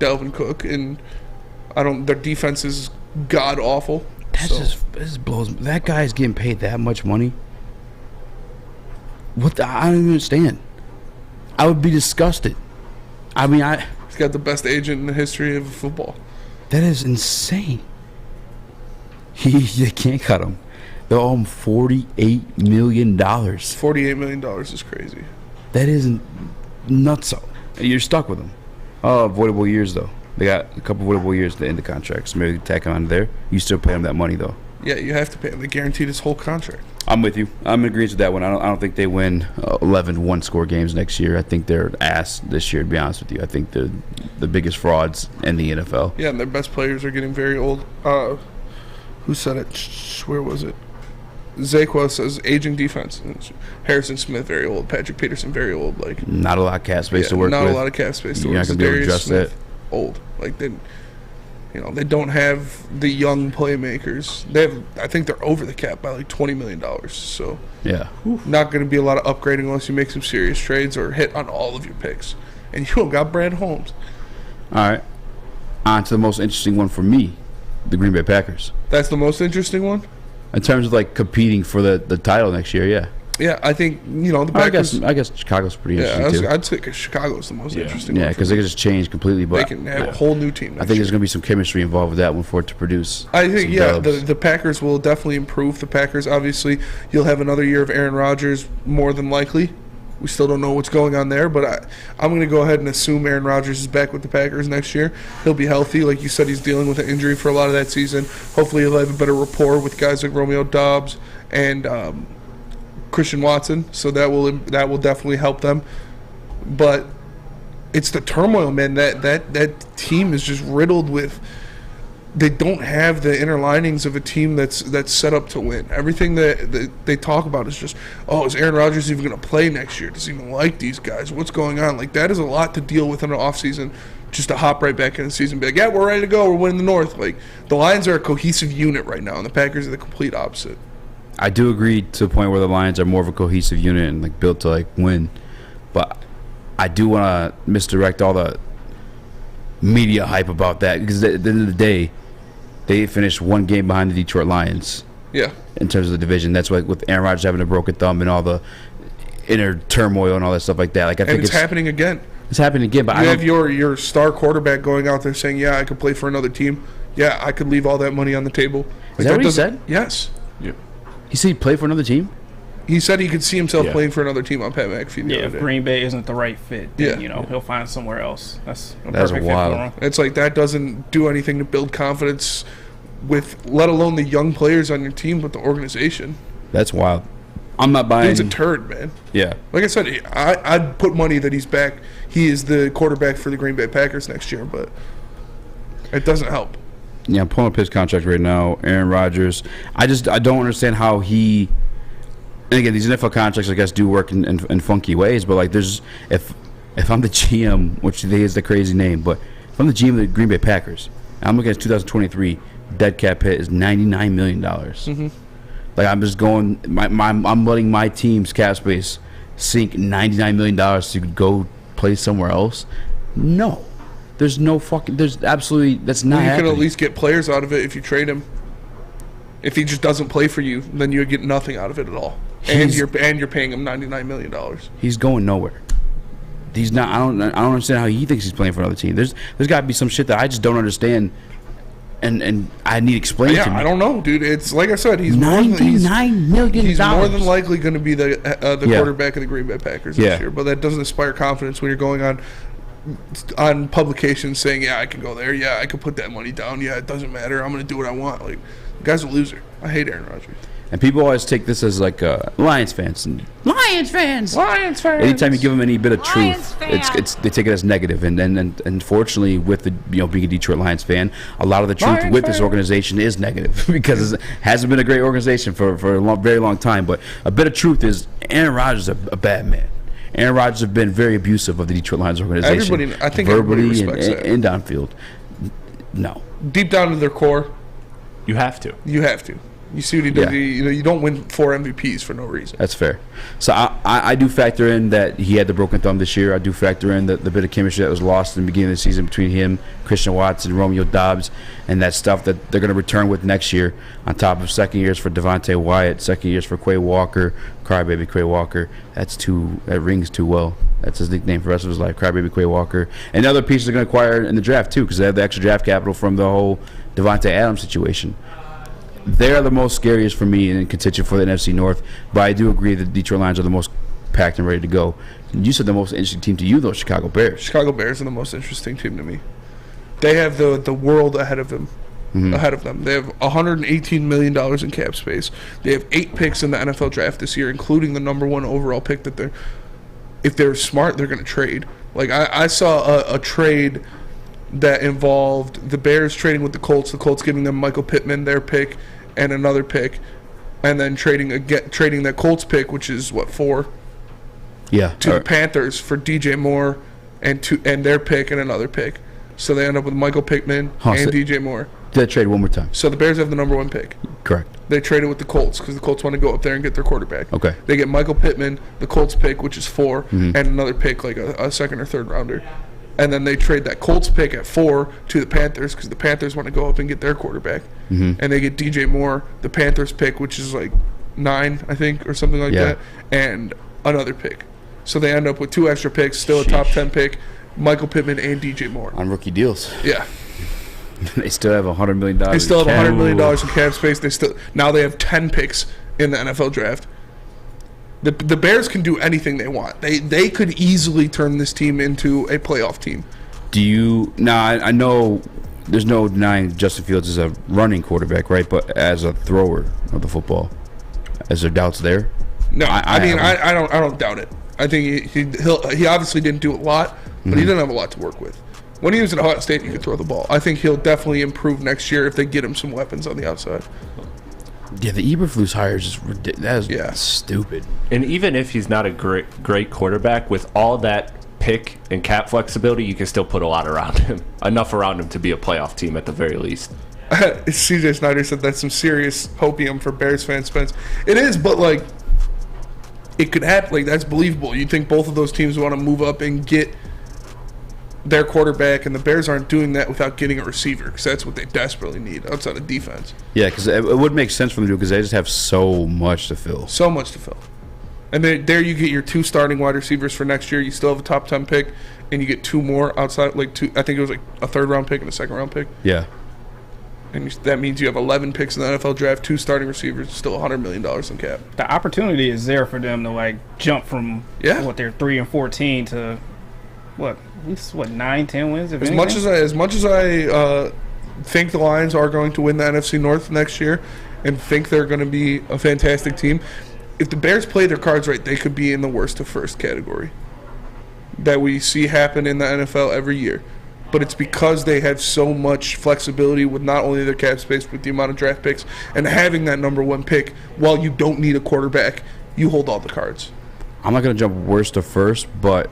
Dalvin Cook, and their defense is god awful. This blows. That guy's getting paid that much money. I don't even understand. I would be disgusted. I mean, he's got the best agent in the history of football. That is insane. You can't cut him. They owe him $48 million. $48 million is crazy. That isn't nutso. You're stuck with them. Avoidable years, though. They got a couple avoidable years to end the contract, so maybe tack on there. You still pay him that money, though. Yeah, you have to pay him. They guaranteed his whole contract. I'm with you. I'm in agreement with that one. I don't think they win 11 one-score games next year. I think they're ass this year, to be honest with you. I think they're the biggest frauds in the NFL. Yeah, and their best players are getting very old. Who said it? Where was it? Zakwa says aging defense. Harrison Smith, very old. Patrick Peterson, very old. Not a lot of cap space to work with. Not a lot of cap space to work with. You're not going to be able to address that. Old. They don't have the young playmakers. I think they're over the cap by $20 million. So yeah, not going to be a lot of upgrading unless you make some serious trades or hit on all of your picks. And you don't got Brad Holmes. All right, on to the most interesting one for me, the Green Bay Packers. That's the most interesting one? In terms of competing for the title next year, yeah. Yeah, I think, the Packers... I guess Chicago's pretty interesting, too. I'd say Chicago's the most interesting one. Yeah, because they can just change completely. But they can have a whole new team I think there's going to be some chemistry involved with that one for it to produce. I think, the Packers will definitely improve. The Packers, obviously, you'll have another year of Aaron Rodgers, more than likely. We still don't know what's going on there, but I'm going to go ahead and assume Aaron Rodgers is back with the Packers next year. He'll be healthy. Like you said, he's dealing with an injury for a lot of that season. Hopefully he'll have a better rapport with guys like Romeo Doubs and Christian Watson, so that will definitely help them. But it's the turmoil, man. That team is just riddled with. They don't have the inner linings of a team that's set up to win. Everything that they talk about is just, is Aaron Rodgers even going to play next year? Does he even like these guys? What's going on? Like, that is a lot to deal with in an offseason, just to hop right back in the season and be like, yeah, we're ready to go. We're winning the North. Like, the Lions are a cohesive unit right now, and the Packers are the complete opposite. I do agree to the point where the Lions are more of a cohesive unit and like built to like win. But I do want to misdirect all the media hype about that, because at the end of the day, they finished one game behind the Detroit Lions. Yeah. In terms of the division, that's why with Aaron Rodgers having a broken thumb and all the inner turmoil and all that stuff like that. Like I think it's happening again. It's happening again. But you have your star quarterback going out there saying, "Yeah, I could play for another team. Yeah, I could leave all that money on the table." Is that what he said? Yes. Yeah. He said he'd play for another team. He said he could see himself playing for another team on Pat McAfee. Yeah, if Green Bay isn't the right fit, then, he'll find somewhere else. That's perfect wild. fit for him. It's like that doesn't do anything to build confidence with, let alone the young players on your team, but the organization. That's wild. I'm not buying. He's a turd, man. Yeah. Like I said, I'd put money that he's back. He is the quarterback for the Green Bay Packers next year, but it doesn't help. Yeah, I'm pulling up his contract right now. Aaron Rodgers. I don't understand how he. And again, these NFL contracts, I guess, do work in funky ways. But like, there's if I'm the GM, which today is the crazy name, but if I'm the GM of the Green Bay Packers, and I'm looking at 2023, dead cap hit is $99 million. Mm-hmm. Like I'm just going, I'm letting my team's cap space sink $99 million to go play somewhere else. No, there's absolutely, that's not happening. You can at least get players out of it if you trade him. If he just doesn't play for you, then you get nothing out of it at all. And you're paying him $99 million. He's going nowhere. He's not. I don't understand how he thinks he's playing for another team. There's got to be some shit that I just don't understand, and I need explained to me. I don't know, dude. It's like I said, he's $99 million. He's more than likely going to be the quarterback of the Green Bay Packers this year. But that doesn't inspire confidence when you're going on publications saying, "Yeah, I can go there. Yeah, I can put that money down. Yeah, it doesn't matter. I'm going to do what I want." Like, the guy's a loser. I hate Aaron Rodgers. And people always take this as like Lions fans. Lions fans. Anytime you give them any bit of truth, they take it as negative. And unfortunately, with the being a Detroit Lions fan, a lot of the truth with this organization is negative because it hasn't been a great organization for a very long time. But a bit of truth is Aaron Rodgers is a bad man. Aaron Rodgers has been very abusive of the Detroit Lions organization. I think verbally everybody respects that. And downfield. No. Deep down to their core, you have to. You see what he did. Yeah. You don't win 4 MVPs for no reason. That's fair. So I do factor in that he had the broken thumb this year. I do factor in the bit of chemistry that was lost in the beginning of the season between him, Christian Watson, Romeo Doubs, and that stuff that they're going to return with next year on top of second years for Devontae Wyatt, second years for Quay Walker, Crybaby Quay Walker. That rings too well. That's his nickname for the rest of his life, Crybaby Quay Walker. And the other pieces they're going to acquire in the draft, too, because they have the extra draft capital from the whole Devontae Adams situation. They're the most scariest for me in contention for the NFC North, but I do agree that the Detroit Lions are the most packed and ready to go. You said the most interesting team to you, though, Chicago Bears. Chicago Bears are the most interesting team to me. They have the world ahead of them. Mm-hmm. They have $118 million in cap space. They have 8 picks in the NFL draft this year, including the number 1 overall pick that if they're smart, they're going to trade. Like, I saw a trade that involved the Bears trading with the Colts giving them Michael Pittman, their pick, and another pick, and then trading that Colts pick, which is 4, to the Panthers for DJ Moore and their pick and another pick. So they end up with Michael Pittman and DJ Moore. Do that trade one more time. So the Bears have the number 1 pick. Correct. They traded with the Colts because the Colts want to go up there and get their quarterback. Okay. They get Michael Pittman, the Colts pick, which is 4, and another pick, like a second or third rounder. And then they trade that Colts pick at 4 to the Panthers because the Panthers want to go up and get their quarterback. Mm-hmm. And they get DJ Moore, the Panthers pick, which is like 9, I think, or something like that, and another pick. So they end up with 2 extra picks, still a top 10 pick, Michael Pittman and DJ Moore. On rookie deals. Yeah. They still have $100 million. They still have $100 million in cap space. Now they have 10 picks in the NFL draft. The Bears can do anything they want. They could easily turn this team into a playoff team. I know there's no denying Justin Fields is a running quarterback, right? But as a thrower of the football, is there doubts there? No, I don't doubt it. I think he obviously didn't do a lot, but he didn't have a lot to work with. When he was at Ohio State, he could throw the ball. I think he'll definitely improve next year if they get him some weapons on the outside. Yeah, the Eberflus hire is just ridiculous. That's stupid. And even if he's not a great quarterback, with all that pick and cap flexibility, you can still put a lot around him. Enough around him to be a playoff team at the very least. CJ Snyder said that's some serious hopium for Bears fans, Spence. It is, but like, it could happen. Like, that's believable. You think both of those teams want to move up and get their quarterback, and the Bears aren't doing that without getting a receiver, because that's what they desperately need outside of defense. Yeah, because it would make sense for them to do, because they just have so much to fill. So much to fill. And there you get your 2 starting wide receivers for next year. You still have a top 10 pick, and you get 2 more outside, like 2. I think it was like a 3rd-round pick and a 2nd-round pick. Yeah. And that means you have 11 picks in the NFL draft, 2 starting receivers, still $100 million in cap. The opportunity is there for them to like jump from what they're 3-14 to at least 9-10 wins. As much as I think the Lions are going to win the NFC North next year, and think they're going to be a fantastic team, if the Bears play their cards right, they could be in the worst of first category that we see happen in the NFL every year. But it's because they have so much flexibility with not only their cap space, but the amount of draft picks, and having that number 1 pick while you don't need a quarterback, you hold all the cards. I'm not going to jump worst to first, but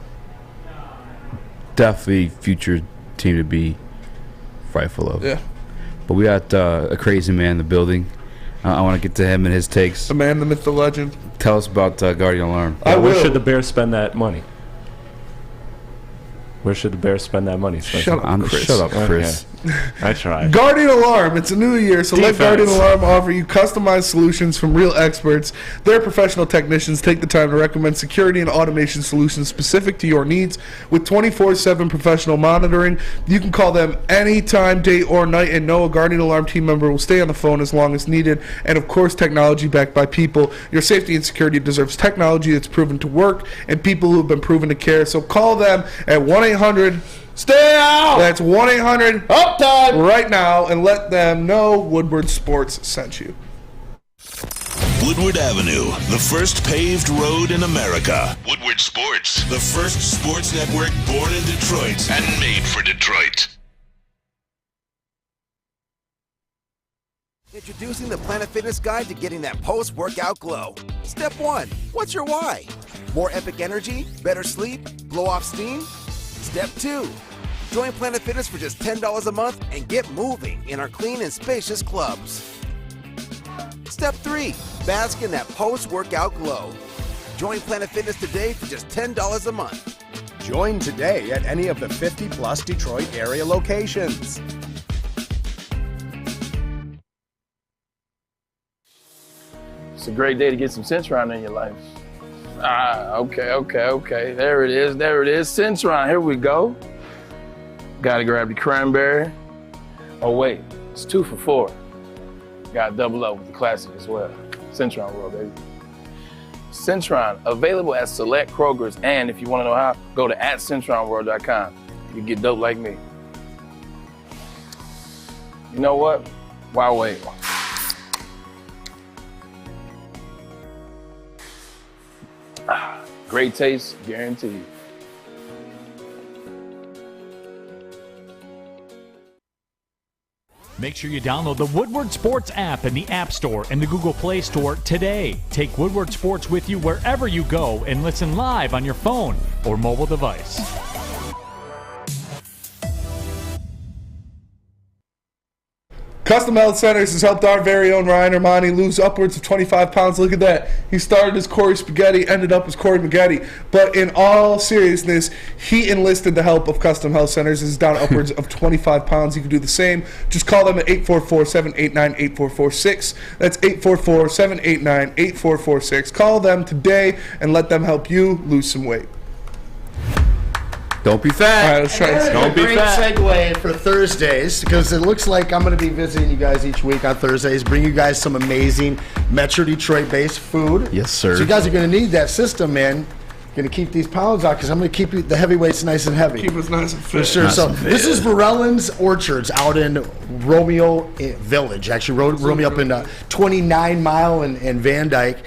definitely future team to be frightful of. Yeah. But we got a crazy man in the building. I want to get to him and his takes. The man, the myth, the legend. Tell us about Guardian Alarm. Where should the Bears spend that money? Where should the Bears spend that money? Shut up, Chris. Shut up, Chris. Okay. I tried. Guardian Alarm. It's a new year, so let Guardian Alarm offer you customized solutions from real experts. Their professional technicians take the time to recommend security and automation solutions specific to your needs. With 24/7 professional monitoring, you can call them anytime, day or night, and know a Guardian Alarm team member will stay on the phone as long as needed. And of course, technology backed by people. Your safety and security deserves technology that's proven to work and people who have been proven to care. So call them at 1-800 Stay out! That's 1-800-UPTIME right now, and let them know Woodward Sports sent you. Woodward Avenue, the first paved road in America. Woodward Sports, the first sports network born in Detroit and made for Detroit. Introducing the Planet Fitness Guide to getting that post-workout glow. Step 1, what's your why? More epic energy, better sleep, blow off steam? Step 2, join Planet Fitness for just $10 a month and get moving in our clean and spacious clubs. Step 3, bask in that post-workout glow. Join Planet Fitness today for just $10 a month. Join today at any of the 50-plus Detroit area locations. It's a great day to get some Centron in your life. Okay. There it is. Centron, here we go. Gotta grab the cranberry. Oh wait, it's 2 for $4. Gotta double up with the classic as well. Centron World, baby. Centron, available at select Krogers, and if you wanna know how, go to @CentronWorld.com. You get dope like me. You know what? Why wait? Great taste, guaranteed. Make sure you download the Woodward Sports app in the App Store and the Google Play Store today. Take Woodward Sports with you wherever you go and listen live on your phone or mobile device. Custom Health Centers has helped our very own Ryan Armani lose upwards of 25 pounds. Look at that. He started as Corey Spaghetti, ended up as Corey Spaghetti. But in all seriousness, he enlisted the help of Custom Health Centers. He's down upwards of 25 pounds. You can do the same. Just call them at 844-789-8446. That's 844-789-8446. Call them today and let them help you lose some weight. Don't be fat. All right, let's try this. Don't be Great fat. segue for Thursdays, because it looks like I'm going to be visiting you guys each week on Thursdays, bring you guys some amazing Metro Detroit-based food. Yes, sir. So you guys are going to need that system, man. Going to keep these pounds out because I'm going to keep the heavyweights nice and heavy. Keep us nice and fit. For sure. Nice So and fit. this is Varellan's Orchards out in Romeo Village. Actually, Romeo up in 29 Mile and Van Dyke.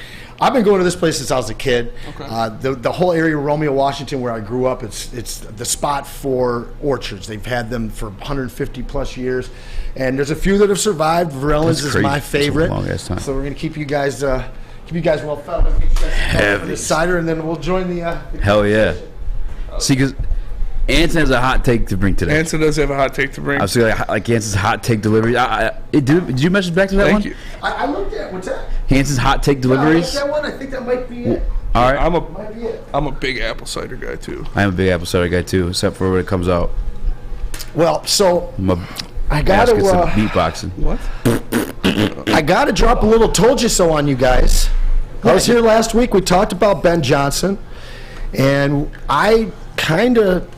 I've been going to this place since I was a kid. Okay. The whole area of Romeo, Washington, where I grew up, it's the spot for orchards. They've had them for 150 plus years, and there's a few that have survived. Varellan's is crazy. my That's a favorite. long-ass time. So we're gonna keep you guys well fed. Get you guys the cider, and then we'll join the Hell yeah. See, because Anson has a hot take to bring today. Anson does have a hot take to bring. I was like Anson's hot take delivery. Did you message back to that Thank one? you. I looked at what's that? Anson's hot take Yeah, I deliveries. like that one. I think that might be it. All right. Might be it. I'm a big apple cider guy too. I am a big apple cider guy too, except for when it comes out. Well, so I gotta gotta beatboxing. What? I gotta drop a little "told you so" on you guys. I was here last week. We talked about Ben Johnson, and I kind of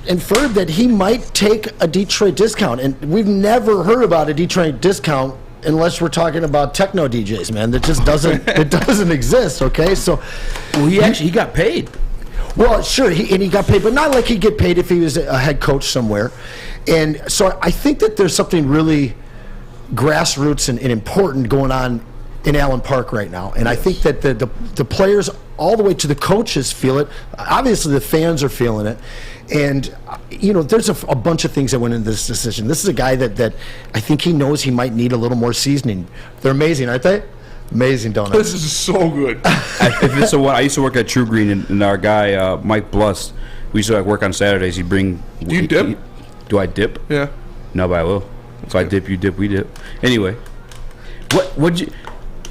inferred that he might take a Detroit discount, and we've never heard about a Detroit discount unless we're talking about techno DJs, man. That just doesn't it doesn't exist. Okay, so he got paid. Well, sure, he got paid, but not like he'd get paid if he was a head coach somewhere. And so I think that there's something really grassroots and important going on in Allen Park right now. And I think that the players all the way to the coaches feel it. Obviously, the fans are feeling it. And, there's a bunch of things that went into this decision. This is a guy that I think he knows he might need a little more seasoning. They're amazing, aren't they? Amazing donuts. This is so good. I used to work at True Green, and our guy, Mike Bluss, we used to work on Saturdays. He'd bring... Do you dip? Do I dip? Yeah. No, but I will. If I dip, you dip, we dip. Anyway, what'd you...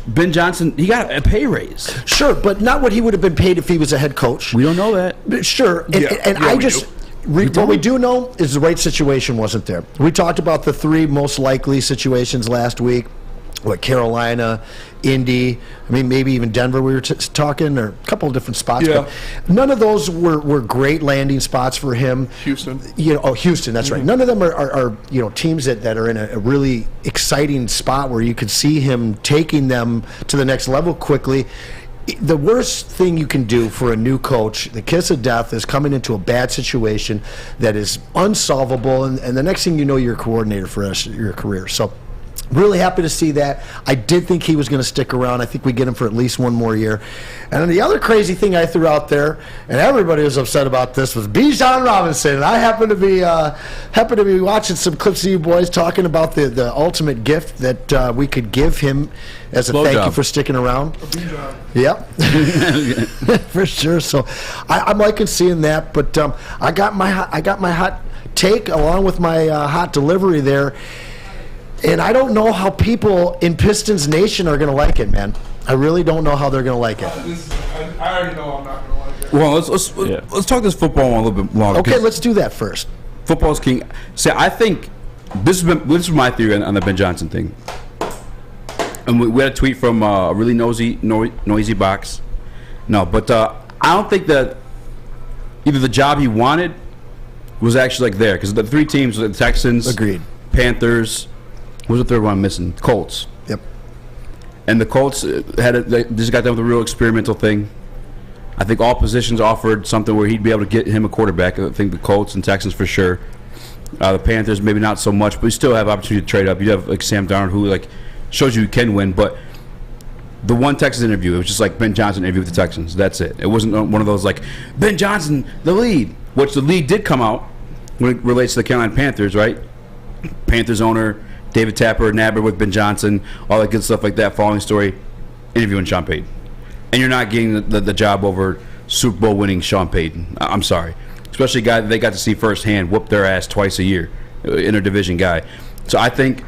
Ben Johnson, he got a pay raise. Sure, but not what he would have been paid if he was a head coach. We don't know that. Sure, what we do know is the right situation wasn't there. We talked about the three most likely situations last week. Carolina, Indy, maybe even Denver we were talking, or a couple of different spots. Yeah. But none of those were great landing spots for him. Houston. Houston, that's right. None of them are teams that are in a really exciting spot where you could see him taking them to the next level quickly. The worst thing you can do for a new coach, the kiss of death, is coming into a bad situation that is unsolvable, and the next thing you know, you're a coordinator for the rest of your career. So really happy to see that. I did think he was going to stick around. I think we get him for at least one more year. And then the other crazy thing I threw out there, and everybody was upset about this, was Bijan Robinson. And I happened to be watching some clips of you boys talking about the ultimate gift that we could give him as a thank you for sticking around. Yep, for sure. So I'm liking seeing that. But I got my hot take along with my hot delivery there. And I don't know how people in Pistons Nation are going to like it, man. I really don't know how they're going to like it. I already know I'm not going to like it. Well, let's talk this football a little bit longer. Okay, let's do that first. Football's king. See, I think this is my theory on the Ben Johnson thing. And we had a tweet from a really noisy box. No, but I don't think that either the job he wanted was actually there, because the three teams, the Texans, agreed, Panthers. What was the third one I'm missing? Colts. Yep. And the Colts they just got done with a real experimental thing. I think all positions offered something where he'd be able to get him a quarterback. I think the Colts and Texans for sure. The Panthers maybe not so much, but you still have opportunity to trade up. You have Sam Darnold who shows you can win. But the one Texans interview, it was just like Ben Johnson interview with the Texans. That's it. It wasn't one of those Ben Johnson, the lead, which the lead did come out when it relates to the Carolina Panthers, right? Panthers owner David Tapper, Nabber with Ben Johnson, all that good stuff like that, following story, interviewing Sean Payton. And you're not getting the job over Super Bowl winning Sean Payton. I'm sorry. Especially a guy that they got to see firsthand whoop their ass twice a year, interdivision guy. So I think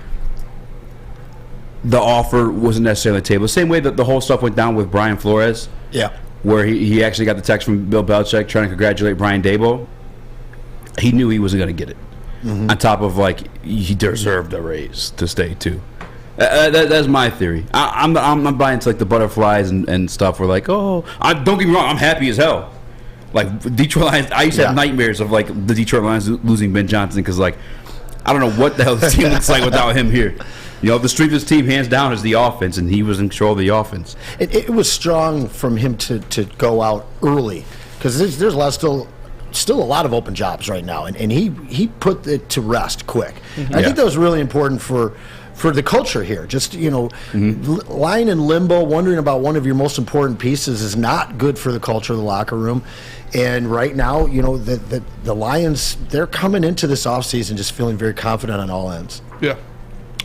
the offer wasn't necessarily on the table. The same way that the whole stuff went down with Brian Flores. Yeah. Where he actually got the text from Bill Belichick trying to congratulate Brian Daboll. He knew he wasn't going to get it. Mm-hmm. On top of he deserved a raise to stay too. That's my theory. I'm not buying into the butterflies and stuff. We're don't get me wrong, I'm happy as hell. Like Detroit Lions, I used to have nightmares of like the Detroit Lions losing Ben Johnson because like I don't know what the hell this team looks like without him here. You know, the strength of this team, hands down, is the offense, and he was in control of the offense. It was strong from him to go out early because there's a lot still a lot of open jobs right now, and he put it to rest quick. Mm-hmm. I think that was really important for the culture here. Just, you know, lying in limbo, wondering about one of your most important pieces is not good for the culture of the locker room. And right now, you know, the Lions, they're coming into this offseason just feeling very confident on all ends.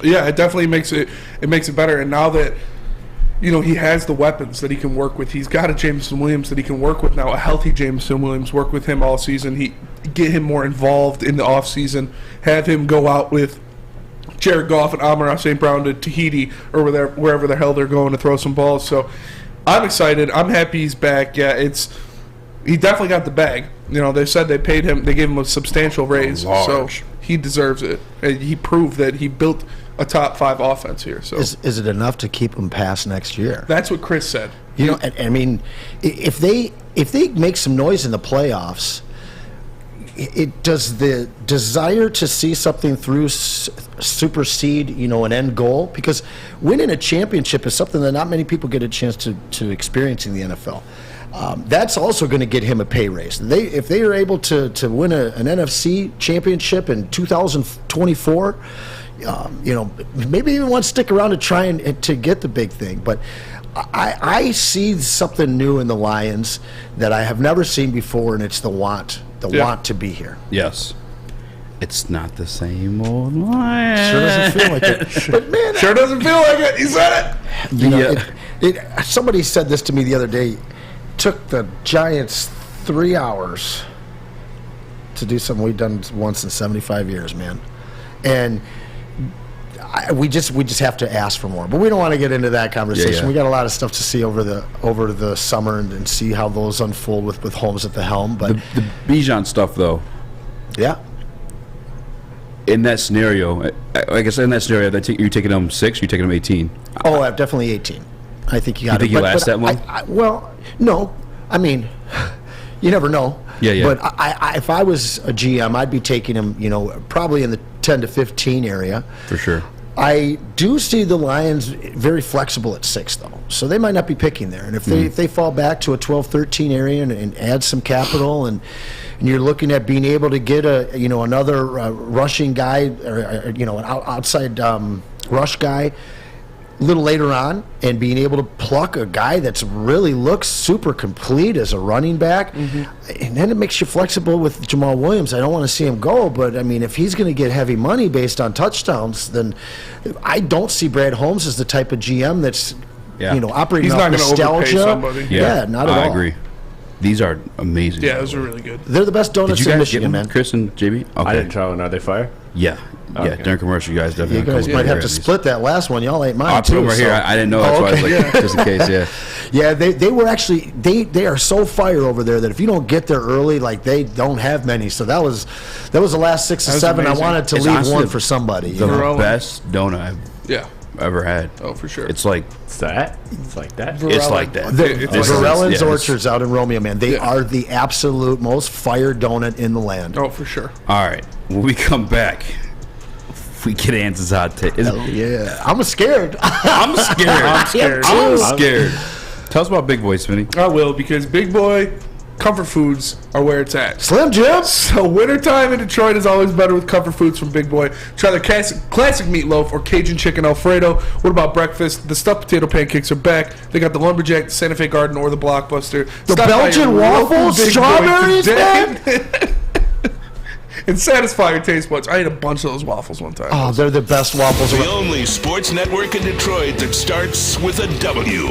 Yeah, it definitely makes it better. And now that, you know, he has the weapons that he can work with, he's got a Jameson Williams that he can work with now, a healthy Jameson Williams, work with him all season. Get him more involved in the offseason, have him go out with Jared Goff and Amon-Ra St. Brown to Tahiti or wherever the hell they're going to throw some balls. So I'm excited. I'm happy he's back. Yeah, he definitely got the bag. You know, they said they paid him, they gave him a substantial raise. So he deserves it. And he proved that he built a top 5 offense here. So is it enough to keep him past next year? That's what Chris said. You know, I mean, if they make some noise in the playoffs, it does the desire to see something through supersede, you know, an end goal? Because winning a championship is something that not many people get a chance to experience in the NFL. That's also going to get him a pay raise. If they are able to win an NFC championship in 2024, you know, maybe even want to stick around to try and to get the big thing. But I see something new in the Lions that I have never seen before, and it's the want to be here. Yes. It's not the same old Lions. Sure doesn't feel like it. But man, sure doesn't feel like it. You said it. You know, somebody said this to me the other day. Took the Giants 3 hours to do something we've done once in 75 years, man. And we just have to ask for more. But we don't want to get into that conversation. Yeah. We got a lot of stuff to see over the summer and see how those unfold with Holmes at the helm. But the Bijan stuff, though. Yeah. In that scenario, like I said, you're taking them 6, you're taking them 18. Oh, definitely 18. I think you got to. You think he lasts that long? Well, no. I mean, you never know. Yeah. But if I was a GM, I'd be taking him, you know, probably in the 10 to 15 area. For sure. I do see the Lions very flexible at 6, though. So they might not be picking there. And if they fall back to a 12-13 area and add some capital and you're looking at being able to get another rushing guy or you know, an outside rush guy a little later on and being able to pluck a guy that's really looks super complete as a running back, and then it makes you flexible with Jamal Williams. I don't want to see him go, but I mean, if he's going to get heavy money based on touchdowns, then I don't see Brad Holmes as the type of GM that's you know, operating off nostalgia. Yeah, not at all. I agree. These are amazing. Yeah, those are really good. They're the best donuts in Michigan, man. Chris and JB? Okay. I didn't try one. Are they fire? Yeah. Okay. Yeah, during commercial, you guys definitely. You guys might have to split that last one. Y'all ate mine I put them right here. I didn't know. That's why I was like, just in case. Yeah. Yeah, they were actually they are so fire over there that if you don't get there early, like they don't have many. So that was the last 6 or 7. Amazing. I wanted to leave one for somebody. The best donut I've ever had. Oh, for sure. It's like that. It's like that. It's like that. Varellan's Orchards out in Romeo, man. They are the absolute most fire donut in the land. Oh, for sure. All right. When we come back, we get Anson's hot take. Yeah, I'm scared. I'm scared. I'm scared. Tell us about Big Boy, Smitty. I will, because Big Boy comfort foods are where it's at. Slim Jim. So wintertime in Detroit is always better with comfort foods from Big Boy. Try the classic meatloaf or Cajun chicken Alfredo. What about breakfast? The stuffed potato pancakes are back. They got the lumberjack, the Santa Fe Garden, or the Blockbuster. The Belgian waffles, strawberries, man. And satisfy your taste buds. I ate a bunch of those waffles one time. Oh, they're the best waffles. The only sports network in Detroit that starts with a W.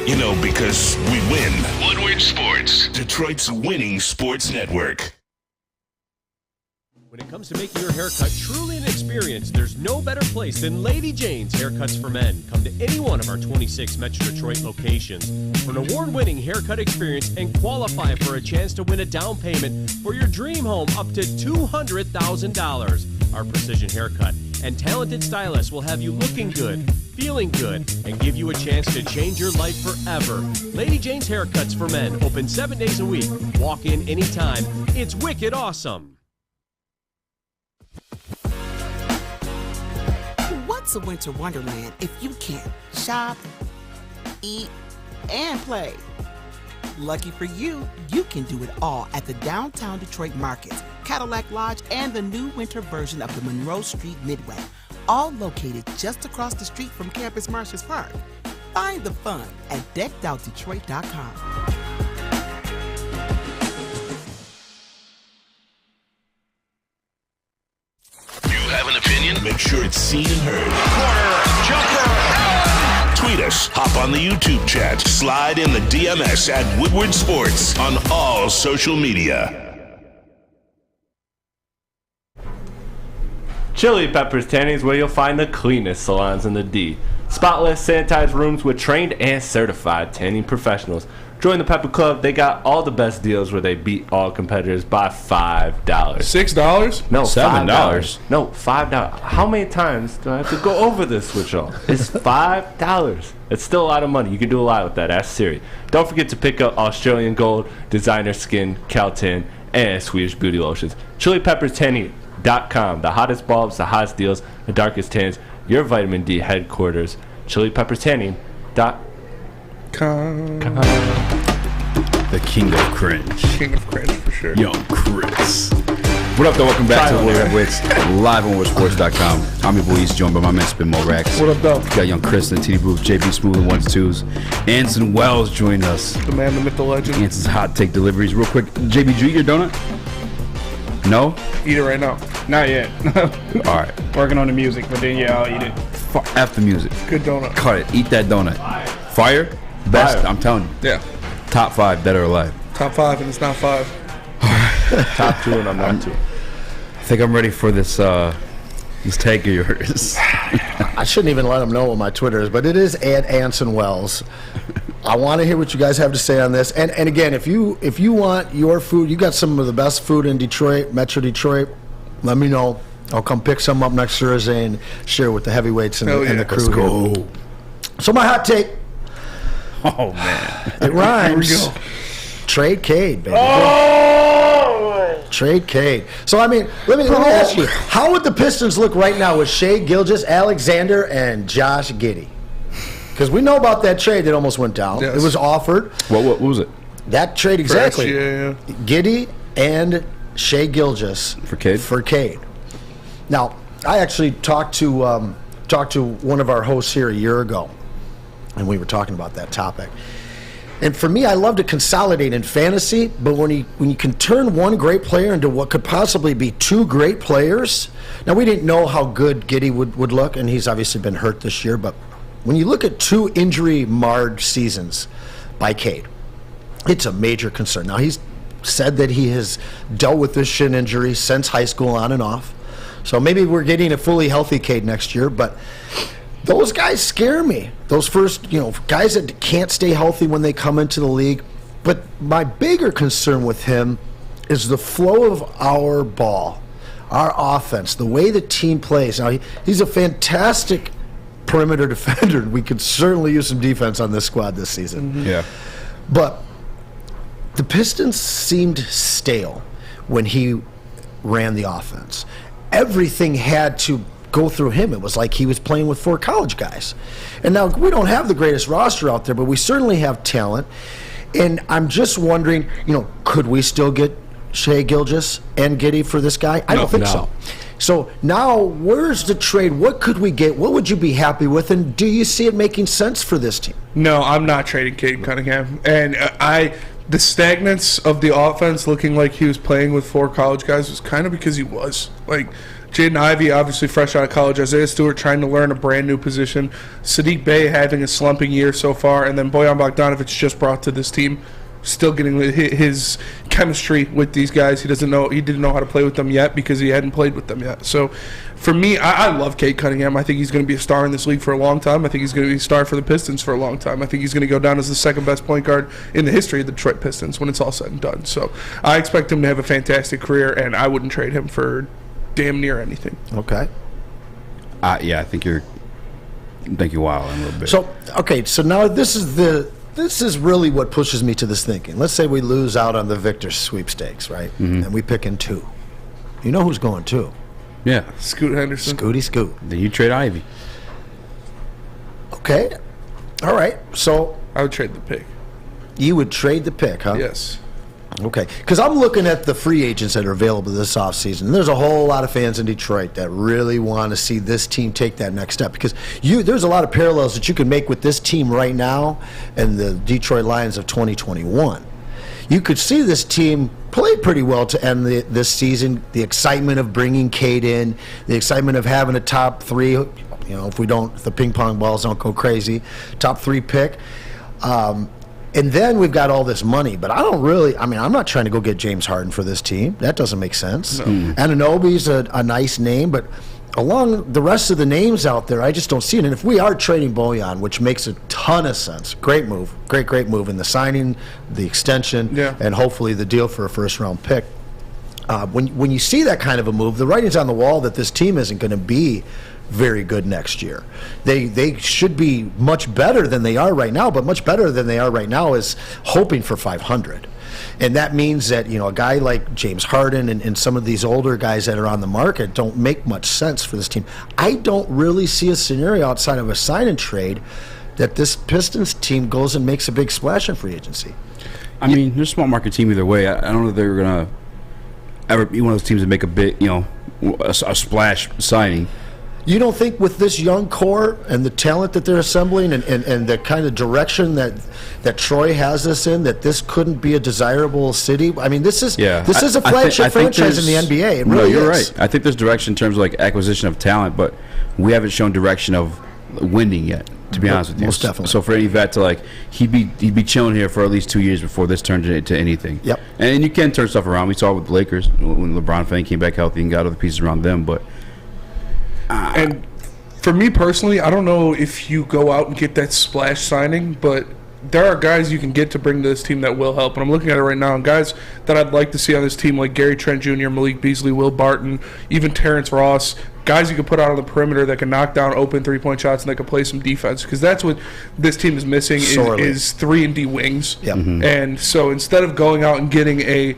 You know, because we win. Woodward Sports, Detroit's winning sports network. When it comes to making your haircut truly an experience, there's no better place than Lady Jane's Haircuts for Men. Come to any one of our 26 Metro Detroit locations for an award-winning haircut experience and qualify for a chance to win a down payment for your dream home up to $200,000. Our precision haircut and talented stylists will have you looking good, feeling good, and give you a chance to change your life forever. Lady Jane's Haircuts for Men, open 7 days a week. Walk in anytime. It's wicked awesome. What's a winter wonderland if you can't shop, eat, and play? Lucky for you, you can do it all at the Downtown Detroit Markets, Cadillac Lodge, and the new winter version of the Monroe Street Midway, all located just across the street from Campus Martius Park. Find the fun at deckedoutdetroit.com. Have an opinion? Make sure it's seen and heard. Corner, jumper, tweet us, hop on the YouTube chat, slide in the DMS at Woodward Sports on all social media. Chili Peppers Tanning is where you'll find the cleanest salons in the D. Spotless, sanitized rooms with trained and certified tanning professionals. Join the Pepper Club. They got all the best deals where they beat all competitors by $5. $6? No, $7. No, $5. How many times do I have to go over this with y'all? It's $5. It's still a lot of money. You can do a lot with that. Ask Siri. Don't forget to pick up Australian Gold, Designer Skin, Caltan, and Swedish Beauty Lotions. ChiliPeppersTanning.com. The hottest bulbs, the hottest deals, the darkest tans. Your vitamin D headquarters. ChiliPeppersTanning.com. The king of cringe. King of cringe, for sure. Young Chris. What up, though? Welcome back to the World Heavyweights, live on WorldSports.com. I'm your boy Eazy, joined by my man Spin Morax. What up, though? Got Young Chris in the TD booth, JB Smooth and 1-2s. Anson Wells joined us. The man, the myth, the legend. Anson's hot take deliveries. Real quick, JB, did you eat your donut? No? Eat it right now. Not yet. All right. Working on the music, but then yeah, I'll eat it. F the music. Good donut. Cut it. Eat that donut. Fire? Best, Fire. I'm telling you. Yeah. Top 5, dead or alive. Top 5, and it's not 5. Top 2, and I'm not 2. I think I'm ready for this take of yours. I shouldn't even let them know what my Twitter is, but it is at Anson Wells. I want to hear what you guys have to say on this. And again, if you want your food, you got some of the best food in Detroit, Metro Detroit, let me know. I'll come pick some up next Thursday and share with the heavyweights and the crew. Let's go. Here. So my hot take. Oh, man. It rhymes. Here we go. Trade Cade, baby. Oh! Trade Cade. So, I mean, let me ask you, how would the Pistons look right now with Shea Gilgeous-Alexander and Josh Giddey? Because we know about that trade that almost went down. Yes. It was offered. What was it? That trade, exactly. Yeah. Giddey and Shea Gilgeous For Cade? Now, I actually talked to one of our hosts here a year ago, and we were talking about that topic. And for me, I love to consolidate in fantasy, but when you can turn one great player into what could possibly be two great players. Now, we didn't know how good Giddey would look, and he's obviously been hurt this year, but when you look at two injury-marred seasons by Cade, it's a major concern. Now, he's said that he has dealt with this shin injury since high school on and off. So maybe we're getting a fully healthy Cade next year, but those guys scare me. Those first, guys that can't stay healthy when they come into the league. But my bigger concern with him is the flow of our ball, our offense, the way the team plays. Now, he's a fantastic perimeter defender. We could certainly use some defense on this squad this season. Mm-hmm. Yeah. But the Pistons seemed stale when he ran the offense. Everything had to go through him. It was like he was playing with 4 college guys. And now we don't have the greatest roster out there, but we certainly have talent. And I'm just wondering, could we still get Shea Gilgeous and Giddey for this guy? I don't think so. So now, where's the trade? What could we get? What would you be happy with? And do you see it making sense for this team? No, I'm not trading Cade Cunningham. And the stagnance of the offense looking like he was playing with 4 college guys was kind of because he was. Like, Jaden Ivey, obviously fresh out of college. Isaiah Stewart trying to learn a brand new position. Sadiq Bey having a slumping year so far. And then Bojan Bogdanovic just brought to this team. Still getting his chemistry with these guys. He didn't know how to play with them yet because he hadn't played with them yet. So for me, I love Cade Cunningham. I think he's going to be a star in this league for a long time. I think he's going to be a star for the Pistons for a long time. I think he's going to go down as the second best point guard in the history of the Detroit Pistons when it's all said and done. So I expect him to have a fantastic career, and I wouldn't trade him for damn near anything. Okay. Yeah, I think think you're wilding a little bit. So, okay, so now this is really what pushes me to this thinking. Let's say we lose out on the Victor sweepstakes, right? And we pick in 2. You know who's going 2? Yeah. Scoot Henderson. Scooty Scoot. Then you trade Ivy. Okay. All right. So I would trade the pick. You would trade the pick, huh? Yes. Okay. Because I'm looking at the free agents that are available this offseason. And there's a whole lot of fans in Detroit that really want to see this team take that next step. Because there's a lot of parallels that you can make with this team right now and the Detroit Lions of 2021. You could see this team play pretty well to end this season. The excitement of bringing Cade in, the excitement of having a top 3, if the ping pong balls don't go crazy, top 3 pick. And then we've got all this money, but I'm not trying to go get James Harden for this team. That doesn't make sense. No. Anunoby's a nice name, but along the rest of the names out there, I just don't see it. And if we are trading Bojan, which makes a ton of sense, great move, great move in the signing, the extension, and hopefully the deal for a first-round pick. When you see that kind of a move, the writing's on the wall that this team isn't going to be very good next year. They should be much better than they are right now, but much better than they are right now is hoping for 500. And that means that, a guy like James Harden and some of these older guys that are on the market don't make much sense for this team. I don't really see a scenario outside of a sign and trade that this Pistons team goes and makes a big splash in free agency. I mean, they're a small market team either way. I don't know if they're going to ever be one of those teams that make a big, a splash signing. You don't think with this young core and the talent that they're assembling and the kind of direction that Troy has us in, that this couldn't be a desirable city? I mean, this is a flagship franchise in the NBA. It really you're is. right. I think there's direction in terms of acquisition of talent, but we haven't shown direction of winning yet, to be honest with you. Most definitely. So for any vet to he'd be chilling here for at least 2 years before this turned into anything. Yep. And you can turn stuff around. We saw it with the Lakers when LeBron finally came back healthy and got other pieces around them, but and for me personally, I don't know if you go out and get that splash signing, but there are guys you can get to bring to this team that will help. And I'm looking at it right now, and guys that I'd like to see on this team, like Gary Trent Jr., Malik Beasley, Will Barton, even Terrence Ross, guys you can put out on the perimeter that can knock down open three-point shots and that can play some defense, because that's what this team is missing is 3-and-D wings. Yep. And so instead of going out and getting a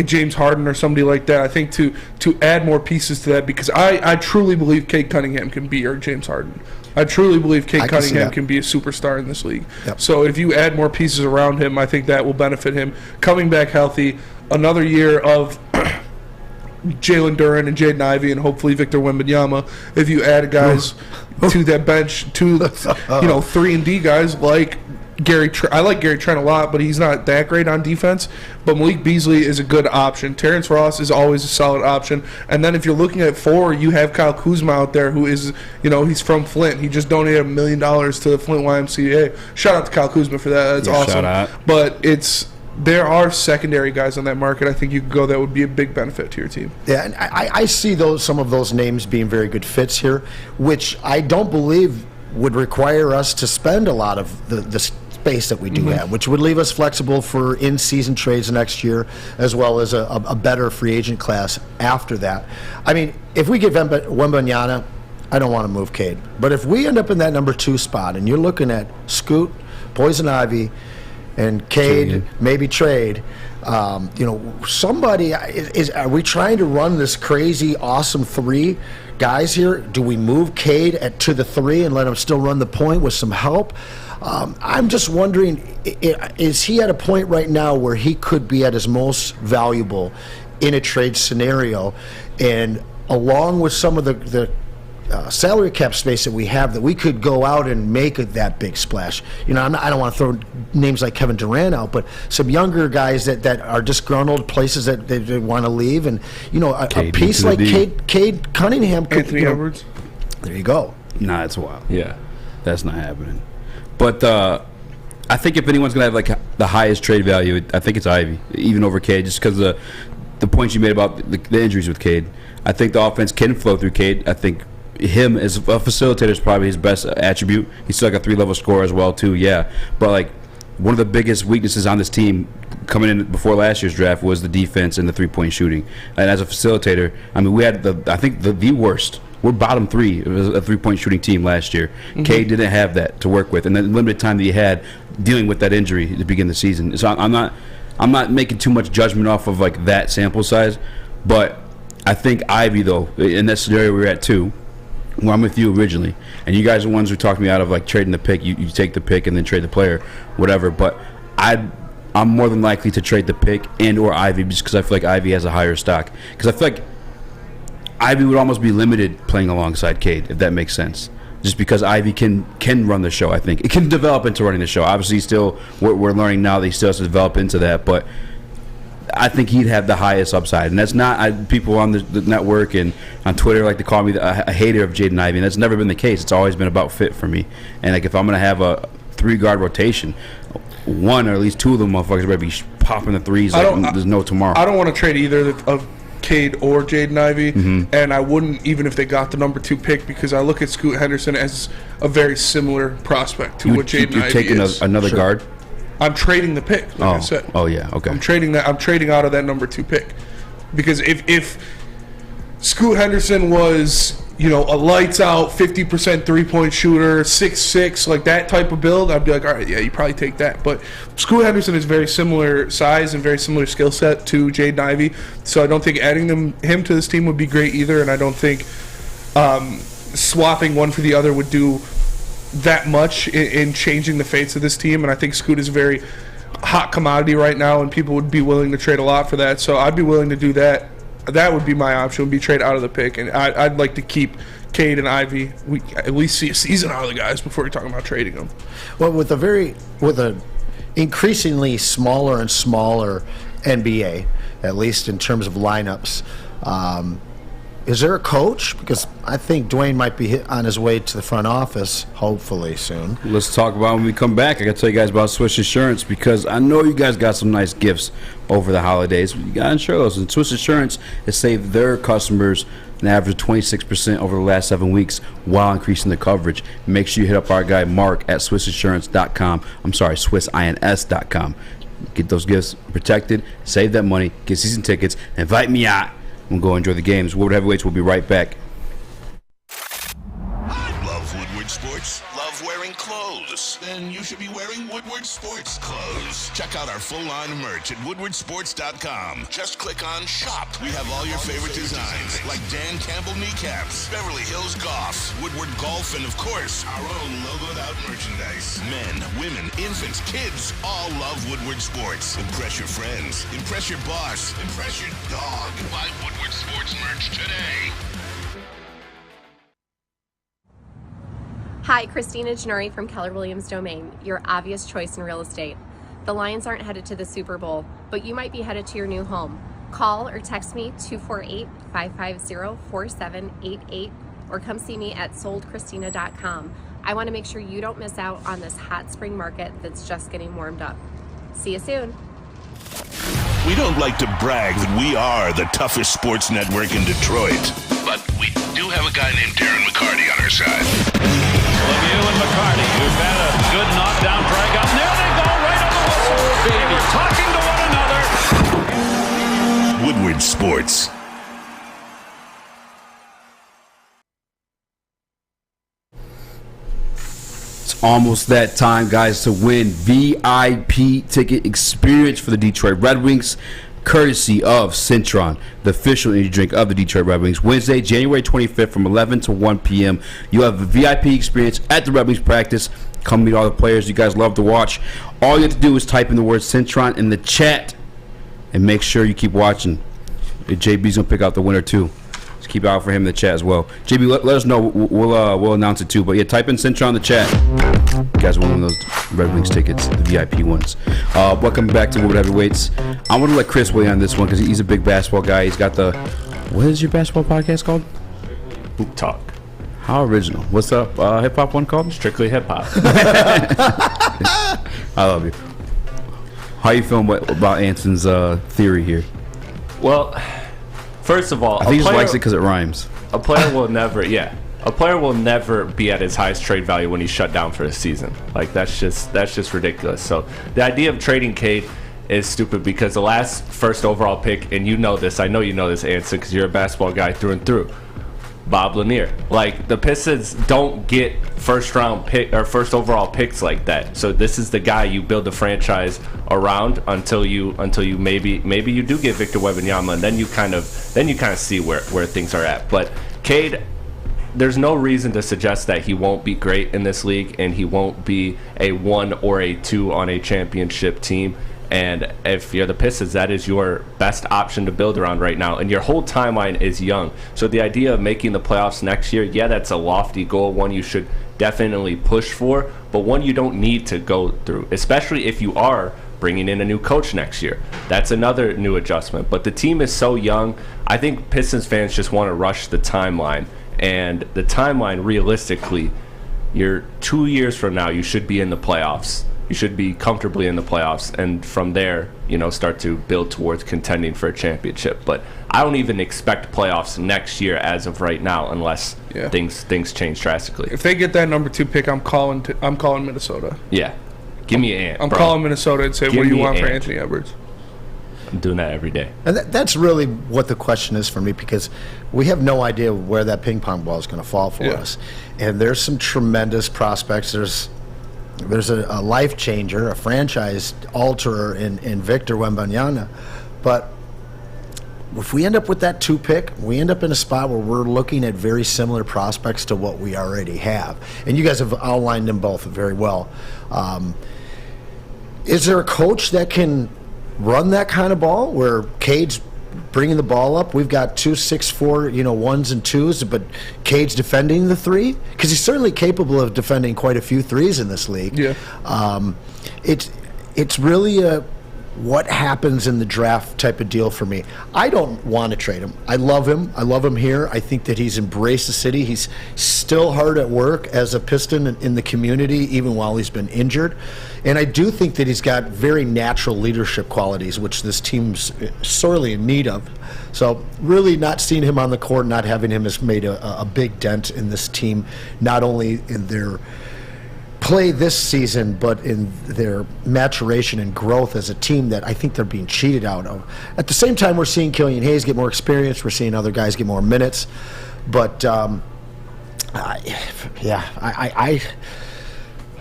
James Harden or somebody like that, I think to add more pieces to that, because I truly believe Cade Cunningham can be your James Harden. I truly believe Cade Cunningham can be a superstar in this league. Yep. So if you add more pieces around him, I think that will benefit him. Coming back healthy, another year of Jalen Duren and Jaden Ivey and hopefully Victor Wembanyama. If you add guys to that bench, to 3-and-D guys like I like Gary Trent a lot, but he's not that great on defense. But Malik Beasley is a good option. Terrence Ross is always a solid option. And then if you're looking at 4, you have Kyle Kuzma out there, who is, he's from Flint. He just donated $1 million to the Flint YMCA. Shout out to Kyle Kuzma for that. That's awesome. Shout out. But there are secondary guys on that market. I think you could go that would be a big benefit to your team. Yeah, and I see some of those names being very good fits here, which I don't believe would require us to spend a lot of the space that we do have, which would leave us flexible for in-season trades next year, as well as a better free agent class after that. I mean, if we get Wembanyama, I don't want to move Cade. But if we end up in that number 2 spot, and you're looking at Scoot, Poison Ivy, and Cade, maybe trade, somebody are we trying to run this crazy, awesome 3 guys here? Do we move Cade to the 3 and let him still run the point with some help? I'm just wondering, is he at a point right now where he could be at his most valuable in a trade scenario, and along with some of the salary cap space that we have, that we could go out and make that big splash? I don't want to throw names like Kevin Durant out, but some younger guys that are disgruntled, places that they want to leave, and a piece like Cade Cunningham, Anthony Edwards. There you go. Nah, it's wild. Yeah, that's not happening. But I think if anyone's going to have the highest trade value, I think it's Ivy, even over Cade, just because the points you made about the injuries with Cade. I think the offense can flow through Cade. I think him as a facilitator is probably his best attribute. He's still a 3-level scorer as well too, yeah. But one of the biggest weaknesses on this team coming in before last year's draft was the defense and the 3-point shooting. And as a facilitator, I mean, we had the worst we're bottom 3. It was a 3-point shooting team last year. Cade didn't have that to work with, and the limited time that he had dealing with that injury at the beginning of the season. So I'm not making too much judgment off of like that sample size, but I think Ivy, though, in that scenario we're at too, where I'm with you originally, and you guys are the ones who talked me out of like trading the pick. You take the pick and then trade the player, whatever. But I'm more than likely to trade the pick and or Ivy just because I feel like Ivy has a higher stock. Because I feel like Ivy would almost be limited playing alongside Cade, if that makes sense. Just because Ivy can run the show, I think. It can develop into running the show. Obviously, still we're learning now that he still has to develop into that, but I think he'd have the highest upside. And that's not people on the network and on Twitter like to call me a hater of Jaden Ivey, and that's never been the case. It's always been about fit for me. And like if I'm going to have a 3-guard rotation, one or at least 2 of them motherfuckers better be popping the threes like there's no tomorrow. I don't want to trade either of Cade or Jaden Ivey, and I wouldn't even if they got the number 2 pick because I look at Scoot Henderson as a very similar prospect to what Jaden Ivey is. You're taking another guard? I'm trading the pick, like I said. Oh yeah, okay. I'm trading out of that number 2 pick because if Scoot Henderson was a lights out 50% 3-point shooter, 6'6", like that type of build, I'd be like, all right, yeah, you probably take that. But Scoot Henderson is very similar size and very similar skill set to Jaden Ivey, so I don't think adding him to this team would be great either, and I don't think swapping one for the other would do that much in changing the fates of this team. And I think Scoot is a very hot commodity right now, and people would be willing to trade a lot for that. So I'd be willing to do that. That would be my option, would be trade out of the pick. And I'd like to keep Cade and Ivy. We at least see a season out of the guys before you're talking about trading them. Well, with a increasingly smaller and smaller NBA, at least in terms of lineups, is there a coach? Because I think Dwayne might be on his way to the front office, hopefully soon. Let's talk about when we come back. I got to tell you guys about Swiss Insurance because I know you guys got some nice gifts over the holidays. You got to insure those. And Swiss Insurance has saved their customers an average of 26% over the last 7 weeks while increasing the coverage. Make sure you hit up our guy Mark at SwissInsurance.com. I'm sorry, SwissINS.com. Get those gifts protected, save that money, get season tickets, invite me out. We'll go enjoy the games. Woodward Heavyweights will be right back. Love Woodward Sports? Love wearing clothes? Then you should be wearing Woodward Sports clothes. Check out our full line of merch at woodwardsports.com. Just click on Shop. We have all your favorite designs, like Dan Campbell kneecaps, Beverly Hills Golf, Woodward Golf, and of course, our own logoed out merchandise. Men, women, infants, kids all love Woodward Sports. Impress your friends. Impress your boss. Impress your dog. Buy Woodward Sports merch today. Hi, Christina Gennari from Keller Williams Domain, your obvious choice in real estate. The Lions aren't headed to the Super Bowl, but you might be headed to your new home. Call or text me 248-550-4788 or come see me at soldchristina.com. I want to make sure you don't miss out on this hot spring market that's just getting warmed up. See you soon. We don't like to brag that we are the toughest sports network in Detroit, but we do have a guy named Darren McCarty on our side. Lemieux and McCarty, who've had a good knockdown drag up. There they go, right on the whistle. They were talking to one another. Woodward Sports. Almost that time, guys, to win VIP ticket experience for the Detroit Red Wings, courtesy of Cintron, the official energy drink of the Detroit Red Wings. Wednesday, January 25th from 11 to 1 p.m. You'll have a VIP experience at the Red Wings practice. Come meet all the players you guys love to watch. All you have to do is type in the word Cintron in the chat and make sure you keep watching. JB's going to pick out the winner, too. Just keep out for him in the chat as well. JB, let us know. We'll announce it too. But yeah, type in Cintron in the chat. You guys want one of those Red Wings tickets, the VIP ones. Welcome back to Woodward Heavyweights. I want to let Chris weigh on this one because he's a big basketball guy. He's got the, what is your basketball podcast called? Hoop Talk. How original. What's up hip hop one called? Strictly Hip Hop. I love you. How you feeling about Anson's theory here? Well, first of all, I think he just likes it because it rhymes. A player will never, a player will never be at his highest trade value when he's shut down for a season. Like that's just ridiculous. So the idea of trading Cade is stupid because the last first overall pick, and you know this, I know you know this, Anson, because you're a basketball guy through and through. Bob Lanier. Like, the Pistons don't get first overall picks like that. So this is the guy you build the franchise around until you maybe you do get Victor Wembanyama, and then you kind of see where things are at. But Cade, there's no reason to suggest that he won't be great in this league and he won't be a 1 or a 2 on a championship team. And if you're the Pistons, that is your best option to build around right now. And your whole timeline is young. So the idea of making the playoffs next year, yeah, that's a lofty goal, one you should definitely push for, but one you don't need to go through, especially if you are bringing in a new coach next year. That's another new adjustment. But the team is so young, I think Pistons fans just want to rush the timeline. And the timeline, realistically, you're 2 years from now, you should be in the playoffs. You should be comfortably in the playoffs, and from there, start to build towards contending for a championship. But I don't even expect playoffs next year as of right now, unless things change drastically. If they get that number 2 pick, I'm calling Minnesota. Yeah, give me an ant. I'm calling Minnesota and say, what do you want for Anthony Edwards? I'm doing that every day. And that's really what the question is for me, because we have no idea where that ping pong ball is going to fall for us. And there's some tremendous prospects. There's a life changer, a franchise alterer in Victor Wembanyama. But if we end up with that 2 pick, we end up in a spot where we're looking at very similar prospects to what we already have. And you guys have outlined them both very well. Is there a coach that can run that kind of ball where Cade's bringing the ball up? We've got 2 6'4", 1s and 2s, but Cade's defending the 3, because he's certainly capable of defending quite a few 3s in this league. Yeah. It's really a what happens in the draft type of deal for me. I don't want to trade him. I love him. I love him here. I think that he's embraced the city. He's still hard at work as a Piston in the community, even while he's been injured. And I do think that he's got very natural leadership qualities, which this team's sorely in need of. So really not seeing him on the court, not having him has made a big dent in this team, not only in their play this season, but in their maturation and growth as a team that I think they're being cheated out of. At the same time, we're seeing Killian Hayes get more experience. We're seeing other guys get more minutes. But,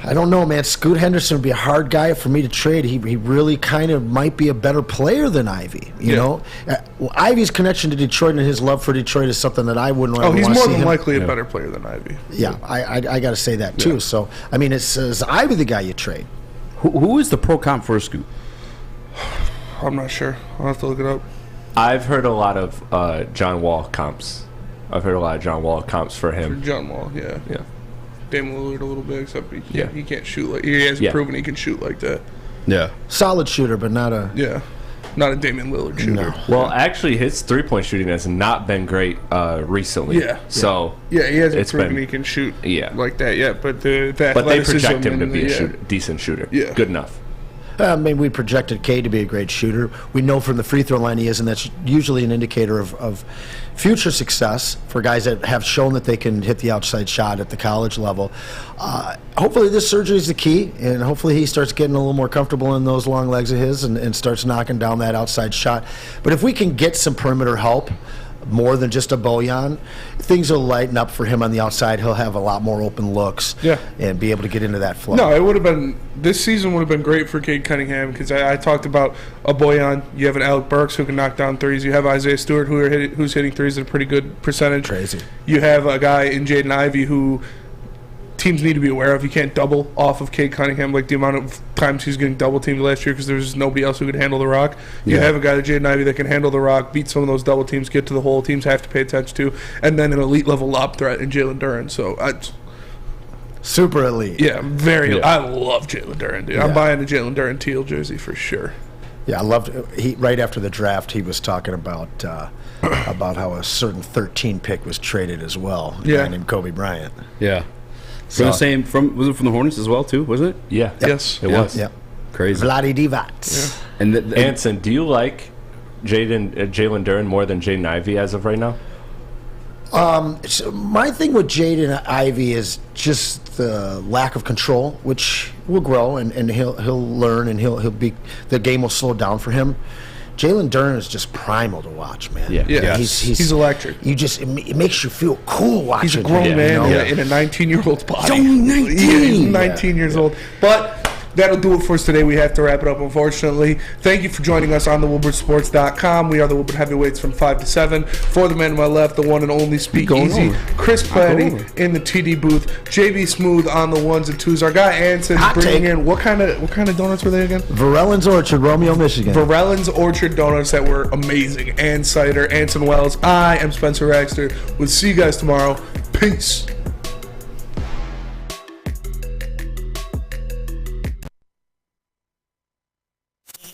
I don't know, man. Scoot Henderson would be a hard guy for me to trade. He really kind of might be a better player than Ivy, you know? Ivy's connection to Detroit and his love for Detroit is something that I wouldn't want to see. Oh, he's more than likely a better player than Ivy. Yeah, I got to say that, too. So, I mean, is Ivy the guy you trade? Who is the pro comp for Scoot? I'm not sure. I'll have to look it up. I've heard a lot of John Wall comps. For him. For John Wall, yeah. Yeah. Damian Lillard a little bit, except he can't shoot like he hasn't proven he can shoot like that. Yeah, solid shooter, but not a not a Damian Lillard shooter. No. Well, actually, his 3-point shooting has not been great recently. So he hasn't proven he can shoot like that yet. But they project him to be a decent shooter. Yeah, good enough. I mean, we projected Cade to be a great shooter. We know from the free throw line he is, and that's usually an indicator of future success for guys that have shown that they can hit the outside shot at the college level. Hopefully this surgery is the key, and hopefully he starts getting a little more comfortable in those long legs of his and starts knocking down that outside shot. But if we can get some perimeter help, more than just a Bojan, things will lighten up for him on the outside. He'll have a lot more open looks and be able to get into that flow. No, it would have been – this season would have been great for Cade Cunningham because I talked about a Bojan. You have an Alec Burks who can knock down threes. You have Isaiah Stewart who's hitting threes at a pretty good percentage. Crazy. You have a guy in Jaden Ivey who teams need to be aware of. You can't double off of Cade Cunningham like the amount of times he's getting double teamed last year because there's just nobody else who could handle the rock. You have a guy like Jaden Ivey that can handle the rock, beat some of those double teams, get to the hole teams have to pay attention to, and then an elite level lob threat in Jalen Duren. So super elite. Yeah, very. I love Jalen Duren, dude. I'm buying a Jalen Duren teal jersey for sure. Yeah, I loved it. Right after the draft, he was talking about how a certain 13 pick was traded as well. A guy named Kobe Bryant. Yeah. From the same, was it from the Hornets as well too? Was it? Yeah. Yep. Yes, it was. Yep. Crazy. Vlade Divac. Yeah. And Anson, do you like Jalen Duren more than Jaden Ivey as of right now? So my thing with Jaden Ivey is just the lack of control, which will grow and he'll learn and he'll be the game will slow down for him. Jalen Durden is just primal to watch, man. Yeah. He's electric. It makes you feel cool watching. He's a grown him, man in a 19-year-old's body. He's only 19. He's 19 years old. But that'll do it for us today. We have to wrap it up, unfortunately. Thank you for joining us on the WoodwardSports.com. We are the Woodward Heavyweights from 5 to 7. For the man to my left, the one and only Speak Easy. Chris Platty in the TD booth. JB Smooth on the ones and twos. Our guy Anson bringing in what kind of donuts were they again? Varellan's Orchard, Romeo, Michigan. Varellan's Orchard donuts that were amazing. And cider. Anson Wells. I am Spencer Raxter. We'll see you guys tomorrow. Peace.